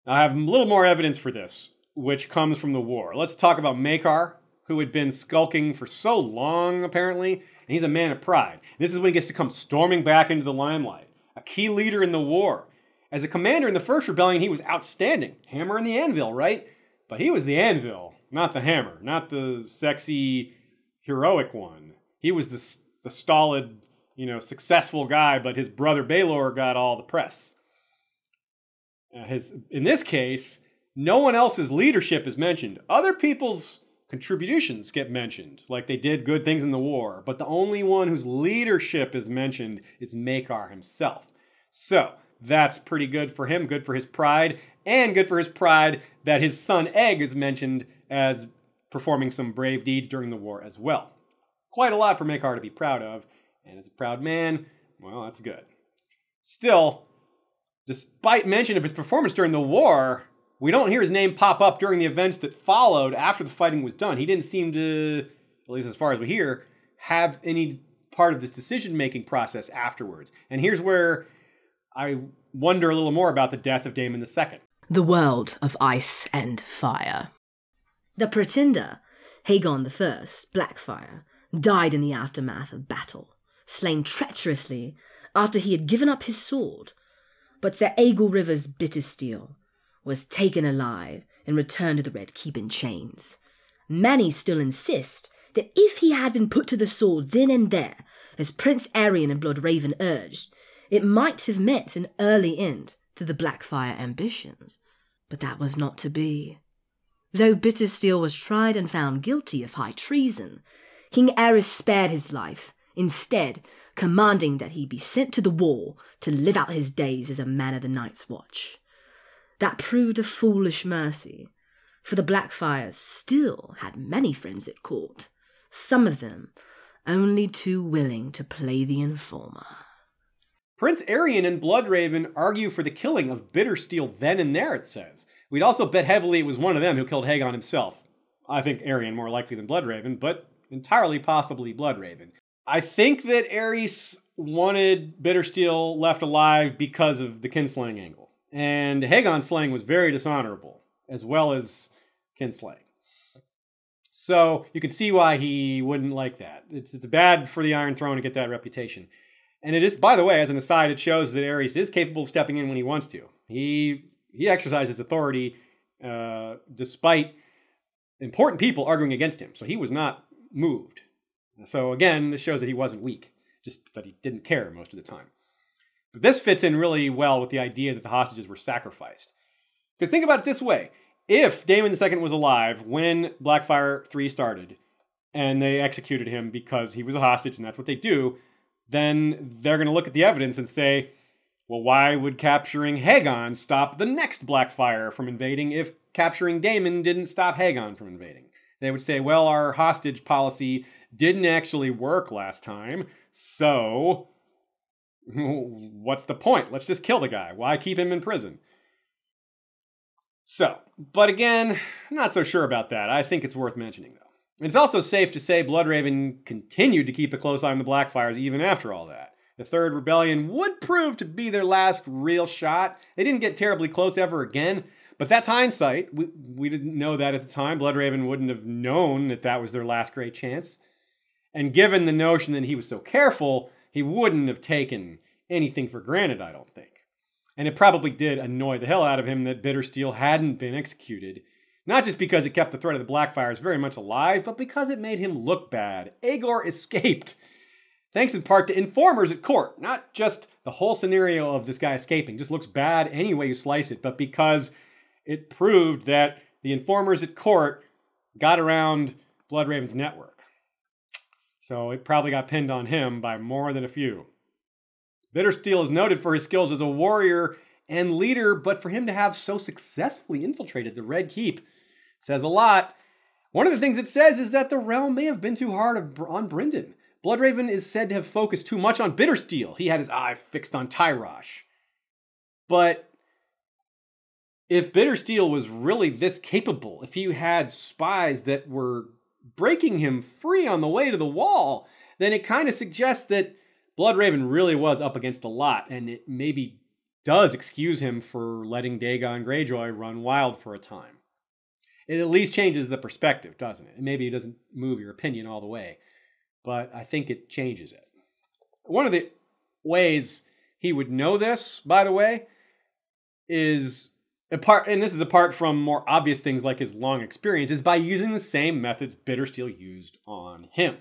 I have a little more evidence for this, which comes from the war. Let's talk about Maekar, who had been skulking for so long, apparently, and he's a man of pride. This is when he gets to come storming back into the limelight. A key leader in the war. As a commander in the First Rebellion, he was outstanding. Hammer and the anvil, right? But he was the anvil, not the hammer, not the sexy, heroic one. He was the stolid, successful guy, but his brother Baelor got all the press. In this case, no one else's leadership is mentioned. Other people's contributions get mentioned, like they did good things in the war, but the only one whose leadership is mentioned is Maekar himself. So, that's pretty good for him, good for his pride, and good for his pride that his son Egg is mentioned as performing some brave deeds during the war as well. Quite a lot for Maekar to be proud of, and as a proud man, well, that's good. Still, despite mention of his performance during the war, we don't hear his name pop up during the events that followed after the fighting was done. He didn't seem to, at least as far as we hear, have any part of this decision-making process afterwards. And here's where I wonder a little more about the death of Daemon II. The world of ice and fire. The pretender, Dagon I, Blackfyre, died in the aftermath of battle, slain treacherously after he had given up his sword. But Sir Aegle River's Bittersteel was taken alive and returned to the Red Keep in chains. Many still insist that if he had been put to the sword then and there, as Prince Aerion and Bloodraven urged, it might have meant an early end to the Blackfyre ambitions. But that was not to be. Though Bittersteel was tried and found guilty of high treason, King Aerys spared his life, instead commanding that he be sent to the wall to live out his days as a man of the Night's Watch. That proved a foolish mercy, for the Blackfyres still had many friends at court, some of them only too willing to play the informer. Prince Aerion and Bloodraven argue for the killing of Bittersteel then and there, it says. We'd also bet heavily it was one of them who killed Hagon himself. I think Aerion more likely than Bloodraven, but entirely possibly Bloodraven. I think that Aerys wanted Bittersteel left alive because of the kinslaying angle. And Hagon's slaying was very dishonorable, as well as kinslaying. So you can see why he wouldn't like that. It's bad for the Iron Throne to get that reputation. And it is, by the way, as an aside, it shows that Aerys is capable of stepping in when he wants to. He exercises authority despite important people arguing against him. So he was not moved. So again, this shows that he wasn't weak, just that he didn't care most of the time. But this fits in really well with the idea that the hostages were sacrificed. Because think about it this way. If Daemon II was alive when Blackfyre 3 started, and they executed him because he was a hostage, and that's what they do, then they're going to look at the evidence and say, well, why would capturing Hagon stop the next Blackfyre from invading if capturing Daemon didn't stop Hagon from invading? They would say, well, our hostage policy didn't actually work last time, so what's the point? Let's just kill the guy. Why keep him in prison? So, but again, I'm not so sure about that. I think it's worth mentioning, though. It's also safe to say Bloodraven continued to keep a close eye on the Blackfyres even after all that. The Third Rebellion would prove to be their last real shot. They didn't get terribly close ever again, but that's hindsight. We didn't know that at the time. Bloodraven wouldn't have known that that was their last great chance. And given the notion that he was so careful, he wouldn't have taken anything for granted, I don't think. And it probably did annoy the hell out of him that Bittersteel hadn't been executed. Not just because it kept the threat of the Blackfyres very much alive, but because it made him look bad. Aegor escaped. Thanks in part to informers at court. Not just the whole scenario of this guy escaping. Just looks bad any way you slice it. But because it proved that the informers at court got around Bloodraven's network. So it probably got pinned on him by more than a few. Bittersteel is noted for his skills as a warrior and leader, but for him to have so successfully infiltrated the Red Keep says a lot. One of the things it says is that the realm may have been too hard on Brynden. Bloodraven is said to have focused too much on Bittersteel. He had his eye fixed on Tyrosh. But if Bittersteel was really this capable, if he had spies that were breaking him free on the way to the wall, then it kind of suggests that Bloodraven really was up against a lot, and it maybe does excuse him for letting Dagon Greyjoy run wild for a time. It at least changes the perspective, doesn't it? And maybe it doesn't move your opinion all the way, but I think it changes it. One of the ways he would know this, by the way, is apart from more obvious things like his long experience, is by using the same methods Bittersteel used on him.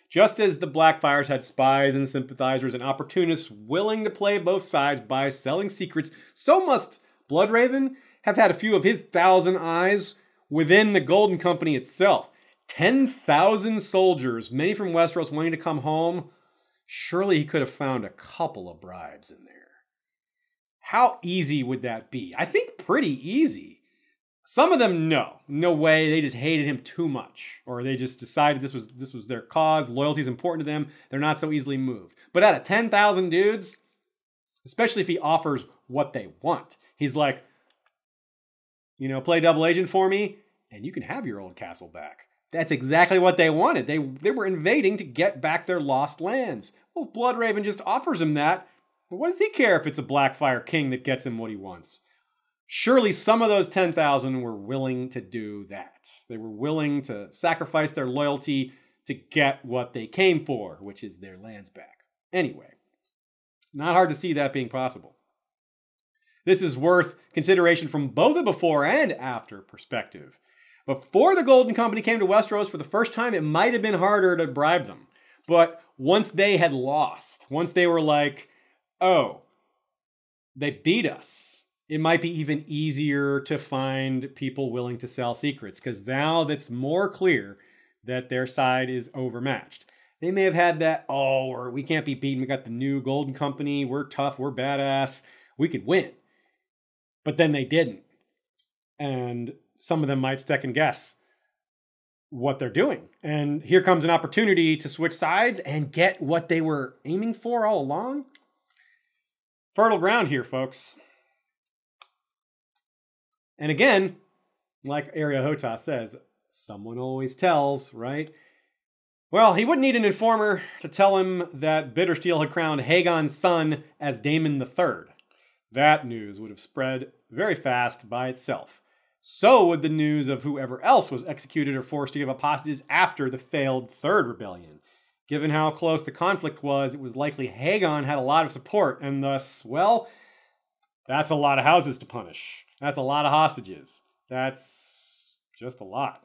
Just as the Blackfyres had spies and sympathizers and opportunists willing to play both sides by selling secrets, so must Bloodraven have had a few of his 1,000 eyes within the Golden Company itself. 10,000 soldiers, many from Westeros, wanting to come home. Surely he could have found a couple of bribes in there. How easy would that be? I think pretty easy. Some of them, no way. They just hated him too much, or they just decided this was their cause. Loyalty is important to them. They're not so easily moved. But out of 10,000 dudes, especially if he offers what they want, he's like, play double agent for me, and you can have your old castle back. That's exactly what they wanted. They were invading to get back their lost lands. Well, if Bloodraven just offers him that, what does he care if it's a Blackfyre king that gets him what he wants? Surely some of those 10,000 were willing to do that. They were willing to sacrifice their loyalty to get what they came for, which is their lands back. Anyway, not hard to see that being possible. This is worth consideration from both a before and after perspective. Before the Golden Company came to Westeros for the first time, it might have been harder to bribe them. But once they had lost, once they were like, oh, they beat us, it might be even easier to find people willing to sell secrets, because now that's more clear that their side is overmatched. They may have had that, we can't be beaten, we got the new Golden Company, we're tough, we're badass, we could win. But then they didn't. And some of them might second guess what they're doing. And here comes an opportunity to switch sides and get what they were aiming for all along. Fertile ground here, folks. And again, like Arya Hota says, someone always tells, right? Well, he wouldn't need an informer to tell him that Bittersteel had crowned Haegon's son as Daemon III. That news would have spread very fast by itself. So would the news of whoever else was executed or forced to give up hostages after the failed Third Rebellion. Given how close the conflict was, it was likely Haegon had a lot of support, and thus, well, that's a lot of houses to punish. That's a lot of hostages. That's just a lot.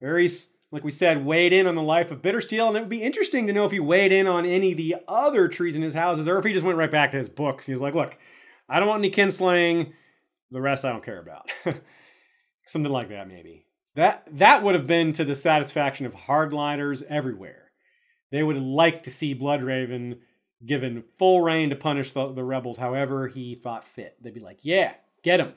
Aerys, like we said, weighed in on the life of Bittersteel, and it would be interesting to know if he weighed in on any of the other treasonous houses, or if he just went right back to his books. He was like, look, I don't want any kinslaying. The rest I don't care about. Something like that, maybe. That would have been to the satisfaction of hardliners everywhere. They would like to see Bloodraven given full reign to punish the rebels however he thought fit. They'd be like, yeah, get him.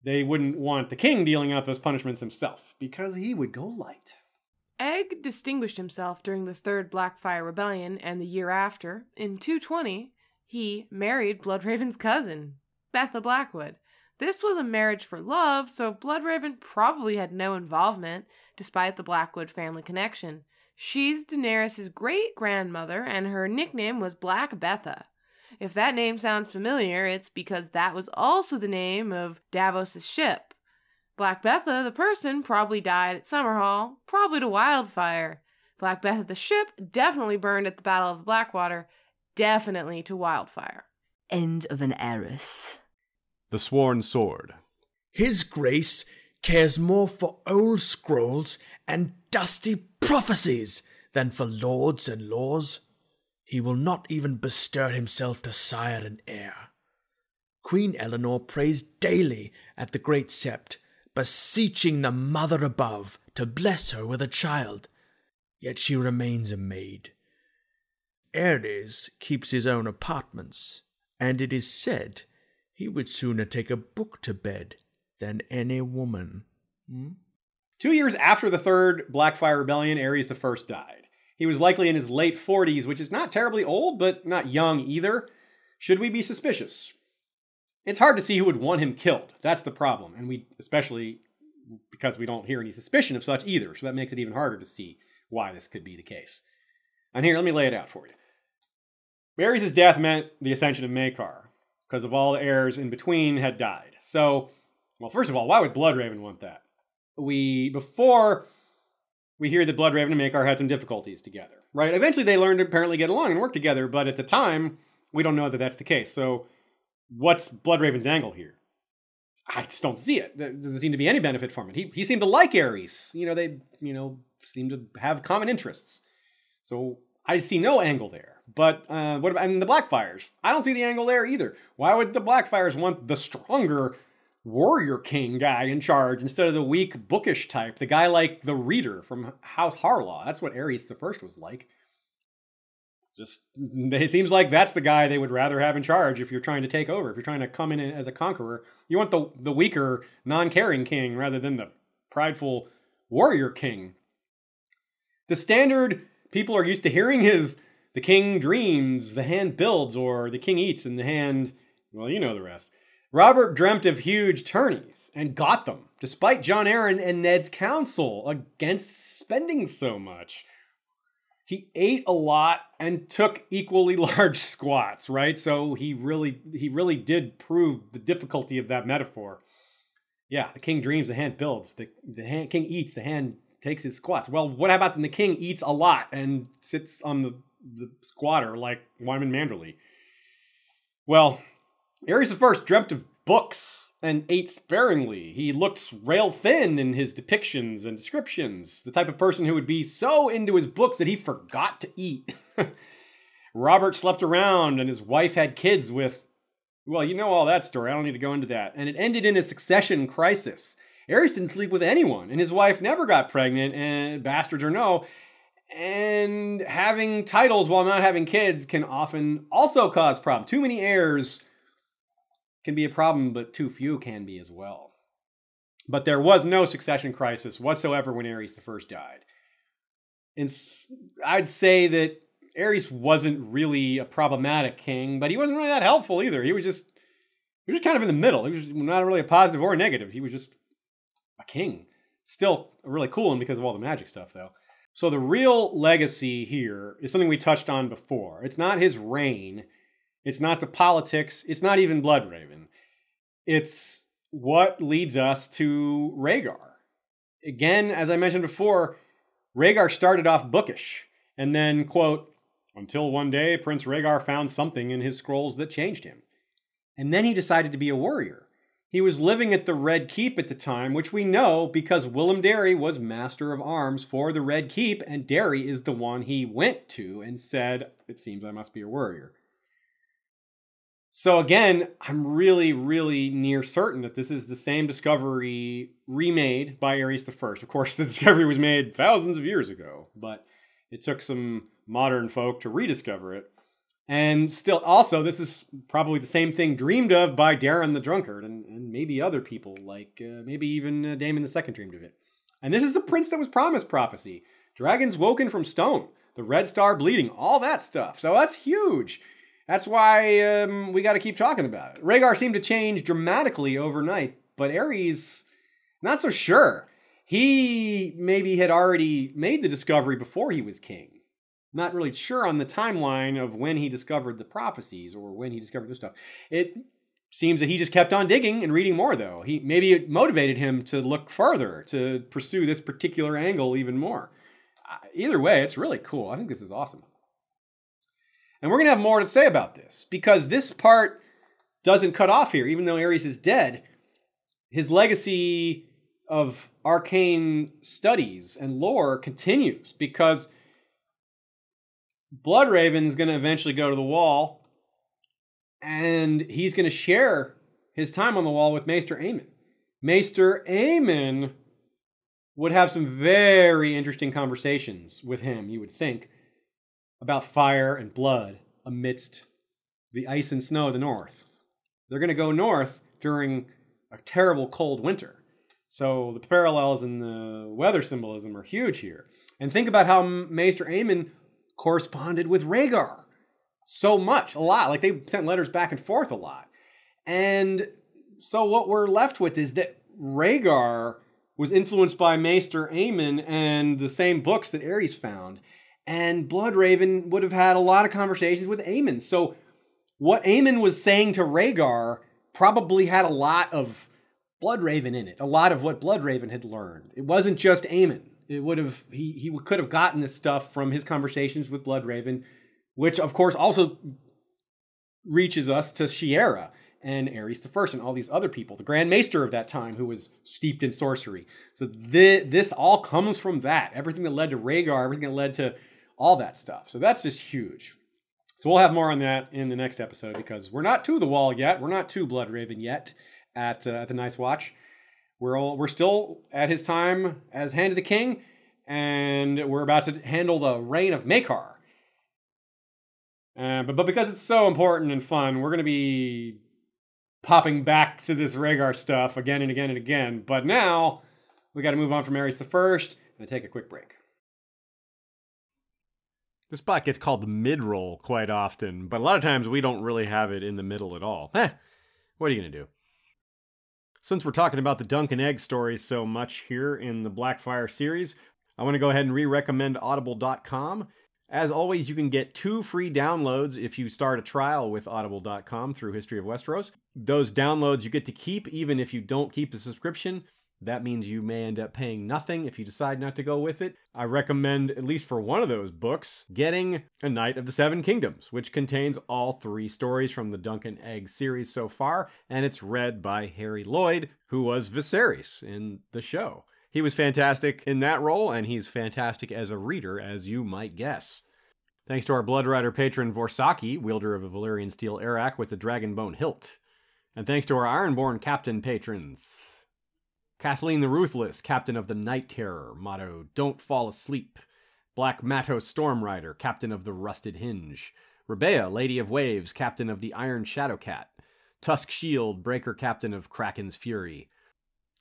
They wouldn't want the king dealing out those punishments himself, because he would go light. Egg distinguished himself during the Third Blackfyre Rebellion and the year after. In 220, he married Bloodraven's cousin, Betha Blackwood. This was a marriage for love, so Bloodraven probably had no involvement, despite the Blackwood family connection. She's Daenerys' great-grandmother, and her nickname was Black Betha. If that name sounds familiar, it's because that was also the name of Davos' ship. Black Betha, the person, probably died at Summerhall, probably to wildfire. Black Betha, the ship, definitely burned at the Battle of the Blackwater, definitely to wildfire. End of an Aerys. The Sworn Sword. His Grace cares more for old scrolls and dusty prophecies than for lords and laws. He will not even bestir himself to sire an heir. Queen Eleanor prays daily at the great sept, beseeching the Mother above to bless her with a child, yet she remains a maid. Aerys keeps his own apartments, and it is said he would sooner take a book to bed than any woman. 2 years after the Third Blackfyre Rebellion, Aerys I died. He was likely in his late 40s, which is not terribly old, but not young either. Should we be suspicious? It's hard to see who would want him killed. That's the problem. And we, especially because we don't hear any suspicion of such either. So that makes it even harder to see why this could be the case. And here, let me lay it out for you. Aerys' death meant the ascension of Maekar, because of all the heirs in between had died. So, well, first of all, why would Bloodraven want that? Before we hear that Bloodraven and Maekar had some difficulties together, right? Eventually they learned to apparently get along and work together, but at the time, we don't know that that's the case. So what's Bloodraven's angle here? I just don't see it. There doesn't seem to be any benefit from it. He seemed to like Aerys. They seem to have common interests. So I see no angle there. But what about the Blackfyres? I don't see the angle there either. Why would the Blackfyres want the stronger warrior king guy in charge instead of the weak bookish type, the guy like the Reader from House Harlaw? That's what Aerys I was like. It seems like that's the guy they would rather have in charge if you're trying to take over. If you're trying to come in as a conqueror, you want the weaker, non-caring king rather than the prideful warrior king. The standard people are used to hearing is the king dreams, the hand builds, or the king eats, and the hand, well, you know the rest. Robert dreamt of huge tourneys and got them, despite Jon Arryn and Ned's counsel against spending so much. He ate a lot and took equally large squats, right? So he really did prove the difficulty of that metaphor. Yeah, the king dreams, the hand builds. The king eats, the hand takes his squats. Well, what about when the king eats a lot and sits on the squatter like Wyman Manderley? Well, Aerys I dreamt of books and ate sparingly. He looked rail thin in his depictions and descriptions, the type of person who would be so into his books that he forgot to eat. Robert slept around and his wife had kids with, well, you know all that story. I don't need to go into that. And it ended in a succession crisis. Aerys didn't sleep with anyone, and his wife never got pregnant, and bastards or no. And having titles while not having kids can often also cause problems. Too many heirs can be a problem, but too few can be as well. But there was no succession crisis whatsoever when Aerys I died. And I'd say that Aerys wasn't really a problematic king, but he wasn't really that helpful either. He was just kind of in the middle. He was just not really a positive or a negative. He was just a king. Still a really cool one because of all the magic stuff, though. So the real legacy here is something we touched on before. It's not his reign. It's not the politics. It's not even Bloodraven. It's what leads us to Rhaegar. Again, as I mentioned before, Rhaegar started off bookish, and then, quote, until one day Prince Rhaegar found something in his scrolls that changed him. And then he decided to be a warrior. He was living at the Red Keep at the time, which we know because Willem Darry was Master of Arms for the Red Keep, and Darry is the one he went to and said, it seems I must be a warrior. So again, I'm really, really near certain that this is the same discovery remade by Aerys I. Of course, the discovery was made thousands of years ago, but it took some modern folk to rediscover it. And still, also, this is probably the same thing dreamed of by Daeron the Drunkard and maybe other people, like maybe even Daemon II dreamed of it. And this is the prince that was promised prophecy. Dragons woken from stone, the red star bleeding, all that stuff. So that's huge. That's why we got to keep talking about it. Rhaegar seemed to change dramatically overnight, but Aerys, not so sure. He maybe had already made the discovery before he was king. Not really sure on the timeline of when he discovered the prophecies or when he discovered this stuff. It seems that he just kept on digging and reading more, though. Maybe it motivated him to look further, to pursue this particular angle even more. Either way, it's really cool. I think this is awesome. And we're going to have more to say about this, because this part doesn't cut off here. Even though Aerys is dead, his legacy of arcane studies and lore continues, because Bloodraven is going to eventually go to the Wall, and he's going to share his time on the Wall with Maester Aemon. Maester Aemon would have some very interesting conversations with him, you would think, about fire and blood amidst the ice and snow of the north. They're going to go north during a terrible cold winter. So the parallels in the weather symbolism are huge here. And think about how Maester Aemon corresponded with Rhaegar so much, a lot. Like they sent letters back and forth a lot. And so what we're left with is that Rhaegar was influenced by Maester Aemon and the same books that Aerys found. And Bloodraven would have had a lot of conversations with Aemon. So what Aemon was saying to Rhaegar probably had a lot of Bloodraven in it. A lot of what Bloodraven had learned. It wasn't just Aemon. It would have he could have gotten this stuff from his conversations with Bloodraven, which of course also reaches us to Shiera and Aerys I and all these other people, the Grand Maester of that time who was steeped in sorcery. So this all comes from that. Everything that led to Rhaegar, everything that led to all that stuff. So that's just huge. So we'll have more on that in the next episode, because we're not to the Wall yet. We're not to Bloodraven yet at the Night's Watch. We're still at his time as Hand of the King, and we're about to handle the reign of Maekar. But because it's so important and fun, we're going to be popping back to this Rhaegar stuff again and again and again. But now we got to move on from Aerys I and take a quick break. This spot gets called the mid-roll quite often, but a lot of times we don't really have it in the middle at all. What are you going to do? Since we're talking about the Dunk and Egg stories so much here in the Blackfyre series, I want to go ahead and re-recommend Audible.com. As always, you can get 2 free downloads if you start a trial with Audible.com through History of Westeros. Those downloads you get to keep even if you don't keep the subscription. That means you may end up paying nothing if you decide not to go with it. I recommend, at least for one of those books, getting A Knight of the Seven Kingdoms, which contains all 3 stories from the Dunk and Egg series so far, and it's read by Harry Lloyd, who was Viserys in the show. He was fantastic in that role, and he's fantastic as a reader, as you might guess. Thanks to our Blood Rider patron Vorsaki, wielder of a Valyrian steel Arak with the Dragonbone hilt. And thanks to our Ironborn captain patrons. Kathleen the Ruthless, captain of the Night Terror, motto, Don't Fall Asleep. Black Matto Stormrider, captain of the Rusted Hinge. Rebea, Lady of Waves, captain of the Iron Shadowcat. Tusk Shield, breaker captain of Kraken's Fury.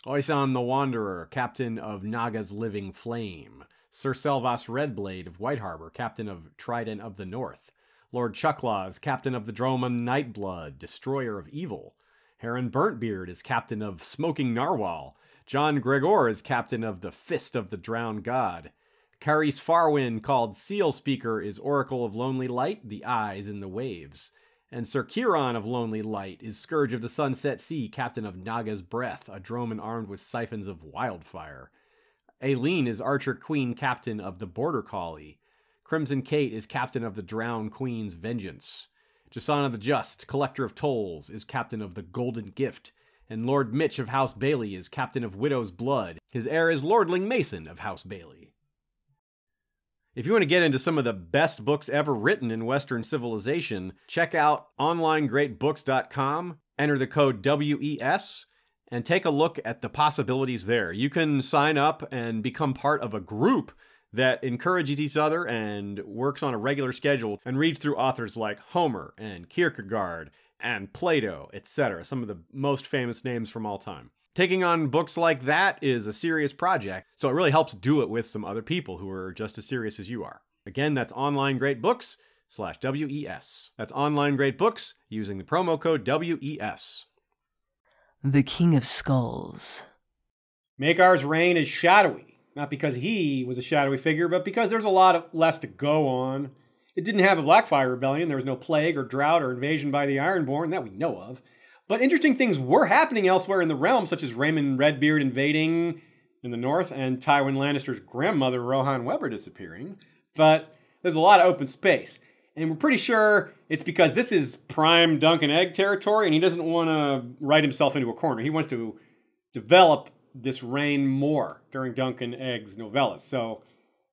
Oisan the Wanderer, captain of Naga's Living Flame. Sir Selvas Redblade of White Harbor, captain of Trident of the North. Lord Chucklaws, captain of the Droman Nightblood, destroyer of evil. Heron Burntbeard is captain of Smoking Narwhal. John Gregor is captain of the Fist of the Drowned God. Carice Farwind, called Seal Speaker, is Oracle of Lonely Light, the Eyes in the Waves. And Sir Kiron of Lonely Light is Scourge of the Sunset Sea, captain of Naga's Breath, a droman armed with siphons of wildfire. Aileen is Archer Queen, captain of the Border Collie. Crimson Kate is captain of the Drowned Queen's Vengeance. Jasana the Just, collector of tolls, is captain of the Golden Gift. And Lord Mitch of House Bailey is captain of Widow's Blood. His heir is Lordling Mason of House Bailey. If you want to get into some of the best books ever written in Western civilization, check out onlinegreatbooks.com, enter the code WES, and take a look at the possibilities there. You can sign up and become part of a group that encourages each other and works on a regular schedule and reads through authors like Homer and Kierkegaard and Plato, etc., some of the most famous names from all time. Taking on books like that is a serious project, so it really helps do it with some other people who are just as serious as you are. Again, that's onlinegreatbooks.com/WES. That's Online Great Books using the promo code WES. The King of Skulls. Maekar's reign is shadowy, not because he was a shadowy figure, but because there's a lot less to go on. It didn't have a Blackfyre rebellion, there was no plague or drought or invasion by the Ironborn that we know of. But interesting things were happening elsewhere in the realm, such as Raymond Redbeard invading in the north and Tywin Lannister's grandmother, Rohan Weber, disappearing. But there's a lot of open space. And we're pretty sure it's because this is prime Dunk and Egg territory, and he doesn't want to write himself into a corner. He wants to develop this reign more during Dunk and Egg's novellas. So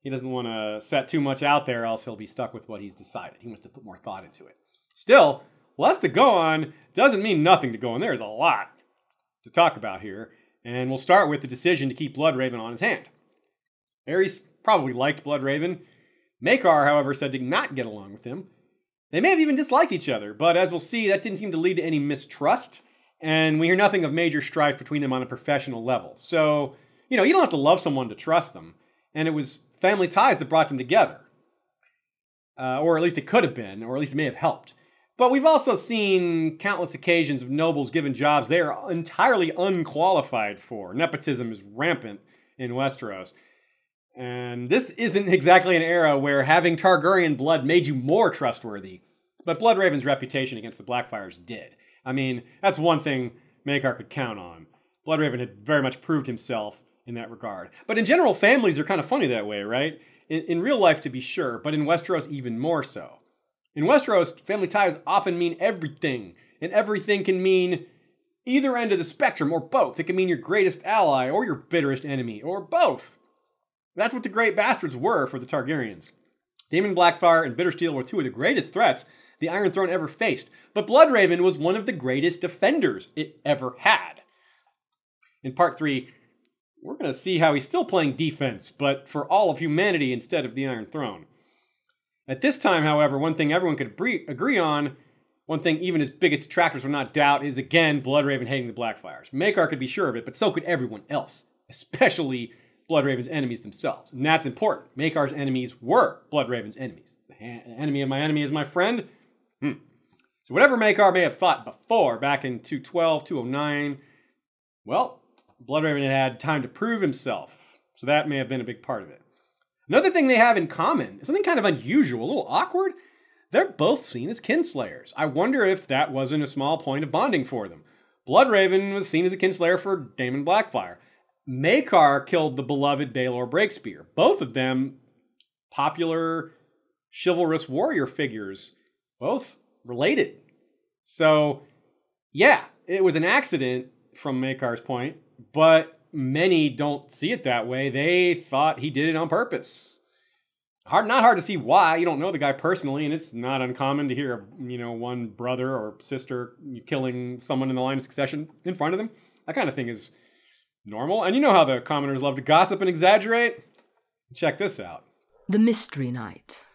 he doesn't want to set too much out there, else he'll be stuck with what he's decided. He wants to put more thought into it. Still, less to go on doesn't mean nothing to go on. There's a lot to talk about here, and we'll start with the decision to keep Bloodraven on his hand. Aerys probably liked Bloodraven. Maekar, however, said did not get along with him. They may have even disliked each other, but as we'll see, that didn't seem to lead to any mistrust, and we hear nothing of major strife between them on a professional level. So, you don't have to love someone to trust them, and it was family ties that brought them together. Or at least it could have been, or at least it may have helped. But we've also seen countless occasions of nobles given jobs they are entirely unqualified for. Nepotism is rampant in Westeros. And this isn't exactly an era where having Targaryen blood made you more trustworthy. But Bloodraven's reputation against the Blackfyres did. I mean, that's one thing Maekar could count on. Bloodraven had very much proved himself in that regard. But in general, families are kind of funny that way, right? In real life, to be sure, but in Westeros, even more so. In Westeros, family ties often mean everything, and everything can mean either end of the spectrum, or both. It can mean your greatest ally, or your bitterest enemy, or both. That's what the Great Bastards were for the Targaryens. Daemon Blackfyre and Bittersteel were two of the greatest threats the Iron Throne ever faced, but Bloodraven was one of the greatest defenders it ever had. In Part 3, we're going to see how he's still playing defense, but for all of humanity instead of the Iron Throne. At this time, however, one thing everyone could agree on, one thing even his biggest detractors would not doubt, is again Bloodraven hating the Blackfyres. Maekar could be sure of it, but so could everyone else, especially Bloodraven's enemies themselves. And that's important. Maekar's enemies were Bloodraven's enemies. The enemy of my enemy is my friend. So whatever Maekar may have thought before, back in 212, 209, well, Bloodraven had time to prove himself. So that may have been a big part of it. Another thing they have in common, something kind of unusual, a little awkward, they're both seen as kinslayers. I wonder if that wasn't a small point of bonding for them. Bloodraven was seen as a kinslayer for Daemon Blackfyre. Maekar killed the beloved Baelor Breakspear. Both of them popular, chivalrous warrior figures, both related. So, yeah, it was an accident from Maekar's point, but many don't see it that way. They thought he did it on purpose. Not hard to see why. You don't know the guy personally, and it's not uncommon to hear, one brother or sister killing someone in the line of succession in front of them. That kind of thing is normal. And you know how the commoners love to gossip and exaggerate? Check this out. The Mystery Knight.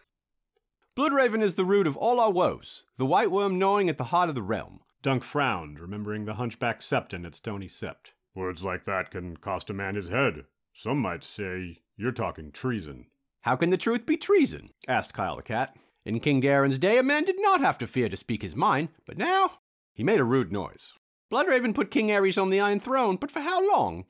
Bloodraven is the root of all our woes, the white worm gnawing at the heart of the realm. Dunk frowned, remembering the hunchback Septon at Stony Sept. Words like that can cost a man his head. Some might say you're talking treason. How can the truth be treason? Asked Kyle the Cat. In King Daeron's day, a man did not have to fear to speak his mind, but now... He made a rude noise. Bloodraven put King Aerys on the Iron Throne, but for how long?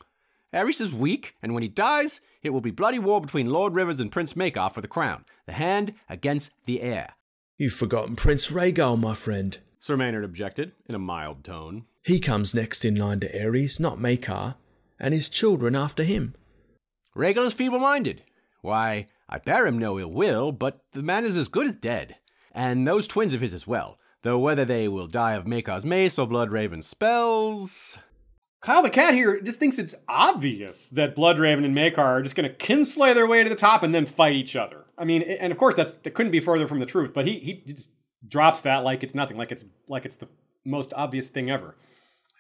Aerys is weak, and when he dies, it will be bloody war between Lord Rivers and Prince Maekar for the crown. The hand against the heir. You've forgotten Prince Rhaegal, my friend. Sir Maynard objected, in a mild tone. He comes next in line to Aerys, not Maekar, and his children after him. Rhaegal is feeble-minded. Why, I bear him no ill will, but the man is as good as dead. And those twins of his as well, though whether they will die of Maekar's mace or Bloodraven's spells... Kyle the Cat here just thinks it's obvious that Bloodraven and Maekar are just going to kinslay their way to the top and then fight each other. I mean, and of course that couldn't be further from the truth, but he just drops that like it's nothing, like it's the most obvious thing ever.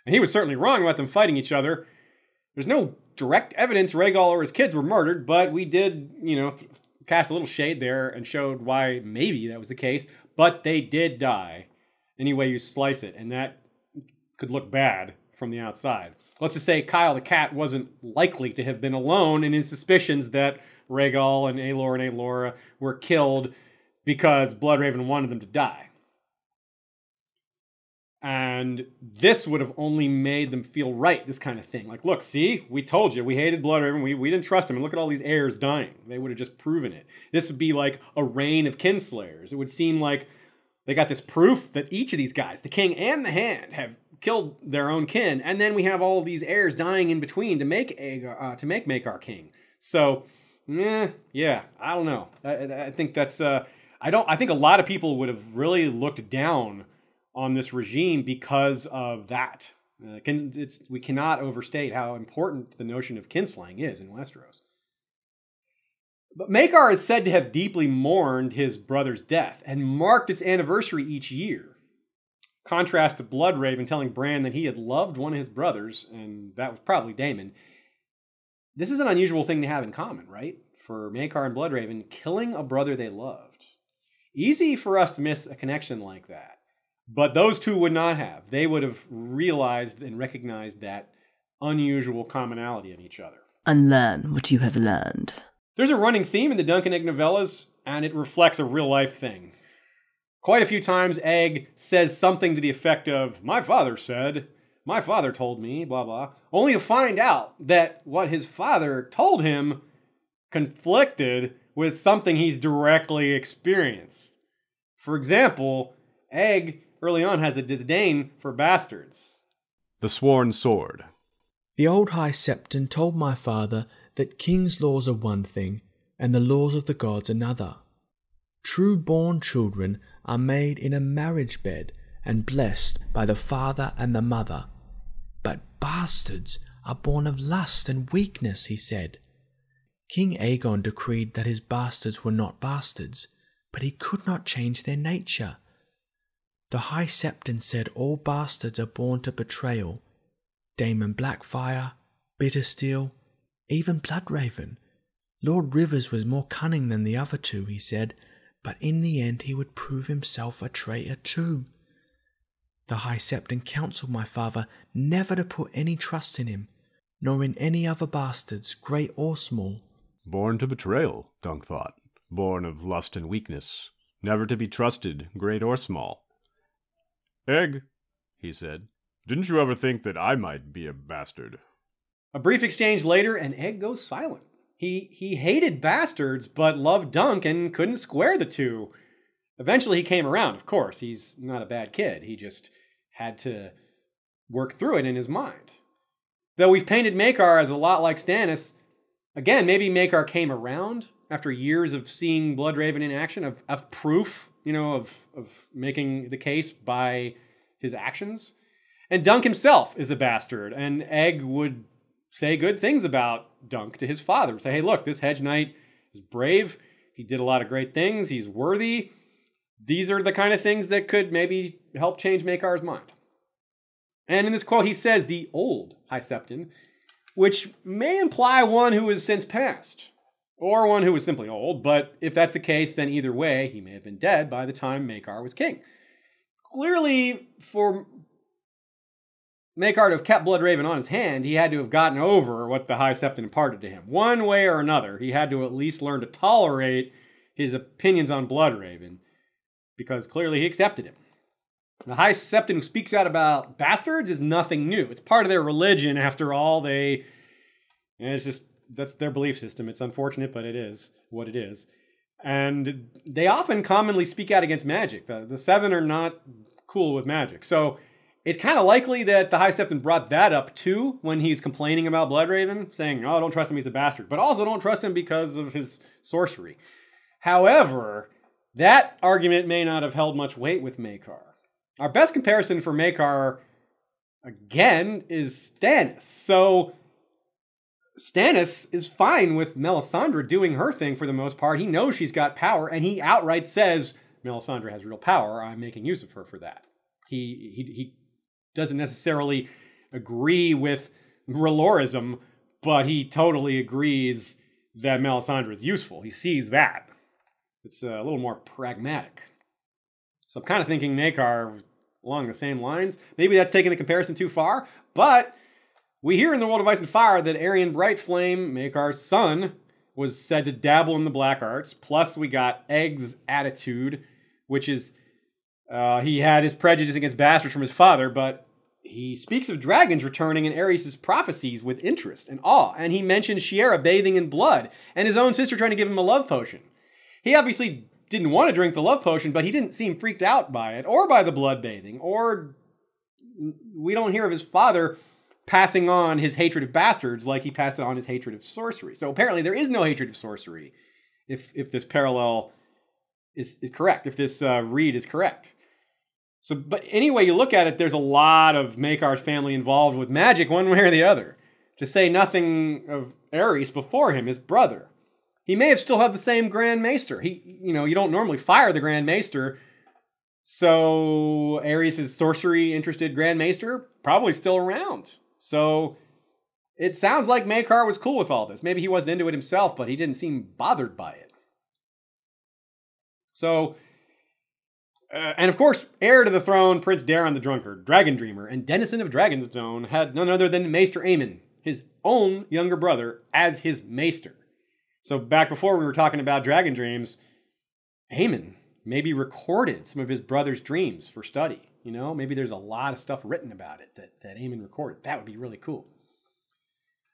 And he was certainly wrong about them fighting each other. There's no direct evidence Rhaegal or his kids were murdered, but we did, cast a little shade there and showed why maybe that was the case. But they did die, any way you slice it, and that could look bad from the outside. Let's just say Kyle the Cat wasn't likely to have been alone in his suspicions that Rhaegal and Aelor and Aelora were killed because Bloodraven wanted them to die. And this would have only made them feel right, this kind of thing. Like, look, see, we told you, we hated Bloodraven, we didn't trust him, and look at all these heirs dying. They would have just proven it. This would be like a reign of kinslayers. It would seem like they got this proof that each of these guys, the king and the hand, have killed their own kin, and then we have all of these heirs dying in between to make Maekar king. So, yeah, I don't know. I think that's I think a lot of people would have really looked down on this regime because of that. We cannot overstate how important the notion of kinslaying is in Westeros. But Maekar is said to have deeply mourned his brother's death and marked its anniversary each year. Contrast to Bloodraven telling Bran that he had loved one of his brothers, and that was probably Daemon. This is an unusual thing to have in common, right? For Maekar and Bloodraven killing a brother they loved. Easy for us to miss a connection like that. But those two would not have. They would have realized and recognized that unusual commonality in each other. Unlearn what you have learned. There's a running theme in the Dunk and Egg novellas, and it reflects a real-life thing. Quite a few times, Egg says something to the effect of, "My father said, my father told me, blah, blah," only to find out that what his father told him conflicted with something he's directly experienced. For example, Egg early on has a disdain for bastards. The Sworn Sword. The old High Septon told my father that king's laws are one thing and the laws of the gods another. True-born children are made in a marriage bed and blessed by the father and the mother. But bastards are born of lust and weakness, he said. King Aegon decreed that his bastards were not bastards, but he could not change their nature. The High Septon said all bastards are born to betrayal. Daemon Blackfyre, Bittersteel, even Bloodraven. Lord Rivers was more cunning than the other two, he said, but in the end he would prove himself a traitor too. The High Septon counselled my father never to put any trust in him, nor in any other bastards, great or small. Born to betrayal, Dunk thought. Born of lust and weakness, never to be trusted, great or small. Egg, he said, didn't you ever think that I might be a bastard? A brief exchange later, and Egg goes silent. He hated bastards, but loved Dunk and couldn't square the two. Eventually he came around, of course. He's not a bad kid. He just had to work through it in his mind. Though we've painted Maekar as a lot like Stannis, again, maybe Maekar came around after years of seeing Bloodraven in action, of proof, of making the case by his actions. And Dunk himself is a bastard, and Egg would say good things about Dunk to his father. Say, hey, look, this Hedge Knight is brave. He did a lot of great things. He's worthy. These are the kind of things that could maybe help change Maekar's mind. And in this quote, he says the old High Septon, which may imply one who has since passed, or one who was simply old, but if that's the case, then either way, he may have been dead by the time Maekar was king. Clearly, for Maekar to have kept Bloodraven on his hand, he had to have gotten over what the High Septon imparted to him. One way or another, he had to at least learn to tolerate his opinions on Bloodraven, because clearly he accepted him. The High Septon who speaks out about bastards is nothing new. It's part of their religion, after all. That's their belief system. It's unfortunate, but it is what it is. And they often commonly speak out against magic. The Seven are not cool with magic. So it's kind of likely that the High Septon brought that up too when he's complaining about Bloodraven, saying, oh, don't trust him, he's a bastard. But also don't trust him because of his sorcery. However, that argument may not have held much weight with Maekar. Our best comparison for Maekar, again, is Stannis. So Stannis is fine with Melisandre doing her thing for the most part. He knows she's got power, and he outright says, Melisandre has real power, I'm making use of her for that. He doesn't necessarily agree with Ralorism, but he totally agrees that Melisandre is useful. He sees that. It's a little more pragmatic. So I'm kind of thinking Maekar along the same lines. Maybe that's taking the comparison too far, but we hear in the world of Ice and Fire that Aerion Brightflame, Maekar's son, was said to dabble in the black arts. Plus, we got Egg's attitude, which is he had his prejudice against bastards from his father, but he speaks of dragons returning in Aerys' prophecies with interest and awe, and he mentions Shiera bathing in blood and his own sister trying to give him a love potion. He obviously didn't want to drink the love potion, but he didn't seem freaked out by it, or by the blood bathing, or we don't hear of his father passing on his hatred of bastards like he passed on his hatred of sorcery. So apparently there is no hatred of sorcery, if this parallel is correct, if this read is correct. So, but anyway you look at it, there's a lot of Maekar's family involved with magic one way or the other. To say nothing of Aerys before him, his brother. He may have still had the same Grand Maester. You don't normally fire the Grand Maester. So Aerys' sorcery-interested Grand Maester probably still around. So it sounds like Maekar was cool with all this. Maybe he wasn't into it himself, but he didn't seem bothered by it. So, and of course, heir to the throne, Prince Daeron the Drunkard, Dragon Dreamer, and denizen of Dragonstone, had none other than Maester Aemon, his own younger brother, as his Maester. So back before we were talking about Dragon Dreams, Aemon maybe recorded some of his brother's dreams for study. Maybe there's a lot of stuff written about it that Aemon recorded. That would be really cool.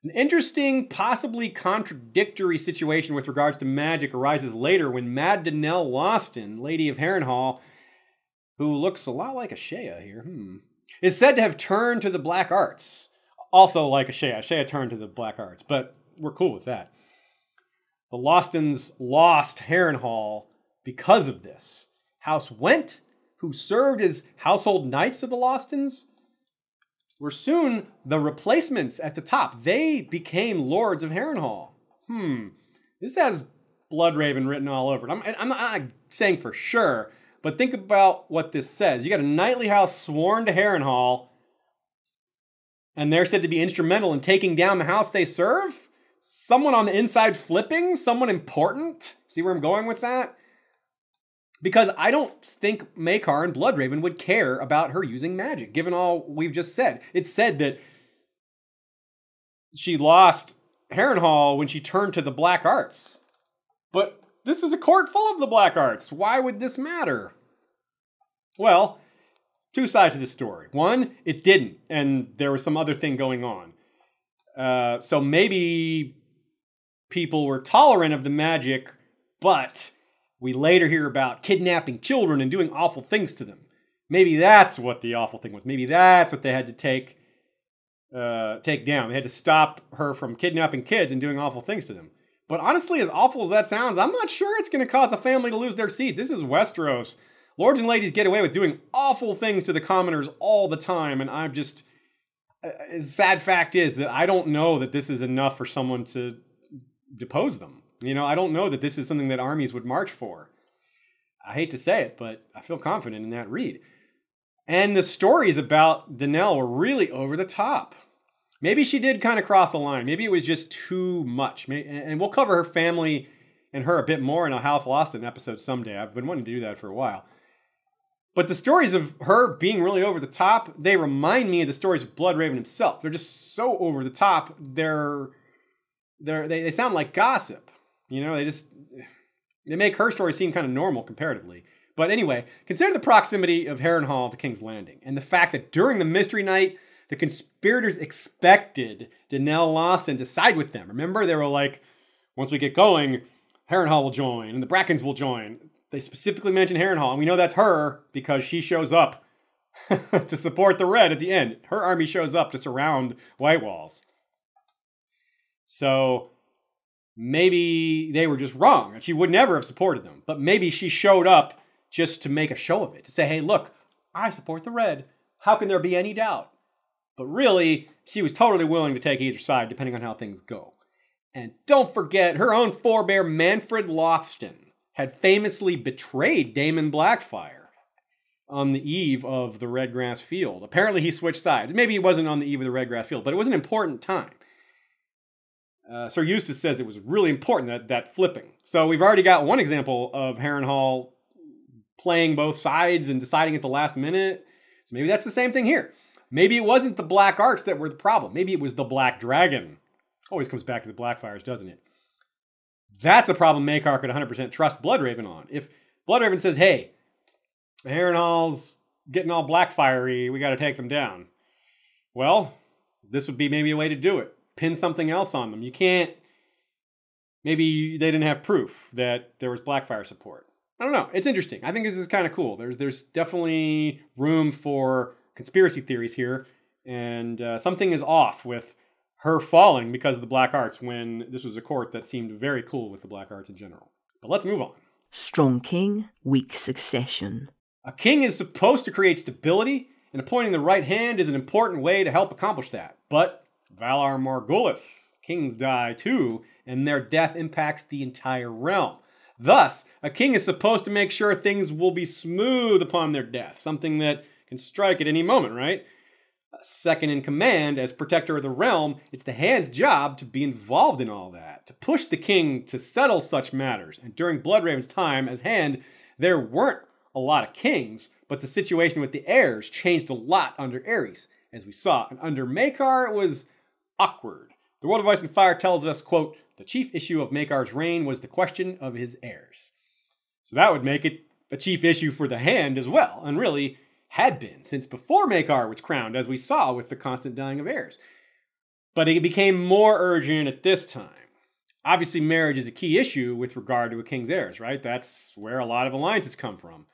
An interesting, possibly contradictory situation with regards to magic arises later when Mad Danelle Loston, Lady of Harrenhal, who looks a lot like a Shea here, is said to have turned to the black arts. Also like a Shea. Shea turned to the black arts, but we're cool with that. The Lostons lost Harrenhal because of this. House Went, who served as household knights of the Lostons, were soon the replacements at the top. They became lords of Harrenhal. This has Bloodraven written all over it. I'm not saying for sure, but think about what this says. You got a knightly house sworn to Harrenhal, and they're said to be instrumental in taking down the house they serve? Someone on the inside flipping? Someone important? See where I'm going with that? Because I don't think Maekar and Bloodraven would care about her using magic, given all we've just said. It's said that she lost Harrenhal when she turned to the black arts. But this is a court full of the black arts. Why would this matter? Well, two sides of the story. One, it didn't, and there was some other thing going on. So maybe people were tolerant of the magic, but we later hear about kidnapping children and doing awful things to them. Maybe that's what the awful thing was. Maybe that's what they had to take down. They had to stop her from kidnapping kids and doing awful things to them. But honestly, as awful as that sounds, I'm not sure it's going to cause a family to lose their seat. This is Westeros. Lords and ladies get away with doing awful things to the commoners all the time, and I'm just... sad fact is that I don't know that this is enough for someone to depose them. I don't know that this is something that armies would march for. I hate to say it, but I feel confident in that read. And the stories about Danelle were really over the top. Maybe she did kind of cross the line. Maybe it was just too much. And we'll cover her family and her a bit more in a House Lost episode someday. I've been wanting to do that for a while. But the stories of her being really over the top, they remind me of the stories of Bloodraven himself. They're just so over the top. They sound like gossip. You know, they make her story seem kind of normal comparatively. But anyway, consider the proximity of Harrenhal to King's Landing and the fact that during the Mystery Night, the conspirators expected Danelle Lawson to side with them. Remember, they were like, once we get going, Harrenhal will join and the Brackens will join. They specifically mentioned Harrenhal, and we know that's her because she shows up to support the Red at the end. Her army shows up to surround White Walls. So maybe they were just wrong and she would never have supported them. But maybe she showed up just to make a show of it, to say, hey, look, I support the Red. How can there be any doubt? But really, she was totally willing to take either side depending on how things go. And don't forget, her own forebear Manfred Lothston had famously betrayed Daemon Blackfyre on the eve of the Red Grass Field. Apparently he switched sides. Maybe it wasn't on the eve of the Red Grass Field, but it was an important time. Sir Eustace says it was really important, that flipping. So we've already got one example of Harrenhal playing both sides and deciding at the last minute. So maybe that's the same thing here. Maybe it wasn't the Black Arts that were the problem. Maybe it was the Black Dragon. Always comes back to the Blackfyres, doesn't it? That's a problem Maekar could 100% trust Bloodraven on. If Bloodraven says, hey, Harrenhal's getting all Blackfyre-y, we got to take them down. Well, this would be maybe a way to do it. Pin something else on them. You can't... Maybe they didn't have proof that there was Blackfyre support. I don't know. It's interesting. I think this is kind of cool. There's definitely room for conspiracy theories here. And something is off with her falling because of the Black Arts when this was a court that seemed very cool with the Black Arts in general. But let's move on. Strong king, weak succession. A king is supposed to create stability, and appointing the right hand is an important way to help accomplish that. But Valar Morghulis, kings die too, and their death impacts the entire realm. Thus, a king is supposed to make sure things will be smooth upon their death, something that can strike at any moment, right? Second in command, as protector of the realm, it's the hand's job to be involved in all that, to push the king to settle such matters. And during Bloodraven's time as hand, there weren't a lot of kings, but the situation with the heirs changed a lot under Aerys, as we saw. And under Maekar, it was awkward. The World of Ice and Fire tells us, quote, the chief issue of Maekar's reign was the question of his heirs. So that would make it a chief issue for the hand as well, and really had been since before Maekar was crowned, as we saw with the constant dying of heirs. But it became more urgent at this time. Obviously, marriage is a key issue with regard to a king's heirs, right? That's where a lot of alliances come from.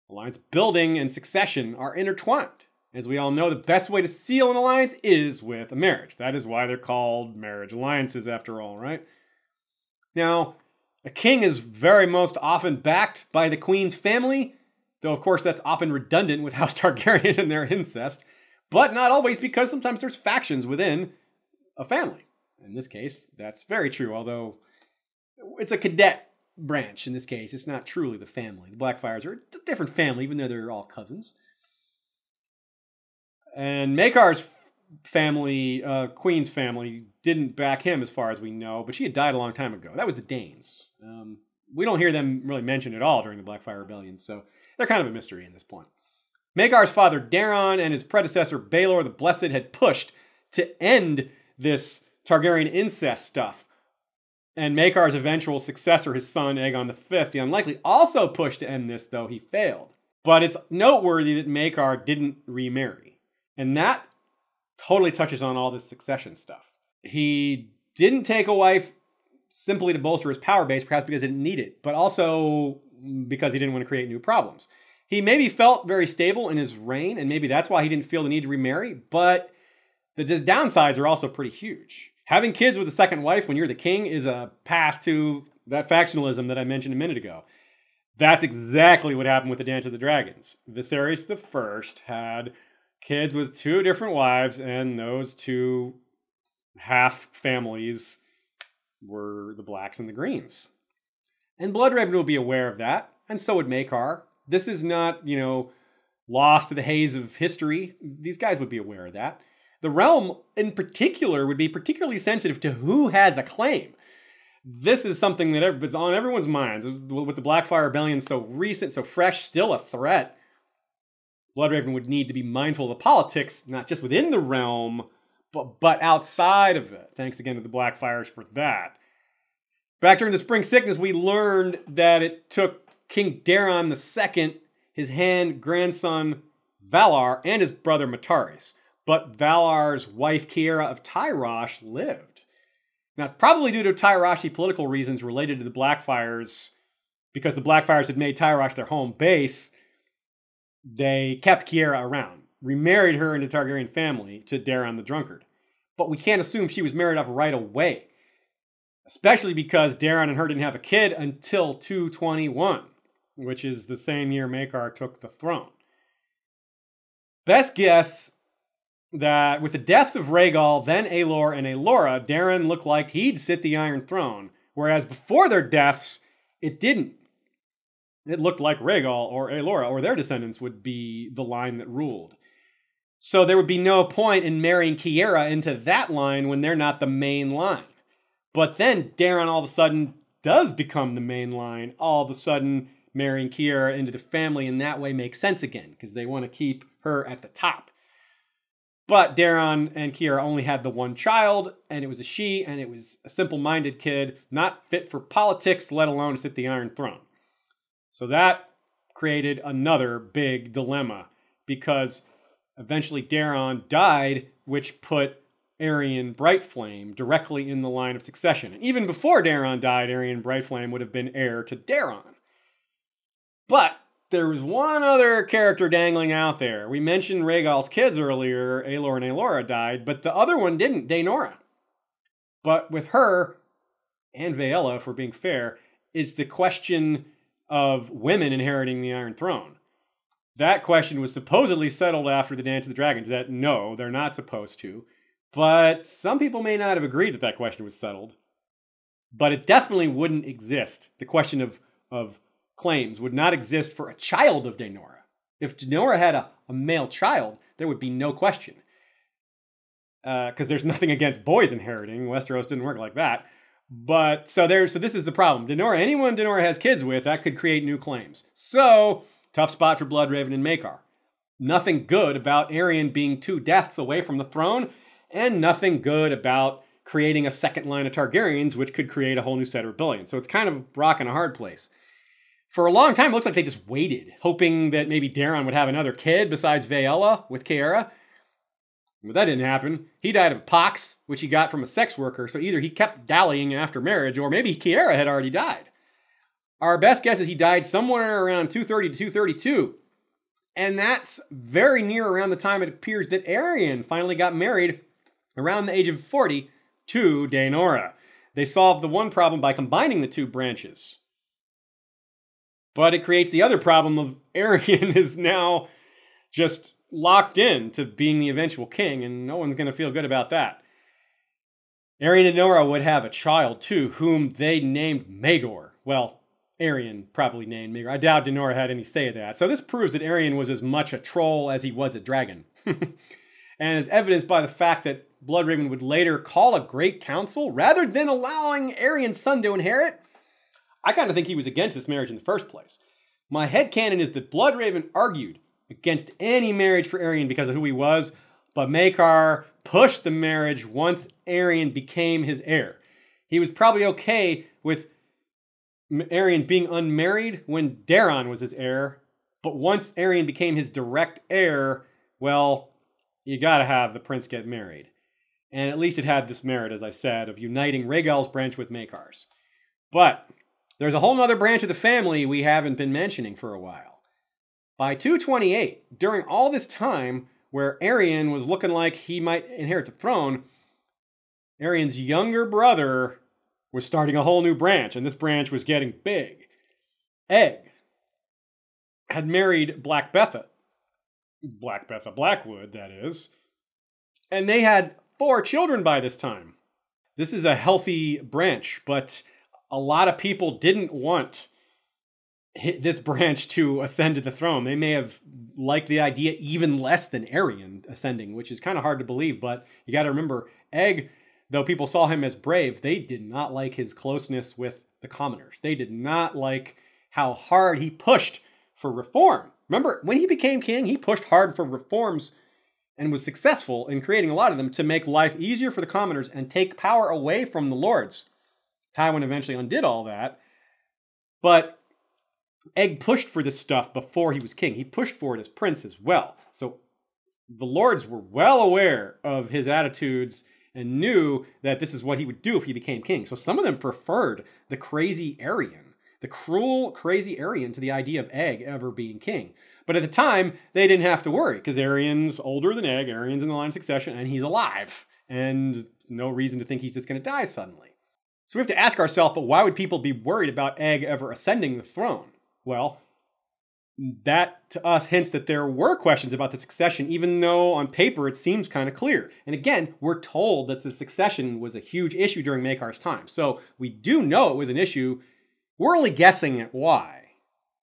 Alliance building and succession are intertwined. As we all know, the best way to seal an alliance is with a marriage. That is why they're called marriage alliances after all, right? Now, a king is very most often backed by the queen's family, though of course that's often redundant with House Targaryen and their incest, but not always, because sometimes there's factions within a family. In this case, that's very true, although it's a cadet branch in this case. It's not truly the family. The Blackfyres are a different family, even though they're all cousins. And Maekar's family, Queen's family, didn't back him as far as we know, but she had died a long time ago. That was the Danes. We don't hear them really mentioned at all during the Blackfyre Rebellion, so they're kind of a mystery at this point. Maekar's father Daeron and his predecessor Baelor the Blessed had pushed to end this Targaryen incest stuff. And Maekar's eventual successor, his son Aegon V, the Unlikely, also pushed to end this, though he failed. But it's noteworthy that Maekar didn't remarry. And that totally touches on all this succession stuff. He didn't take a wife simply to bolster his power base, perhaps because he didn't need it, but also because he didn't want to create new problems. He maybe felt very stable in his reign, and maybe that's why he didn't feel the need to remarry, but the downsides are also pretty huge. Having kids with a second wife when you're the king is a path to that factionalism that I mentioned a minute ago. That's exactly what happened with the Dance of the Dragons. Viserys I had kids with two different wives, and those two half families were the Blacks and the Greens. And Bloodraven will be aware of that, and so would Maekar. This is not, lost to the haze of history. These guys would be aware of that. The realm, in particular, would be particularly sensitive to who has a claim. This is something that is on everyone's minds. With the Blackfyre Rebellion so recent, so fresh, still a threat. Bloodraven would need to be mindful of the politics, not just within the realm, but outside of it. Thanks again to the Blackfyres for that. Back during the Spring Sickness, we learned that it took King Daeron II, his hand grandson Valar, and his brother Mataris. But Valar's wife Kiera of Tyrosh lived. Now, probably due to Tyroshi political reasons related to the Blackfyres, because the Blackfyres had made Tyrosh their home base, they kept Kiera around, remarried her into the Targaryen family to Daeron the Drunkard. But we can't assume she was married off right away, especially because Daeron and her didn't have a kid until 221, which is the same year Maekar took the throne. Best guess that with the deaths of Rhaegal, then Aelor and Aelora, Daeron looked like he'd sit the Iron Throne, whereas before their deaths, it didn't. It looked like Rhaegal or Aelora or their descendants would be the line that ruled. So there would be no point in marrying Kiera into that line when they're not the main line. But then Daeron all of a sudden does become the main line. All of a sudden marrying Kiera into the family in that way makes sense again because they want to keep her at the top. But Daeron and Kiera only had the one child, and it was a she, and it was a simple-minded kid, not fit for politics, let alone to sit the Iron Throne. So that created another big dilemma, because eventually Daeron died, which put Aerion Brightflame directly in the line of succession. And even before Daeron died, Aerion Brightflame would have been heir to Daeron. But there was one other character dangling out there. We mentioned Rhaegal's kids earlier, Aelor and Aelora died, but the other one didn't, Daenora. But with her, and Vaela, if we're being fair, is the question of women inheriting the Iron Throne. That question was supposedly settled after the Dance of the Dragons, that no, they're not supposed to. But some people may not have agreed that that question was settled. But it definitely wouldn't exist. The question of claims would not exist for a child of Daenora. If Daenora had a male child, there would be no question. Because there's nothing against boys inheriting. Westeros didn't work like that. But so this is the problem. Daenora, anyone Daenora has kids with, that could create new claims. So, tough spot for Bloodraven and Maekar. Nothing good about Aerion being 2 deaths away from the throne, and nothing good about creating a second line of Targaryens, which could create a whole new set of rebellions. So it's kind of a rock and a hard place. For a long time, it looks like they just waited, hoping that maybe Daeron would have another kid besides Vaela with Kiera. But that didn't happen. He died of pox, which he got from a sex worker, so either he kept dallying after marriage, or maybe Kiera had already died. Our best guess is he died somewhere around 230 to 232. And that's very near around the time it appears that Aerion finally got married around the age of 40 to Daenora. They solved the one problem by combining the 2 branches. But it creates the other problem of Aerion is now just locked in to being the eventual king, and no one's going to feel good about that. Aerion and Daenora would have a child, too, whom they named Maegor. Well, Aerion probably named Maegor. I doubt Daenora had any say in that. So this proves that Aerion was as much a troll as he was a dragon. And is evidenced by the fact that Bloodraven would later call a great council rather than allowing Aerion's son to inherit. I kind of think he was against this marriage in the first place. My headcanon is that Bloodraven argued against any marriage for Aerion because of who he was, but Maekar pushed the marriage once Aerion became his heir. He was probably okay with Aerion being unmarried when Daeron was his heir, but once Aerion became his direct heir, well, you gotta have the prince get married. And at least it had this merit, as I said, of uniting Rhaegal's branch with Maekar's. But there's a whole other branch of the family we haven't been mentioning for a while. By 228, during all this time where Aerion was looking like he might inherit the throne, Aerion's younger brother was starting a whole new branch, and this branch was getting big. Egg had married Blackwood, that is, and they had 4 children by this time. This is a healthy branch, but a lot of people didn't want this branch to ascend to the throne. They may have liked the idea even less than Aerion ascending, which is kind of hard to believe, but you got to remember, Egg, though people saw him as brave, they did not like his closeness with the commoners. They did not like how hard he pushed for reform Remember, when he became king, he pushed hard for reforms and was successful in creating a lot of them to make life easier for the commoners and take power away from the lords. Tywin eventually undid all that, but Egg pushed for this stuff before he was king. He pushed for it as prince as well. So the lords were well aware of his attitudes and knew that this is what he would do if he became king. So some of them preferred the crazy Aerion, the cruel, crazy Aerion, to the idea of Egg ever being king. But at the time, they didn't have to worry, because Aerion's older than Egg, Aerion's in the line of succession, and he's alive. And no reason to think he's just going to die suddenly. So we have to ask ourselves, but why would people be worried about Egg ever ascending the throne? Well, that to us hints that there were questions about the succession, even though on paper it seems kind of clear. And again, we're told that the succession was a huge issue during Maekar's time. So we do know it was an issue. We're only guessing at why.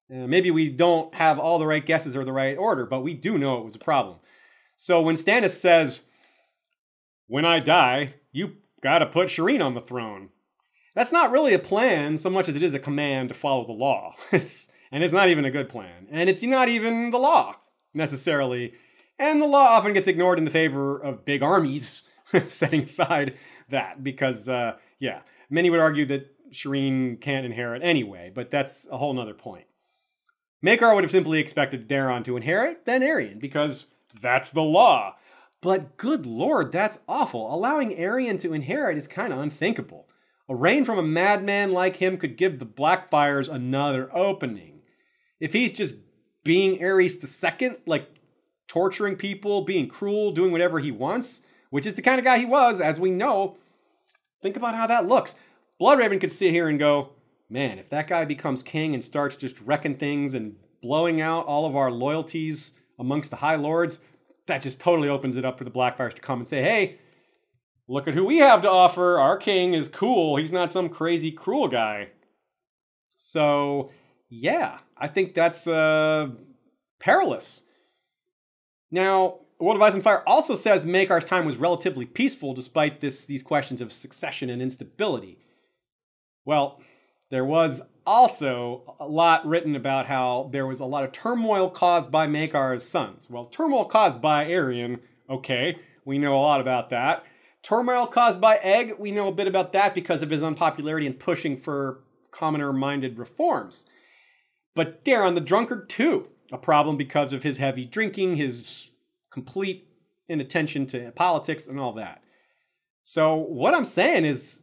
Maybe we don't have all the right guesses or the right order, but we do know it was a problem. So when Stannis says, "When I die, you gotta put Shireen on the throne," that's not really a plan so much as it is a command to follow the law. And it's not even a good plan. And it's not even the law, necessarily. And the law often gets ignored in the favor of big armies, setting aside that. Because, many would argue that Shireen can't inherit anyway, but that's a whole nother point. Maekar would have simply expected Daeron to inherit, then Aerion, because that's the law. But good lord, that's awful. Allowing Aerion to inherit is kind of unthinkable. A reign from a madman like him could give the Blackfyres another opening. If he's just being Aerys II, like torturing people, being cruel, doing whatever he wants, which is the kind of guy he was, as we know, think about how that looks. Bloodraven could sit here and go, man, if that guy becomes king and starts just wrecking things and blowing out all of our loyalties amongst the High Lords, that just totally opens it up for the Blackfyres to come and say, hey, look at who we have to offer. Our king is cool. He's not some crazy, cruel guy. So, yeah, I think that's perilous. Now, World of Ice and Fire also says Maekar's time was relatively peaceful despite these questions of succession and instability. Well, there was also a lot written about how there was a lot of turmoil caused by Maekar's sons. Well, turmoil caused by Aerion, okay, we know a lot about that. Turmoil caused by Egg, we know a bit about that because of his unpopularity and pushing for commoner-minded reforms. But Daeron the Drunkard, too, a problem because of his heavy drinking, his complete inattention to politics, and all that. So what I'm saying is,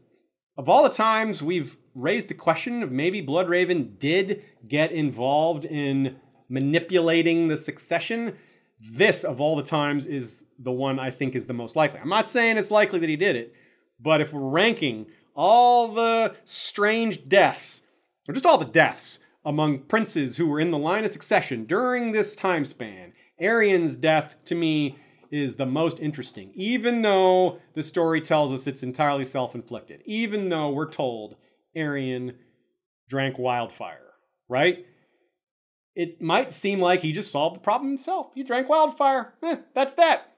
of all the times we've raised the question of maybe Bloodraven did get involved in manipulating the succession, this, of all the times, is the one I think is the most likely. I'm not saying it's likely that he did it, but if we're ranking all the strange deaths, or just all the deaths among princes who were in the line of succession during this time span, Aerion's death, to me, is the most interesting, even though the story tells us it's entirely self-inflicted, even though we're told Aerion drank wildfire, right? It might seem like he just solved the problem himself. He drank wildfire. That's that.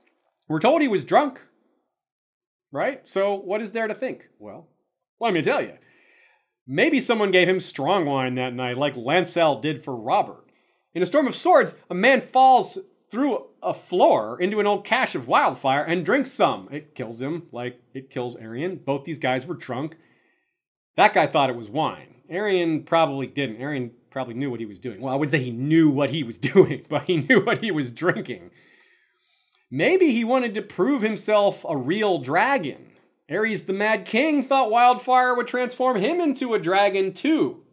We're told he was drunk, right? So what is there to think? Well, let me tell you. Maybe someone gave him strong wine that night, like Lancel did for Robert. In A Storm of Swords, a man falls through a floor into an old cache of wildfire and drinks some. It kills him, like it kills Aerion. Both these guys were drunk. That guy thought it was wine. Aerion probably didn't. Aerion probably knew what he was doing. Well, I wouldn't say he knew what he was doing, but he knew what he was drinking. Maybe he wanted to prove himself a real dragon. Aerys the Mad King thought wildfire would transform him into a dragon too.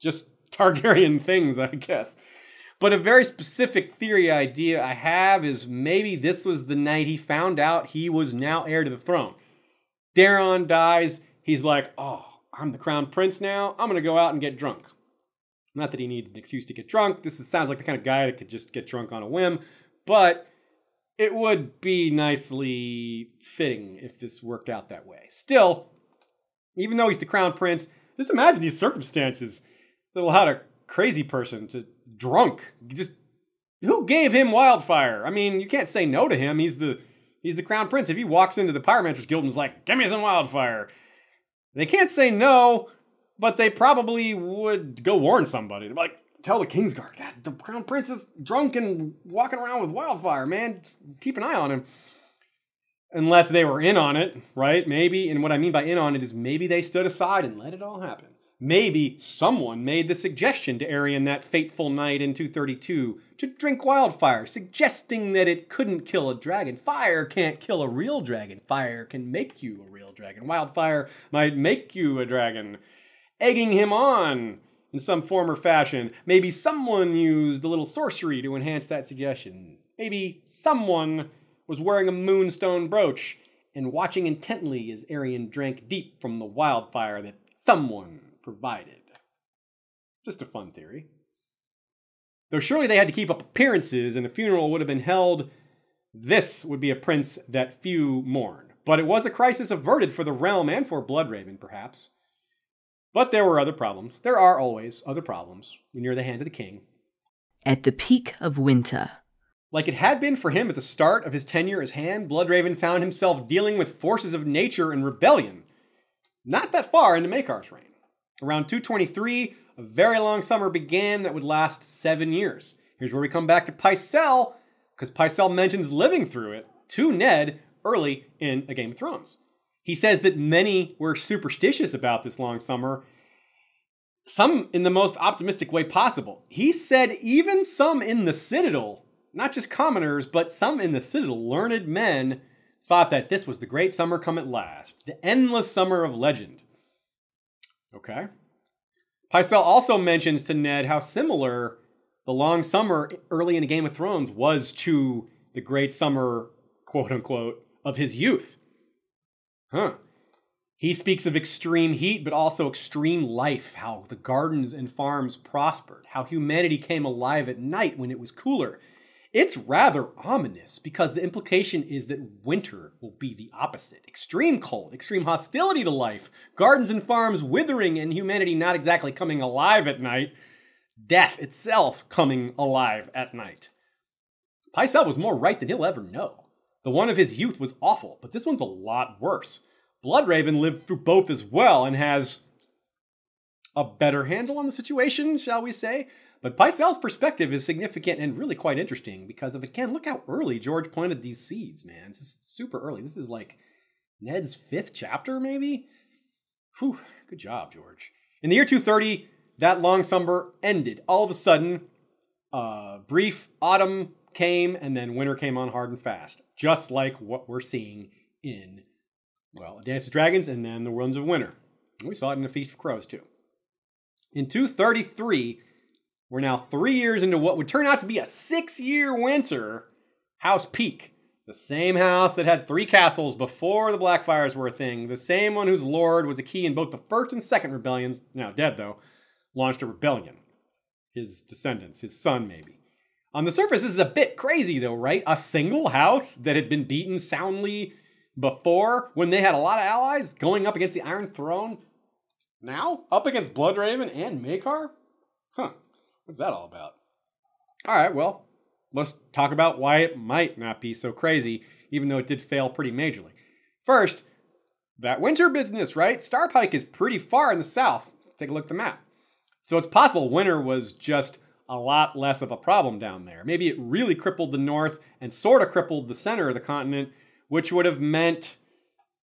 Just Targaryen things, I guess. But a very specific theory idea I have is maybe this was the night he found out he was now heir to the throne. Daeron dies. He's like, oh, I'm the crown prince now. I'm going to go out and get drunk. Not that he needs an excuse to get drunk. Sounds like the kind of guy that could just get drunk on a whim. But it would be nicely fitting if this worked out that way. Still, even though he's the crown prince, just imagine these circumstances. That allowed a crazy person to drunk. Who gave him wildfire? I mean, you can't say no to him. He's the crown prince. If he walks into the Pyromancers Guild and is like, give me some wildfire, they can't say no, but they probably would go warn somebody. They're like, tell the Kingsguard, God, the Crown Prince is drunk and walking around with Wildfire, man. Just keep an eye on him. Unless they were in on it, right? Maybe, and what I mean by in on it is maybe they stood aside and let it all happen. Maybe someone made the suggestion to Aerion that fateful night in 232 to drink Wildfire, suggesting that it couldn't kill a dragon. Fire can't kill a real dragon. Fire can make you a real dragon. Wildfire might make you a dragon. Egging him on in some form or fashion. Maybe someone used a little sorcery to enhance that suggestion. Maybe someone was wearing a moonstone brooch and watching intently as Aerion drank deep from the wildfire that someone provided. Just a fun theory. Though surely they had to keep up appearances and a funeral would have been held, this would be a prince that few mourned. But it was a crisis averted for the realm and for Bloodraven, perhaps. But there were other problems. There are always other problems when you're the hand of the king. At the peak of winter. Like it had been for him at the start of his tenure as hand, Bloodraven found himself dealing with forces of nature and rebellion. Not that far into Maekar's reign. Around 223, a very long summer began that would last 7 years. Here's where we come back to Pycelle, because Pycelle mentions living through it to Ned early in A Game of Thrones. He says that many were superstitious about this long summer, some in the most optimistic way possible. He said even some in the Citadel, not just commoners, but some in the Citadel, learned men, thought that this was the great summer come at last, the endless summer of legend. Okay. Pycelle also mentions to Ned how similar the long summer early in A Game of Thrones was to the great summer, quote unquote, of his youth. He speaks of extreme heat, but also extreme life, how the gardens and farms prospered, how humanity came alive at night when it was cooler. It's rather ominous because the implication is that winter will be the opposite. Extreme cold, extreme hostility to life, gardens and farms withering and humanity not exactly coming alive at night, death itself coming alive at night. Pycelle was more right than he'll ever know. The one of his youth was awful, but this one's a lot worse. Bloodraven lived through both as well and has a better handle on the situation, shall we say. But Pycelle's perspective is significant and really quite interesting because of, again, look how early George planted these seeds, man. This is super early. This is like Ned's 5th chapter, maybe? Whew, good job, George. In the year 230, that long summer ended. All of a sudden, brief autumn came and then winter came on hard and fast. Just like what we're seeing in, well, A Dance of Dragons and then The Winds of Winter. We saw it in A Feast for Crows, too. In 233... we're now 3 years into what would turn out to be a 6-year winter. House Peake, the same house that had 3 castles before the Blackfyres were a thing, the same one whose lord was a key in both the first and second rebellions, now dead though, launched a rebellion. His descendants, his son maybe. On the surface, this is a bit crazy though, right? A single house that had been beaten soundly before, when they had a lot of allies, going up against the Iron Throne, now up against Bloodraven and Maekar? What's that all about? All right, well, let's talk about why it might not be so crazy, even though it did fail pretty majorly. First, that winter business, right? Starpike is pretty far in the south. Take a look at the map. So it's possible winter was just a lot less of a problem down there. Maybe it really crippled the north and sort of crippled the center of the continent, which would have meant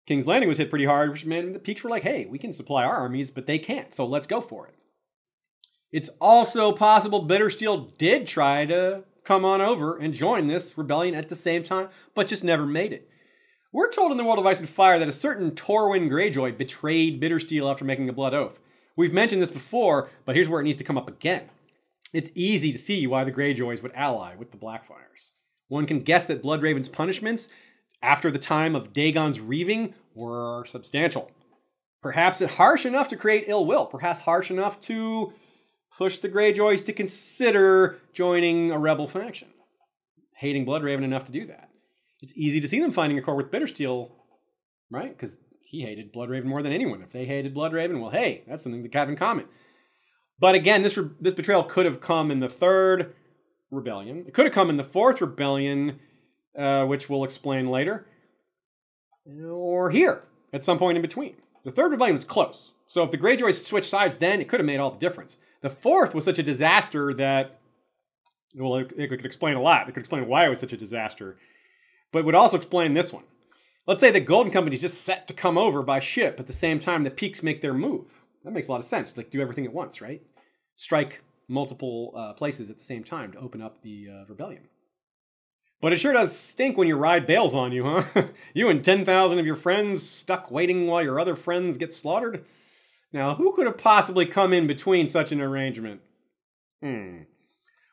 King's Landing was hit pretty hard, which meant the Peaks were like, hey, we can supply our armies, but they can't, so let's go for it. It's also possible Bittersteel did try to come on over and join this rebellion at the same time, but just never made it. We're told in the World of Ice and Fire that a certain Torwin Greyjoy betrayed Bittersteel after making a blood oath. We've mentioned this before, but here's where it needs to come up again. It's easy to see why the Greyjoys would ally with the Blackfyres. One can guess that Bloodraven's punishments after the time of Dagon's reaving were substantial. Perhaps it harsh enough to create ill will, perhaps harsh enough to push the Greyjoys to consider joining a rebel faction, hating Bloodraven enough to do that. It's easy to see them finding a accord with Bittersteel, right? Because he hated Bloodraven more than anyone. If they hated Bloodraven, well, hey, that's something to have in common. But again, this betrayal could have come in the 3rd rebellion. It could have come in the 4th rebellion, which we'll explain later, or here at some point in between. The 3rd rebellion was close. So if the Greyjoys switched sides then, it could have made all the difference. The fourth was such a disaster that, well, it could explain a lot. It could explain why it was such a disaster. But it would also explain this one. Let's say the Golden Company's just set to come over by ship at the same time the Peakes make their move. That makes a lot of sense. Like, do everything at once, right? Strike multiple places at the same time to open up the rebellion. But it sure does stink when your ride bails on you, huh? You and 10,000 of your friends stuck waiting while your other friends get slaughtered? Now, who could have possibly come in between such an arrangement? We're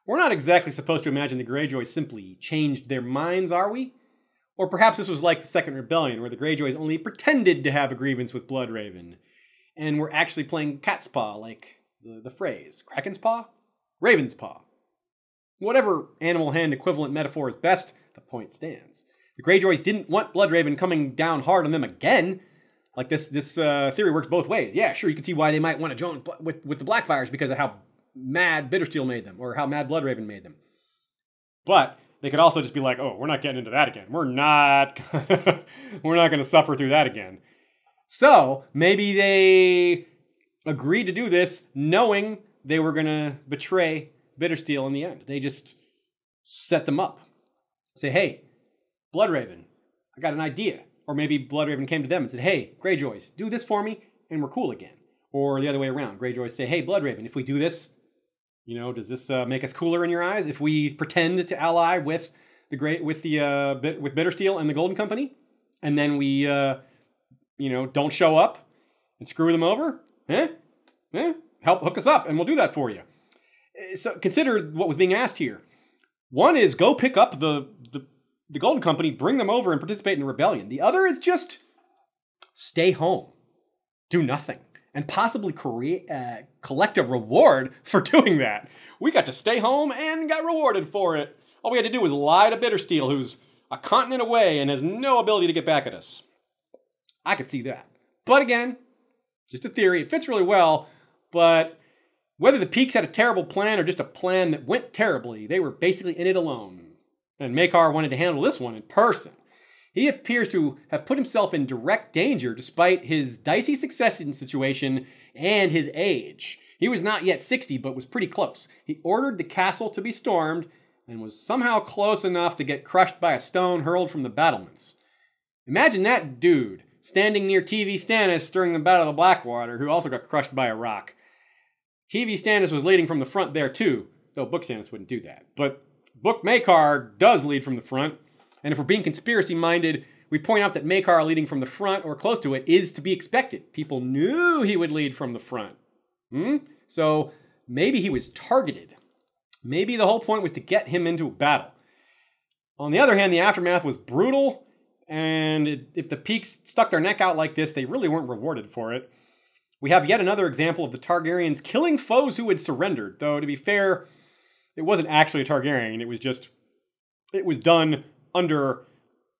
not exactly supposed to imagine the Greyjoys simply changed their minds, are we? Or perhaps this was like the Second Rebellion, where the Greyjoys only pretended to have a grievance with Bloodraven, and were actually playing cat's paw, like the phrase. Kraken's paw? Raven's paw. Whatever animal hand equivalent metaphor is best, the point stands. The Greyjoys didn't want Bloodraven coming down hard on them again. Like this theory works both ways. Yeah, sure, you can see why they might want to join with the Blackfyres because of how mad Bittersteel made them, or how mad Bloodraven made them. But they could also just be like, oh, we're not getting into that again. We're not going to suffer through that again. So maybe they agreed to do this knowing they were going to betray Bittersteel in the end. They just set them up. Say, hey, Bloodraven, I got an idea. Or maybe Bloodraven came to them and said, hey, Greyjoys, do this for me and we're cool again. Or the other way around. Greyjoys say, hey, Bloodraven, if we do this, does this make us cooler in your eyes? If we pretend to ally with Bittersteel and the Golden Company, and then we, don't show up and screw them over? Help hook us up and we'll do that for you. So consider what was being asked here. One is go pick up the Golden Company, bring them over and participate in the rebellion. The other is just stay home, do nothing, and possibly collect a reward for doing that. We got to stay home and got rewarded for it. All we had to do was lie to Bittersteel, who's a continent away and has no ability to get back at us. I could see that. But again, just a theory. It fits really well, but whether the Peakes had a terrible plan or just a plan that went terribly, they were basically in it alone. And Maekar wanted to handle this one in person. He appears to have put himself in direct danger despite his dicey succession situation and his age. He was not yet 60, but was pretty close. He ordered the castle to be stormed and was somehow close enough to get crushed by a stone hurled from the battlements. Imagine that dude standing near TV Stannis during the Battle of the Blackwater, who also got crushed by a rock. TV Stannis was leading from the front there too, though Book Stannis wouldn't do that. But Book Maekar does lead from the front, and if we're being conspiracy-minded, we point out that Maekar leading from the front or close to it is to be expected. People knew he would lead from the front. So maybe he was targeted. Maybe the whole point was to get him into a battle. On the other hand, the aftermath was brutal, and if the Peakes stuck their neck out like this, they really weren't rewarded for it. We have yet another example of the Targaryens killing foes who had surrendered, though to be fair, it wasn't actually a Targaryen. It was done under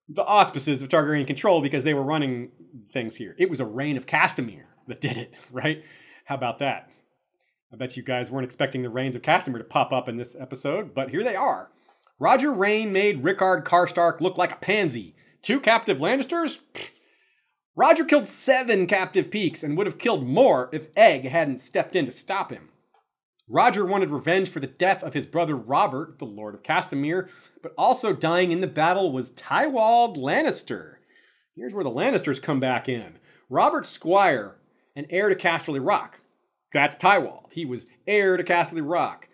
the auspices of Targaryen control because they were running things here. It was a reign of Castamere that did it, right? How about that? I bet you guys weren't expecting the reigns of Castamere to pop up in this episode, but here they are. Roger Rayne made Rickard Karstark look like a pansy. 2 captive Lannisters? Pfft. Roger killed 7 captive Peakes and would have killed more if Egg hadn't stepped in to stop him. Roger wanted revenge for the death of his brother Robert, the Lord of Castamere, but also dying in the battle was Tywald Lannister. Here's where the Lannisters come back in. Robert Squire, and heir to Casterly Rock. That's Tywald. He was heir to Casterly Rock,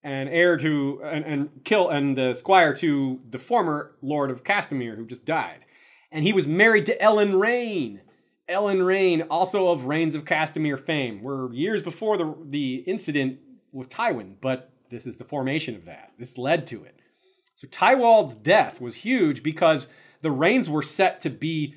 and heir to and the squire to the former Lord of Castamere who just died. And he was married to Ellen Raine. Ellen Raine, also of Reigns of Castamere fame. We're years before the incident with Tywin, but this is the formation of that. This led to it. So Tywald's death was huge because the Raines were set to be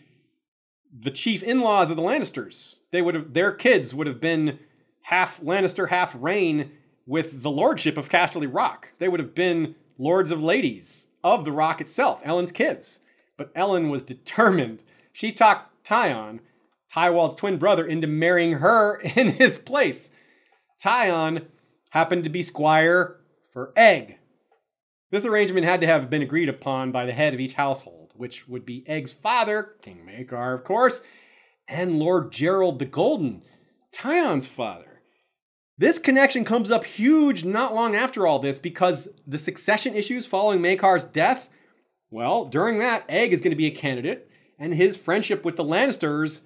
the chief in-laws of the Lannisters. Their kids would have been half Lannister, half Raine with the lordship of Casterly Rock. They would have been lords of ladies of the Rock itself, Ellen's kids. But Ellen was determined. She talked Tyon, Tywald's twin brother, into marrying her in his place. Tyon happened to be squire for Egg. This arrangement had to have been agreed upon by the head of each household, which would be Egg's father, King Maekar, of course, and Lord Gerald the Golden. Tyon's father. This connection comes up huge not long after all this because the succession issues following Maekar's death, well, during that, Egg is going to be a candidate, and his friendship with the Lannisters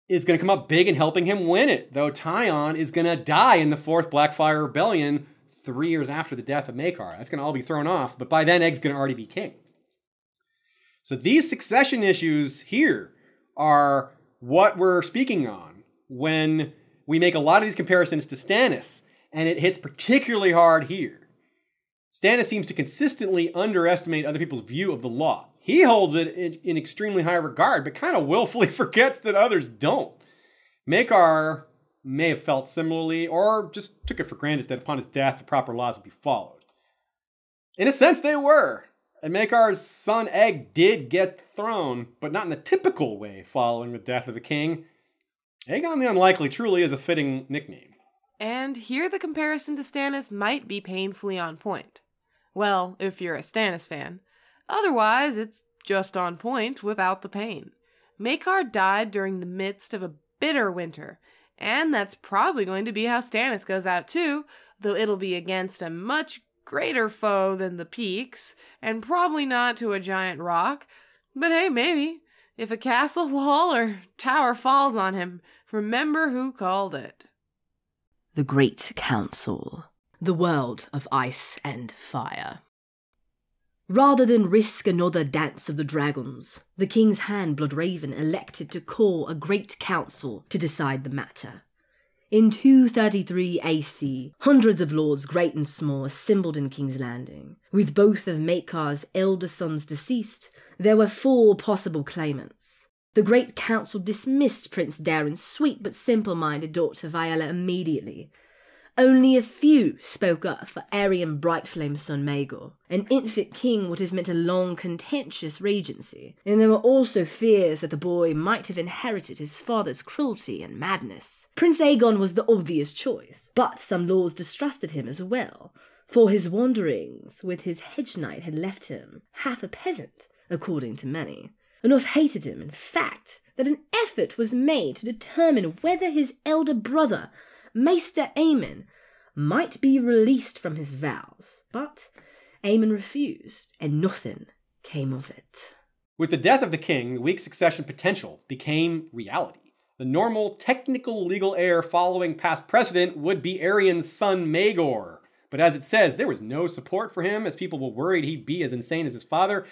is going to come up big in helping him win it, though Tyon is going to die in the Fourth Blackfyre Rebellion 3 years after the death of Maekar. That's going to all be thrown off, but by then Egg's going to already be king. So these succession issues here are what we're speaking on when we make a lot of these comparisons to Stannis, and it hits particularly hard here. Stannis seems to consistently underestimate other people's view of the law. He holds it in extremely high regard, but kind of willfully forgets that others don't. Maekar may have felt similarly, or just took it for granted that upon his death, the proper laws would be followed. In a sense, they were. And Maekar's son Egg did get the throne, but not in the typical way following the death of the king. Aegon the Unlikely truly is a fitting nickname. And here the comparison to Stannis might be painfully on point. Well, if you're a Stannis fan. Otherwise, it's just on point without the pain. Maekar died during the midst of a bitter winter, and that's probably going to be how Stannis goes out too, though it'll be against a much greater foe than the Peakes, and probably not to a giant rock. But hey, maybe. If a castle wall or tower falls on him, remember who called it. The Great Council. The world of ice and fire. Rather than risk another dance of the dragons, the king's hand Bloodraven elected to call a great council to decide the matter. In 233 AC, hundreds of lords great and small assembled in King's Landing. With both of Maekar's elder sons deceased, there were 4 possible claimants. The Great Council dismissed Prince Daeron's sweet but simple-minded daughter Viella immediately. Only a few spoke up for Aerion Brightflame's son Maegor. An infant king would have meant a long, contentious regency, and there were also fears that the boy might have inherited his father's cruelty and madness. Prince Aegon was the obvious choice, but some lords distrusted him as well, for his wanderings with his hedge knight had left him half a peasant, according to many. Enough hated him, in fact, that an effort was made to determine whether his elder brother, Maester Aemon, might be released from his vows, but Aemon refused, and nothing came of it. With the death of the king, the weak succession potential became reality. The normal, technical legal heir following past precedent would be Aerion's son Maegor, but as it says, there was no support for him, as people were worried he'd be as insane as his father,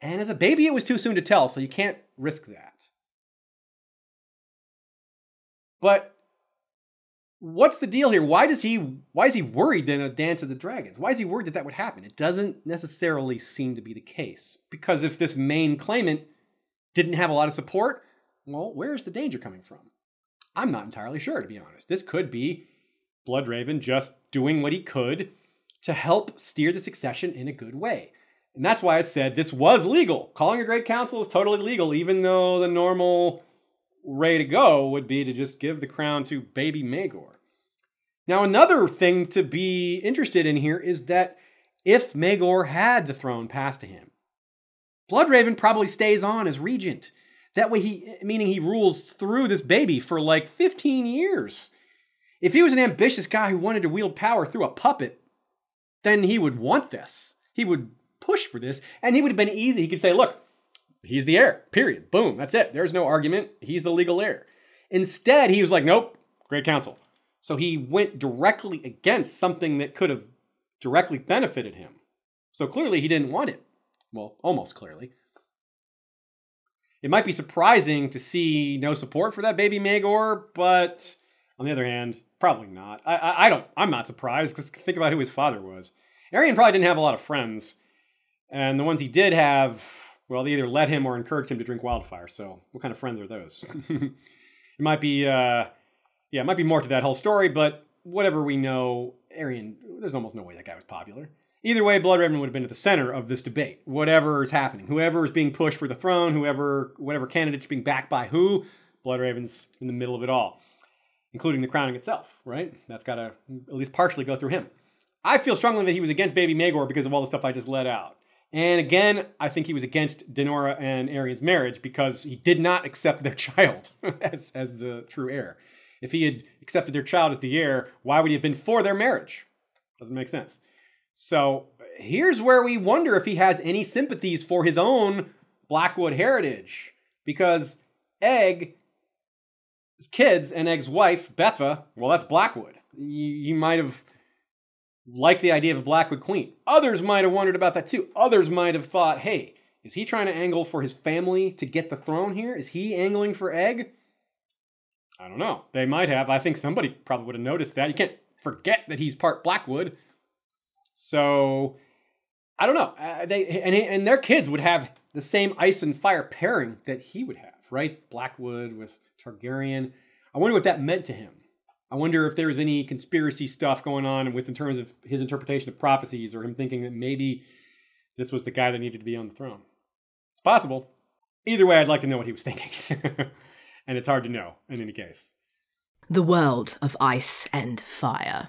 and as a baby it was too soon to tell, so you can't risk that. But what's the deal here? Why is he worried in a Dance of the Dragons? Why is he worried that would happen? It doesn't necessarily seem to be the case. Because if this main claimant didn't have a lot of support, well, where's the danger coming from? I'm not entirely sure, to be honest. This could be Bloodraven just doing what he could to help steer the succession in a good way. And that's why I said this was legal. Calling a great council is totally legal, even though the normal way to go would be to just give the crown to baby Maegor. Now, another thing to be interested in here is that if Maegor had the throne passed to him, Bloodraven probably stays on as regent. That way meaning he rules through this baby for like 15 years. If he was an ambitious guy who wanted to wield power through a puppet, then he would want this. He would push for this, and he would have been easy. He could say, look, he's the heir, period. Boom, that's it. There's no argument. He's the legal heir. Instead, he was like, nope, Great Council. So he went directly against something that could have directly benefited him. So clearly he didn't want it. Well, almost clearly. It might be surprising to see no support for that baby Maegor, but on the other hand, probably not. I'm not surprised, because think about who his father was. Aerion probably didn't have a lot of friends, and the ones he did have, well, they either let him or encouraged him to drink wildfire. So what kind of friends are those? It might be, it might be more to that whole story, but whatever we know, Aerion, there's almost no way that guy was popular. Either way, Bloodraven would have been at the center of this debate. Whatever is happening, whoever is being pushed for the throne, whatever candidate's being backed by who, Bloodraven's in the middle of it all, including the crowning itself, right? That's got to at least partially go through him. I feel strongly that he was against baby Maegor because of all the stuff I just let out. And again, I think he was against Daenora and Aerion's marriage because he did not accept their child as the true heir. If he had accepted their child as the heir, why would he have been for their marriage? Doesn't make sense. So here's where we wonder if he has any sympathies for his own Blackwood heritage. Because Egg's kids and Egg's wife, Betha, well, that's Blackwood. You might have liked the idea of a Blackwood queen. Others might have wondered about that too. Others might have thought, hey, is he trying to angle for his family to get the throne here? Is he angling for Egg? I don't know. They might have. I think somebody probably would have noticed that. You can't forget that he's part Blackwood. So, I don't know. And their kids would have the same ice and fire pairing that he would have, right? Blackwood with Targaryen. I wonder what that meant to him. I wonder if there was any conspiracy stuff going on in terms of his interpretation of prophecies, or him thinking that maybe this was the guy that needed to be on the throne. It's possible. Either way, I'd like to know what he was thinking. And it's hard to know in any case. The world of ice and fire.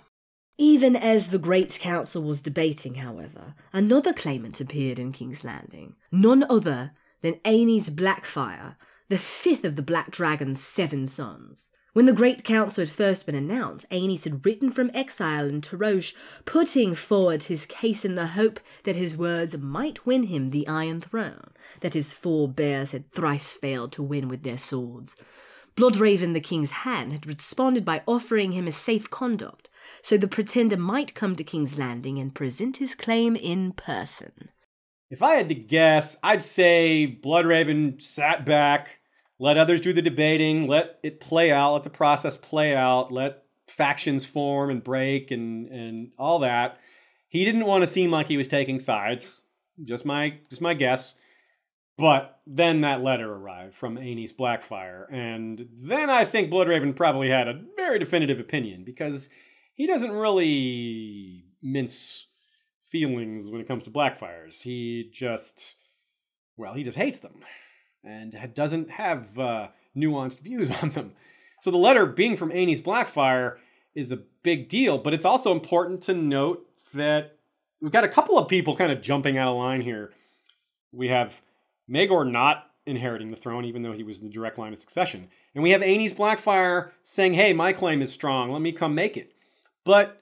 Even as the Great Council was debating, however, another claimant appeared in King's Landing, none other than Aenys Blackfyre, the fifth of the Black Dragon's 7 sons. When the Great Council had first been announced, Aenys had written from exile in Tarosh, putting forward his case in the hope that his words might win him the Iron Throne, that his forebears had thrice failed to win with their swords. Bloodraven, the king's hand, had responded by offering him a safe conduct, so the pretender might come to King's Landing and present his claim in person. If I had to guess, I'd say Bloodraven sat back, let others do the debating, let it play out, let the process play out, let factions form and break and all that. He didn't want to seem like he was taking sides. Just my guess. But then that letter arrived from Aenys Blackfyre, and then I think Bloodraven probably had a very definitive opinion, because he doesn't really mince feelings when it comes to Blackfyres. He just hates them, and doesn't have nuanced views on them. So the letter being from Aenys Blackfyre is a big deal, but it's also important to note that we've got a couple of people kind of jumping out of line here. We have Maegor not inheriting the throne, even though he was in the direct line of succession. And we have Aenys Blackfyre saying, hey, my claim is strong, let me come make it. But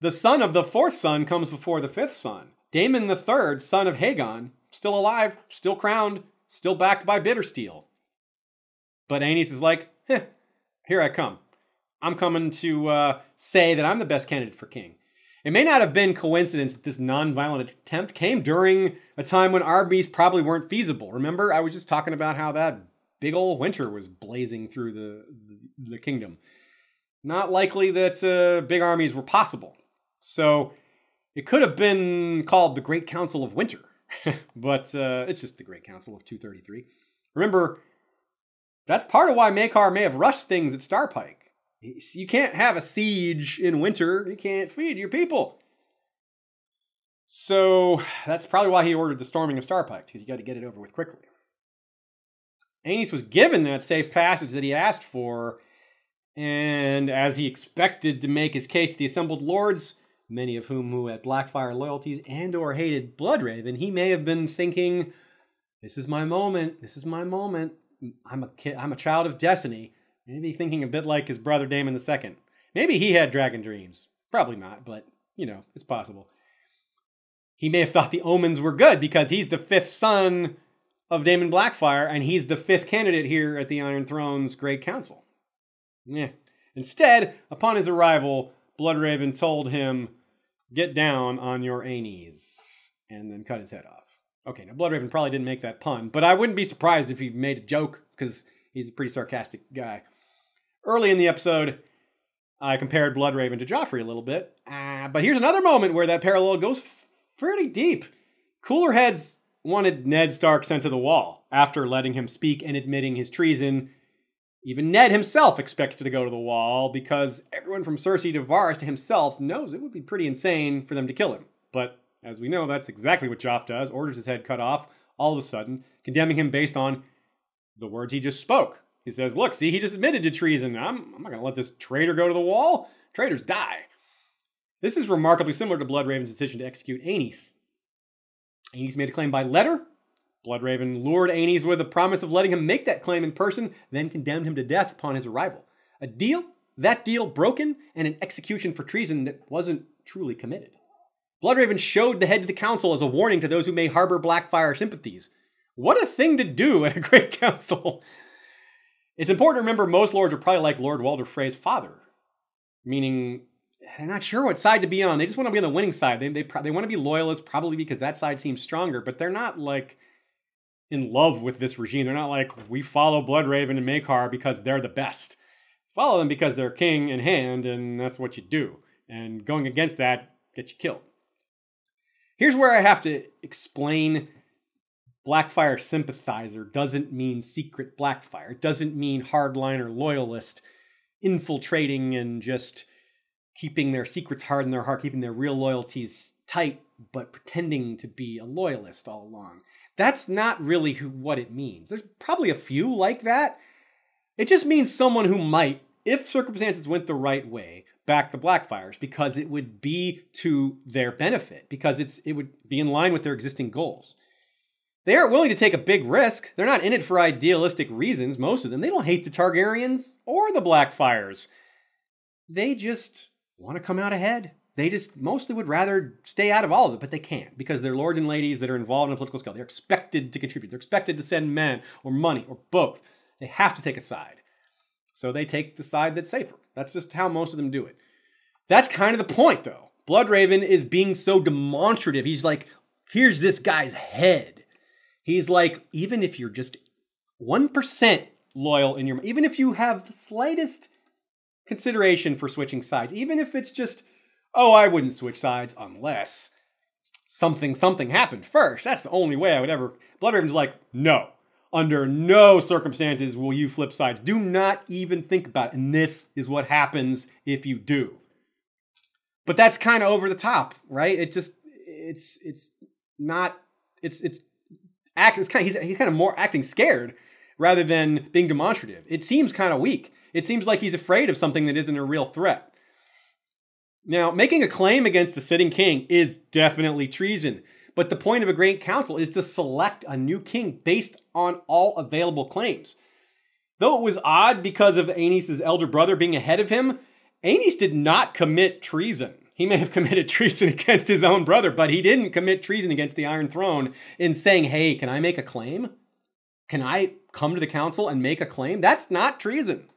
the son of the 4th son comes before the 5th son. Daemon the 3rd, son of Hagon, still alive, still crowned, still backed by Bittersteel. But Aenys is like, here I come. I'm coming to say that I'm the best candidate for king. It may not have been coincidence that this non-violent attempt came during a time when armies probably weren't feasible. Remember, I was just talking about how that big old winter was blazing through the kingdom. Not likely that big armies were possible. So it could have been called the Great Council of Winter. But it's just the Great Council of 233. Remember, that's part of why Maekar may have rushed things at Starpike. You can't have a siege in winter. You can't feed your people. So that's probably why he ordered the storming of Starpike, because you got to get it over with quickly. Aenys was given that safe passage that he asked for, and as he expected to make his case to the assembled lords, many of whom had Blackfyre loyalties and or hated Bloodraven, he may have been thinking, this is my moment. This is my moment. I'm a child of destiny. Maybe thinking a bit like his brother Daemon II. Maybe he had dragon dreams. Probably not, but, it's possible. He may have thought the omens were good because he's the 5th son of Daemon Blackfyre, and he's the 5th candidate here at the Iron Throne's Great Council. Yeah. Instead, upon his arrival, Bloodraven told him, get down on your Aenys, and then cut his head off. Okay, now Bloodraven probably didn't make that pun, but I wouldn't be surprised if he made a joke, because he's a pretty sarcastic guy. Early in the episode, I compared Bloodraven to Joffrey a little bit, but here's another moment where that parallel goes pretty deep. Cooler heads wanted Ned Stark sent to the wall after letting him speak and admitting his treason. Even Ned himself expects to go to the wall because everyone from Cersei to Varys to himself knows it would be pretty insane for them to kill him. But as we know, that's exactly what Joff does, orders his head cut off all of a sudden, condemning him based on the words he just spoke. He says, look, see, he just admitted to treason. I'm not going to let this traitor go to the wall. Traitors die. This is remarkably similar to Bloodraven's decision to execute Aenys. Aenys made a claim by letter. Bloodraven lured Aenys with the promise of letting him make that claim in person, then condemned him to death upon his arrival. A deal, that deal broken, and an execution for treason that wasn't truly committed. Bloodraven showed the head of the council as a warning to those who may harbor Blackfyre sympathies. What a thing to do at a great council. It's important to remember most lords are probably like Lord Walder Frey's father, meaning they're not sure what side to be on. They just want to be on the winning side. They want to be loyalists, probably because that side seems stronger, but they're not like in love with this regime. They're not like, we follow Bloodraven and Maekar because they're the best. Follow them because they're king in hand, and that's what you do. And going against that gets you killed. Here's where I have to explain Blackfyre sympathizer doesn't mean secret Blackfyre. It doesn't mean hardliner loyalist infiltrating and just keeping their secrets hard in their heart, keeping their real loyalties tight, but pretending to be a loyalist all along. That's not really what it means. There's probably a few like that. It just means someone who might, if circumstances went the right way, back the Blackfyres because it would be to their benefit, because it would be in line with their existing goals. They aren't willing to take a big risk. They're not in it for idealistic reasons, most of them. They don't hate the Targaryens or the Blackfyres. They just want to come out ahead. They just mostly would rather stay out of all of it, but they can't because they're lords and ladies that are involved in a political scale. They're expected to contribute. They're expected to send men or money or both. They have to take a side. So they take the side that's safer. That's just how most of them do it. That's kind of the point, though. Bloodraven is being so demonstrative. He's like, here's this guy's head. He's like, even if you're just 1% loyal in your, even if you have the slightest consideration for switching sides, even if it's just, oh, I wouldn't switch sides unless something happened first. That's the only way I would ever. Bloodraven's like, no. Under no circumstances will you flip sides. Do not even think about it. And this is what happens if you do. But that's kind of over the top, right? He's kind of more acting scared rather than being demonstrative. It seems kind of weak. It seems like he's afraid of something that isn't a real threat. Now, making a claim against a sitting king is definitely treason. But the point of a great council is to select a new king based on all available claims. Though it was odd because of Aenys' elder brother being ahead of him, Aenys did not commit treason. He may have committed treason against his own brother, but he didn't commit treason against the Iron Throne in saying, hey, can I make a claim? Can I come to the council and make a claim? That's not treason.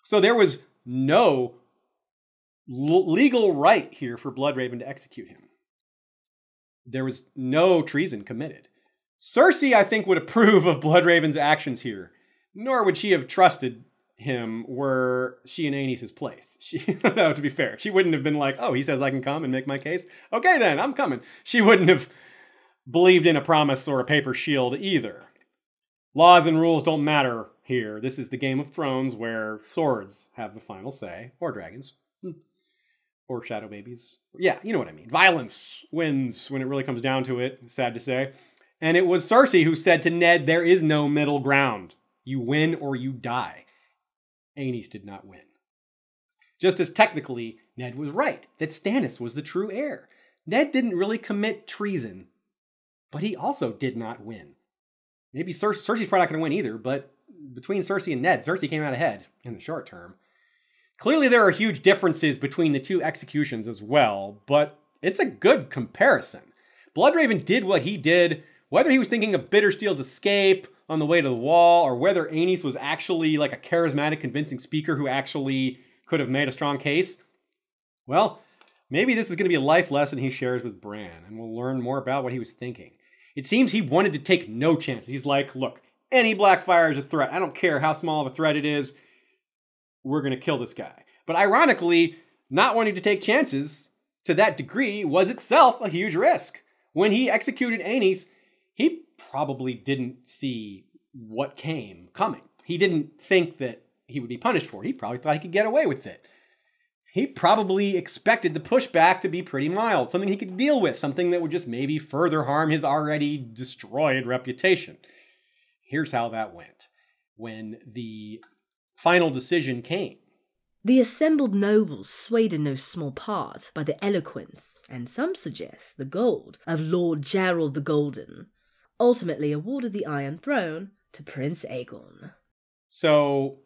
So there was no legal right here for Bloodraven to execute him. There was no treason committed. Cersei, I think, would approve of Bloodraven's actions here, nor would she have trusted him were she in Aenys' place. No, to be fair, she wouldn't have been like, oh, he says I can come and make my case. Okay, then, I'm coming. She wouldn't have believed in a promise or a paper shield either. Laws and rules don't matter here. This is the Game of Thrones where swords have the final say, or dragons. Or shadow babies. Yeah, you know what I mean. Violence wins when it really comes down to it, sad to say. And it was Cersei who said to Ned, there is no middle ground. You win or you die. Aenys did not win. Just as technically, Ned was right, that Stannis was the true heir. Ned didn't really commit treason, but he also did not win. Maybe Cersei's probably not going to win either, but between Cersei and Ned, Cersei came out ahead in the short term. Clearly, there are huge differences between the two executions as well, but it's a good comparison. Bloodraven did what he did, whether he was thinking of Bittersteel's escape on the way to the wall, or whether Aenys was actually like a charismatic, convincing speaker who actually could have made a strong case. Well, maybe this is going to be a life lesson he shares with Bran, and we'll learn more about what he was thinking. It seems he wanted to take no chances. He's like, look, any Blackfyre is a threat. I don't care how small of a threat it is. We're going to kill this guy. But ironically, not wanting to take chances to that degree was itself a huge risk. When he executed Aenys, he probably didn't see what came coming. He didn't think that he would be punished for it. He probably thought he could get away with it. He probably expected the pushback to be pretty mild, something he could deal with, something that would just maybe further harm his already destroyed reputation. Here's how that went. When the final decision came, the assembled nobles, swayed in no small part by the eloquence, and some suggest the gold, of Lord Gerald the Golden, ultimately awarded the Iron Throne to Prince Aegon. So,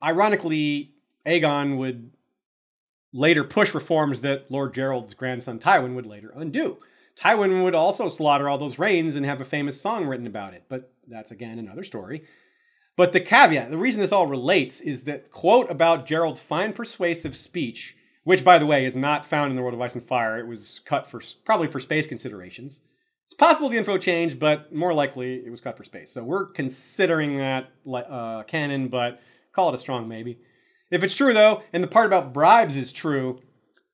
Ironically, Aegon would later push reforms that Lord Gerald's grandson Tywin would later undo. Tywin would also slaughter all those rains and have a famous song written about it, but that's again another story. But the caveat, the reason this all relates is that quote about Gerald's fine persuasive speech, which by the way is not found in the World of Ice and Fire, it was cut for probably for space considerations. It's possible the info changed, but more likely it was cut for space. So we're considering that canon, but call it a strong maybe. If it's true though, and the part about bribes is true,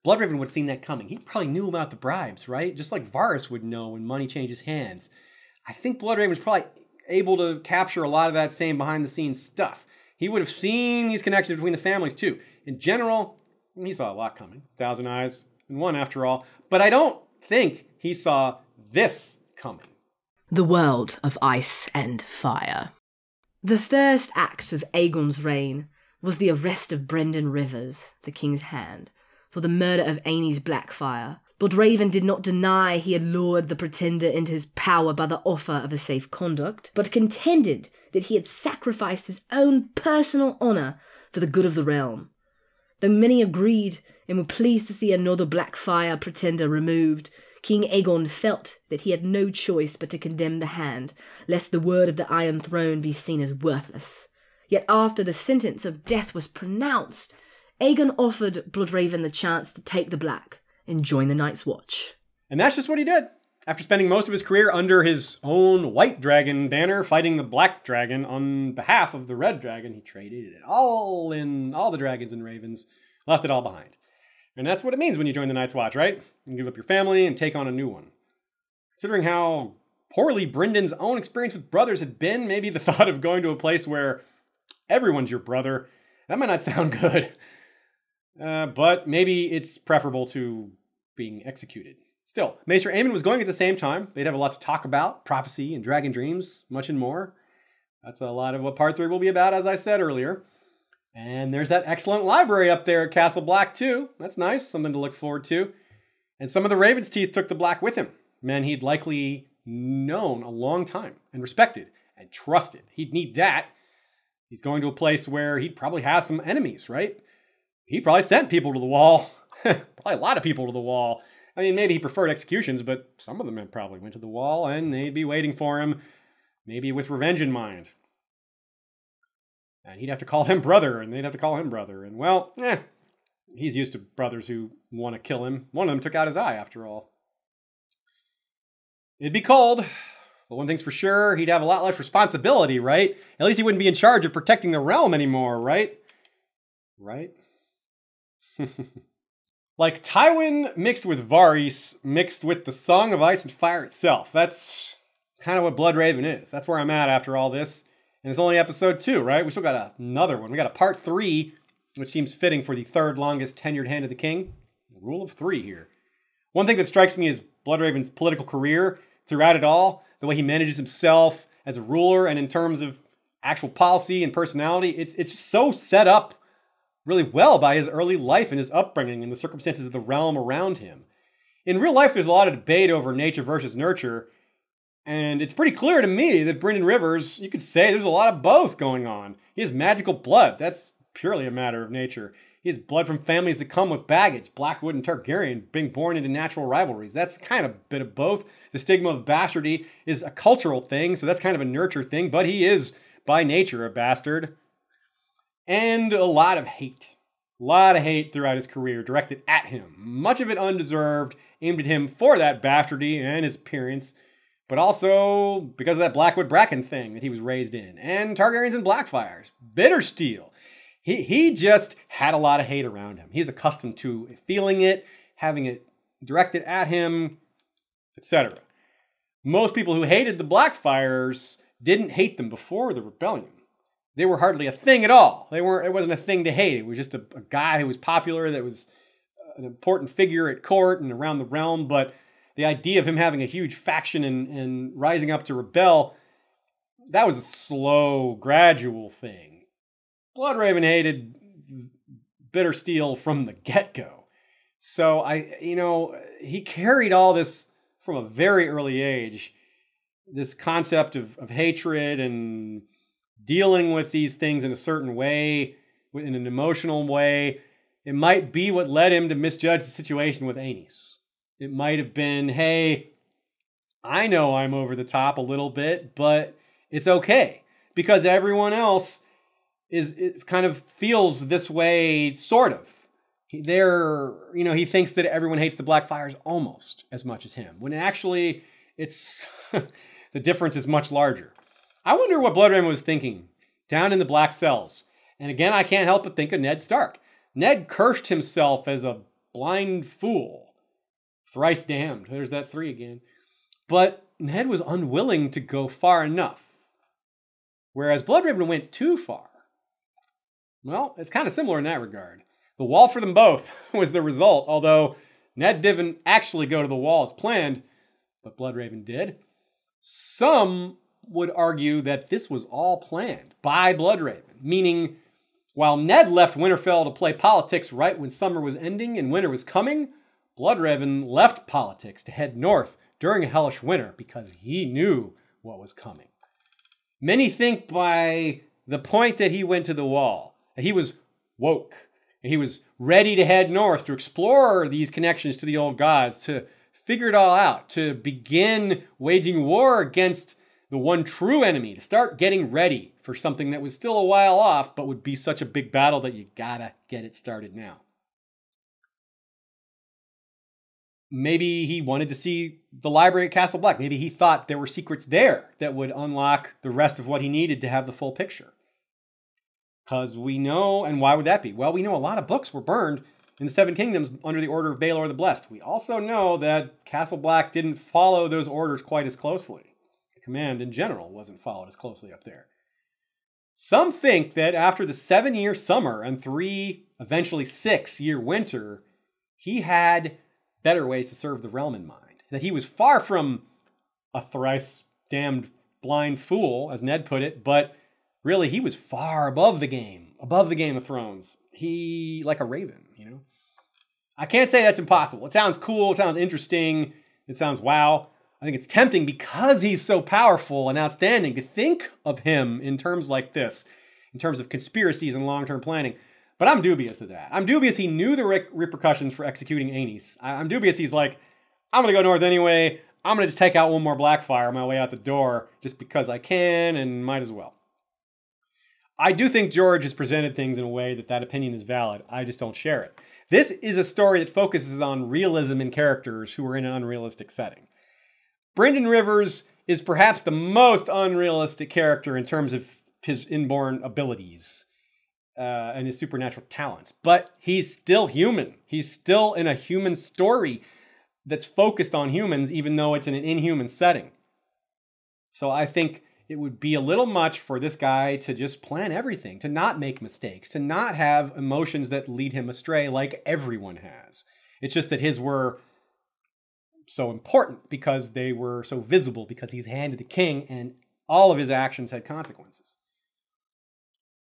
Bloodraven would have seen that coming. He probably knew about the bribes, right? Just like Varys would know when money changes hands. I think Bloodraven was probably able to capture a lot of that same behind-the-scenes stuff. He would have seen these connections between the families too. In general, he saw a lot coming. 1,000 eyes and one after all. But I don't think he saw this coming. The world of ice and fire. The first act of Aegon's reign was the arrest of Brynden Rivers, the king's hand, for the murder of Aenys Blackfyre. Bloodraven did not deny he had lured the pretender into his power by the offer of a safe conduct, but contended that he had sacrificed his own personal honour for the good of the realm. Though many agreed and were pleased to see another Blackfyre pretender removed, King Aegon felt that he had no choice but to condemn the hand, lest the word of the Iron Throne be seen as worthless. Yet after the sentence of death was pronounced, Aegon offered Bloodraven the chance to take the black and join the Night's Watch. And that's just what he did. After spending most of his career under his own white dragon banner, fighting the black dragon on behalf of the red dragon, he traded it all the dragons and ravens, left it all behind. And that's what it means when you join the Night's Watch, right? You give up your family and take on a new one. Considering how poorly Brynden's own experience with brothers had been, maybe the thought of going to a place where everyone's your brother, that might not sound good. But maybe it's preferable to being executed. Still, Maester Aemon was going at the same time. They'd have a lot to talk about, prophecy and dragon dreams, much and more. That's a lot of what part 3 will be about, as I said earlier. And there's that excellent library up there at Castle Black, too. That's nice, something to look forward to. And some of the Raven's Teeth took the Black with him. Men he'd likely known a long time and respected and trusted. He'd need that. He's going to a place where he'd probably have some enemies, right? He probably sent people to the wall. Probably a lot of people to the wall. I mean, maybe he preferred executions, but some of them probably went to the wall and they'd be waiting for him, maybe with revenge in mind. And he'd have to call them brother, and they'd have to call him brother. And well, he's used to brothers who want to kill him. One of them took out his eye, after all. It'd be cold, but one thing's for sure, he'd have a lot less responsibility, right? At least he wouldn't be in charge of protecting the realm anymore, right? Right? Like Tywin mixed with Varys, mixed with the Song of Ice and Fire itself. That's kind of what Bloodraven is. That's where I'm at after all this. And it's only episode 2, right? We still got another one. We got a part 3, which seems fitting for the third longest tenured Hand of the King. The rule of 3 here. One thing that strikes me is Bloodraven's political career throughout it all, the way he manages himself as a ruler and in terms of actual policy and personality. It's so set up really well by his early life and his upbringing and the circumstances of the realm around him. In real life, there's a lot of debate over nature versus nurture. And it's pretty clear to me that Brynden Rivers, you could say there's a lot of both going on. He has magical blood. That's purely a matter of nature. He has blood from families that come with baggage. Blackwood and Targaryen, being born into natural rivalries. That's kind of a bit of both. The stigma of bastardy is a cultural thing, so that's kind of a nurture thing. But he is, by nature, a bastard. And a lot of hate. A lot of hate throughout his career directed at him. Much of it undeserved, aimed at him for that bastardy and his appearance. But also because of that Blackwood Bracken thing that he was raised in. And Targaryens and Blackfyres. Bittersteel. He just had a lot of hate around him. He's accustomed to feeling it, having it directed at him, etc. Most people who hated the Blackfyres didn't hate them before the rebellion. They were hardly a thing at all. It wasn't a thing to hate. It was just a guy who was popular, that was an important figure at court and around the realm, but the idea of him having a huge faction and rising up to rebel, that was a slow, gradual thing. Bloodraven hated Bittersteel from the get-go. So, he carried all this from a very early age, this concept of hatred and dealing with these things in a certain way in an emotional way. It might be what led him to misjudge the situation with Aenys. It might have been, hey, I know I'm over the top a little bit, but it's okay because everyone else it kind of feels this way, sort of. He thinks that everyone hates the Blackfyres almost as much as him, when actually it's the difference is much larger. I wonder what Bloodraven was thinking down in the black cells. And again, I can't help but think of Ned Stark. Ned cursed himself as a blind fool. Thrice damned. There's that 3 again. But Ned was unwilling to go far enough. Whereas Bloodraven went too far. Well, it's kind of similar in that regard. The wall for them both was the result, although Ned didn't actually go to the wall as planned, but Bloodraven did. Some would argue that this was all planned by Bloodraven, meaning while Ned left Winterfell to play politics right when summer was ending and winter was coming, Bloodraven left politics to head north during a hellish winter because he knew what was coming. Many think by the point that he went to the wall, that he was woke, and he was ready to head north to explore these connections to the old gods, to figure it all out, to begin waging war against the one true enemy, to start getting ready for something that was still a while off, but would be such a big battle that you gotta get it started now. Maybe he wanted to see the library at Castle Black. Maybe he thought there were secrets there that would unlock the rest of what he needed to have the full picture. Because we know, and why would that be? Well, we know a lot of books were burned in the Seven Kingdoms under the order of Baelor the Blessed. We also know that Castle Black didn't follow those orders quite as closely. The command in general wasn't followed as closely up there. Some think that after the 7-year summer and 3, eventually 6-year winter, he had better ways to serve the realm in mind. That he was far from a thrice damned blind fool, as Ned put it, but really, he was far above the Game of Thrones. He, like a raven, you know? I can't say that's impossible. It sounds cool, it sounds interesting, it sounds wow. I think it's tempting because he's so powerful and outstanding to think of him in terms like this, in terms of conspiracies and long-term planning. But I'm dubious of that. I'm dubious he knew the repercussions for executing Aenys. I'm dubious he's like, I'm going to go north anyway. I'm going to just take out one more Blackfyre on my way out the door just because I can and might as well. I do think George has presented things in a way that opinion is valid. I just don't share it. This is a story that focuses on realism in characters who are in an unrealistic setting. Brynden Rivers is perhaps the most unrealistic character in terms of his inborn abilities and his supernatural talents. But he's still human. He's still in a human story that's focused on humans, even though it's in an inhuman setting. So I think it would be a little much for this guy to just plan everything, to not make mistakes, to not have emotions that lead him astray like everyone has. It's just that his were so important because they were so visible, because he's hand to the king and all of his actions had consequences.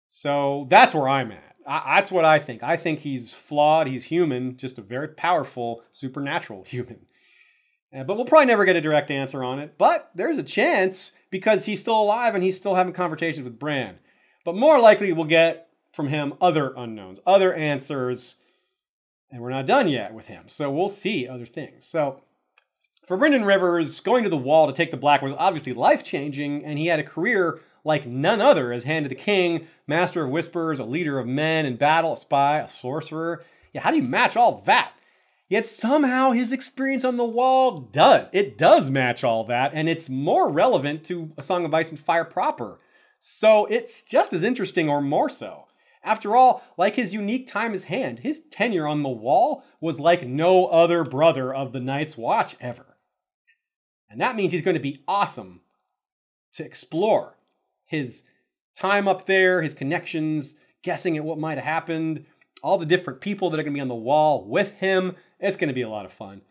So that's where I'm at. That's what I think. I think he's flawed, he's human, just a very powerful, supernatural human. But we'll probably never get a direct answer on it. But there's a chance because he's still alive and he's still having conversations with Bran. But more likely we'll get from him other unknowns, other answers. And we're not done yet with him. So we'll see other things. So for Brynden Rivers, going to the wall to take the Black was obviously life-changing. And he had a career like none other as Hand of the King, Master of Whispers, a leader of men in battle, a spy, a sorcerer. Yeah, how do you match all that? Yet somehow his experience on the wall does. It does match all that, and it's more relevant to A Song of Ice and Fire proper. So it's just as interesting or more so. After all, like his unique time as Hand, his tenure on the wall was like no other brother of the Night's Watch ever. And that means he's going to be awesome to explore his time up there, his connections, guessing at what might have happened, all the different people that are going to be on the wall with him. It's going to be a lot of fun.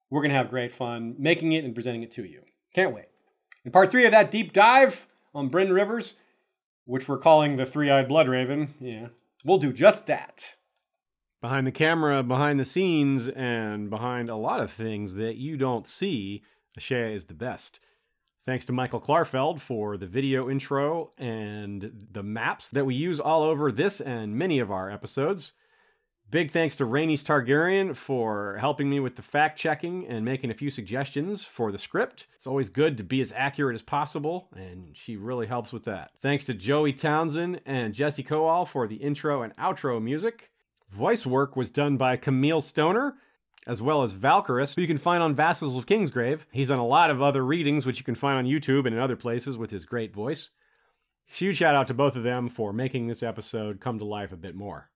We're going to have great fun making it and presenting it to you. Can't wait. In part 3 of that deep dive on Brynden Rivers, which we're calling the Three-Eyed Bloodraven, yeah, we'll do just that. Behind the camera, behind the scenes, and behind a lot of things that you don't see, Ashea is the best. Thanks to Michael Klarfeld for the video intro and the maps that we use all over this and many of our episodes. Big thanks to Rhaenys Targaryen for helping me with the fact-checking and making a few suggestions for the script. It's always good to be as accurate as possible, and she really helps with that. Thanks to Joey Townsend and Jesse Kowal for the intro and outro music. Voice work was done by Camille Stoner, as well as Valkyrist, who you can find on Vassals of Kingsgrave. He's done a lot of other readings, which you can find on YouTube and in other places with his great voice. Huge shout out to both of them for making this episode come to life a bit more.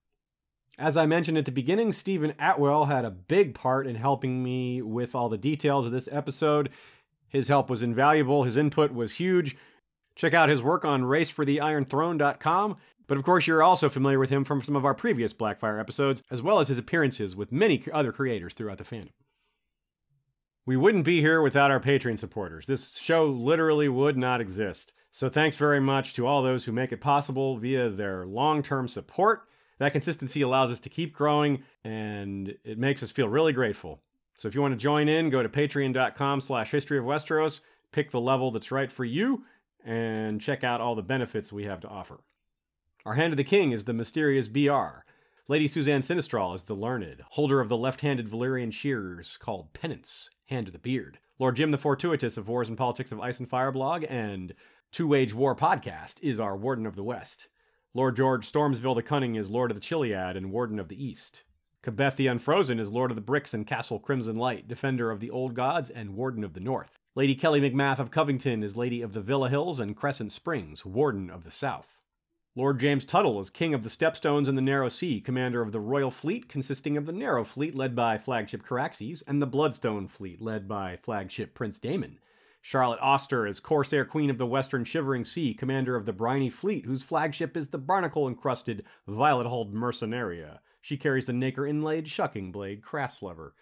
As I mentioned at the beginning, Stephen Atwell had a big part in helping me with all the details of this episode. His help was invaluable. His input was huge. Check out his work on racefortheironthrone.com. But of course, you're also familiar with him from some of our previous Blackfyre episodes, as well as his appearances with many other creators throughout the fandom. We wouldn't be here without our Patreon supporters. This show literally would not exist. So thanks very much to all those who make it possible via their long-term support. That consistency allows us to keep growing, and it makes us feel really grateful. So if you want to join in, go to patreon.com/historyofwesteros, pick the level that's right for you, and check out all the benefits we have to offer. Our Hand of the King is the mysterious BR. Lady Suzanne Sinistral is the learned, holder of the left-handed Valyrian shears called Penance, Hand of the Beard. Lord Jim the Fortuitous of Wars and Politics of Ice and Fire blog and Two-Wage War podcast is our Warden of the West. Lord George Stormsville the Cunning is Lord of the Chiliad and Warden of the East. Kabeth the Unfrozen is Lord of the Bricks and Castle Crimson Light, Defender of the Old Gods and Warden of the North. Lady Kelly McMath of Covington is Lady of the Villa Hills and Crescent Springs, Warden of the South. Lord James Tuttle is King of the Stepstones and the Narrow Sea, Commander of the Royal Fleet, consisting of the Narrow Fleet led by Flagship Caraxes and the Bloodstone Fleet led by Flagship Prince Daemon. Charlotte Auster is Corsair Queen of the Western Shivering Sea, Commander of the Briny Fleet, whose flagship is the barnacle-encrusted, violet-hulled Mercenaria. She carries the nacre-inlaid shucking blade Crasslever.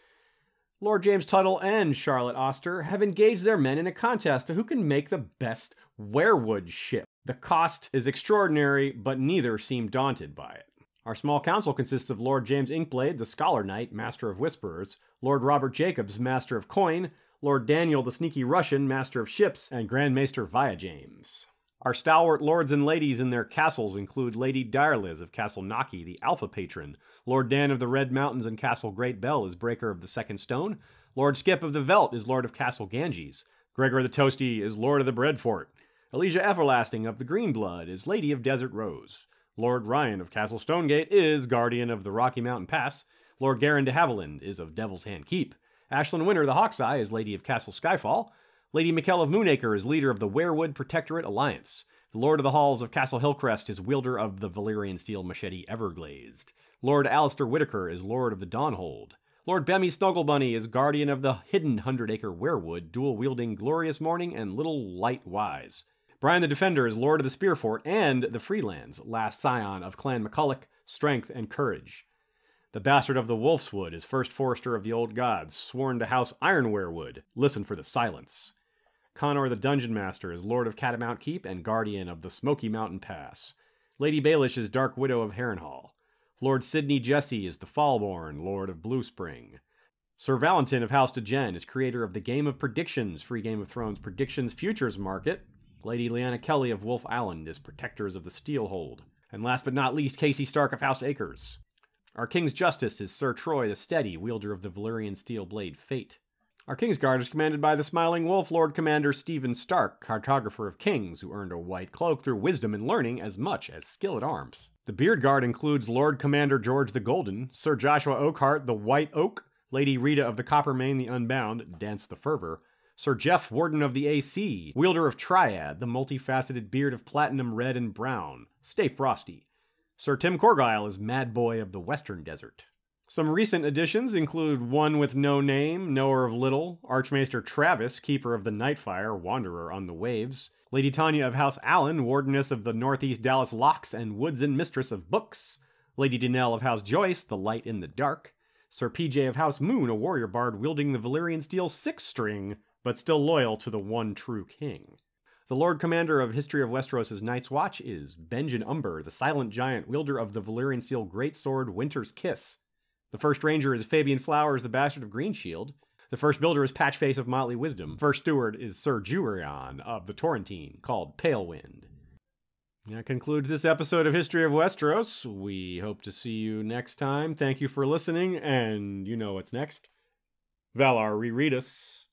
Lord James Tuttle and Charlotte Auster have engaged their men in a contest to who can make the best werewood ship. The cost is extraordinary, but neither seem daunted by it. Our small council consists of Lord James Inkblade, the Scholar Knight, Master of Whisperers, Lord Robert Jacobs, Master of Coin, Lord Daniel the Sneaky Russian, Master of Ships, and Grand Maester Via James. Our stalwart lords and ladies in their castles include Lady Direliz of Castle Naki, the Alpha Patron, Lord Dan of the Red Mountains and Castle Great Bell is Breaker of the Second Stone, Lord Skip of the Veldt is Lord of Castle Ganges, Gregor the Toasty is Lord of the Breadfort, Elysia Everlasting of the Green Blood is Lady of Desert Rose, Lord Ryan of Castle Stonegate is Guardian of the Rocky Mountain Pass, Lord Garin de Haviland is of Devil's Hand Keep, Ashlyn Winter the Hawkeye is Lady of Castle Skyfall. Lady Mikkel of Moonacre is leader of the Werewood Protectorate Alliance. The Lord of the Halls of Castle Hillcrest is wielder of the Valyrian steel machete Everglazed. Lord Alistair Whitaker is Lord of the Dawnhold. Lord Bemmy Snugglebunny is guardian of the hidden 100-acre Werewood, dual-wielding Glorious Morning and Little Light Wise. Brian the Defender is Lord of the Spearfort and the Freelands, last scion of Clan McCulloch, Strength and Courage. The Bastard of the Wolfswood is First Forester of the Old Gods, sworn to House Ironwerewood. Listen for the silence. Connor the Dungeon Master is Lord of Catamount Keep and Guardian of the Smoky Mountain Pass. Lady Baelish is Dark Widow of Harrenhal. Lord Sidney Jesse is the Fallborn, Lord of Blue Spring. Sir Valentin of House Degen is creator of the Game of Predictions, free Game of Thrones Predictions Futures Market. Lady Lyanna Kelly of Wolf Island is Protectors of the Steelhold. And last but not least, Casey Stark of House Acres. Our King's Justice is Sir Troy the Steady, wielder of the Valyrian steel blade Fate. Our King's Guard is commanded by the Smiling Wolf Lord Commander Stephen Stark, cartographer of kings, who earned a white cloak through wisdom and learning as much as skill at arms. The Beard Guard includes Lord Commander George the Golden, Sir Joshua Oakhart the White Oak, Lady Rita of the Coppermane the Unbound, Dance the Fervor, Sir Jeff Warden of the AC, wielder of Triad, the multifaceted beard of platinum red and brown, Stay Frosty. Sir Tim Corgyle is Mad Boy of the Western Desert. Some recent additions include One with No Name, Knower of Little, Archmaester Travis, Keeper of the Nightfire, Wanderer on the Waves, Lady Tanya of House Allen, Wardeness of the Northeast Dallas Locks and Woods and Mistress of Books, Lady Danelle of House Joyce, the Light in the Dark, Sir PJ of House Moon, a warrior bard wielding the Valyrian steel six-string, but still loyal to the one true king. The Lord Commander of History of Westeros' Night's Watch is Benjen Umber, the silent giant wielder of the Valyrian steel greatsword Winter's Kiss. The First Ranger is Fabian Flowers, the Bastard of Greenshield. The first builder is Patchface of Motley Wisdom. First steward is Sir Jurion of the Torrentine, called Palewind. That concludes this episode of History of Westeros. We hope to see you next time. Thank you for listening, and you know what's next. Valar, reread us.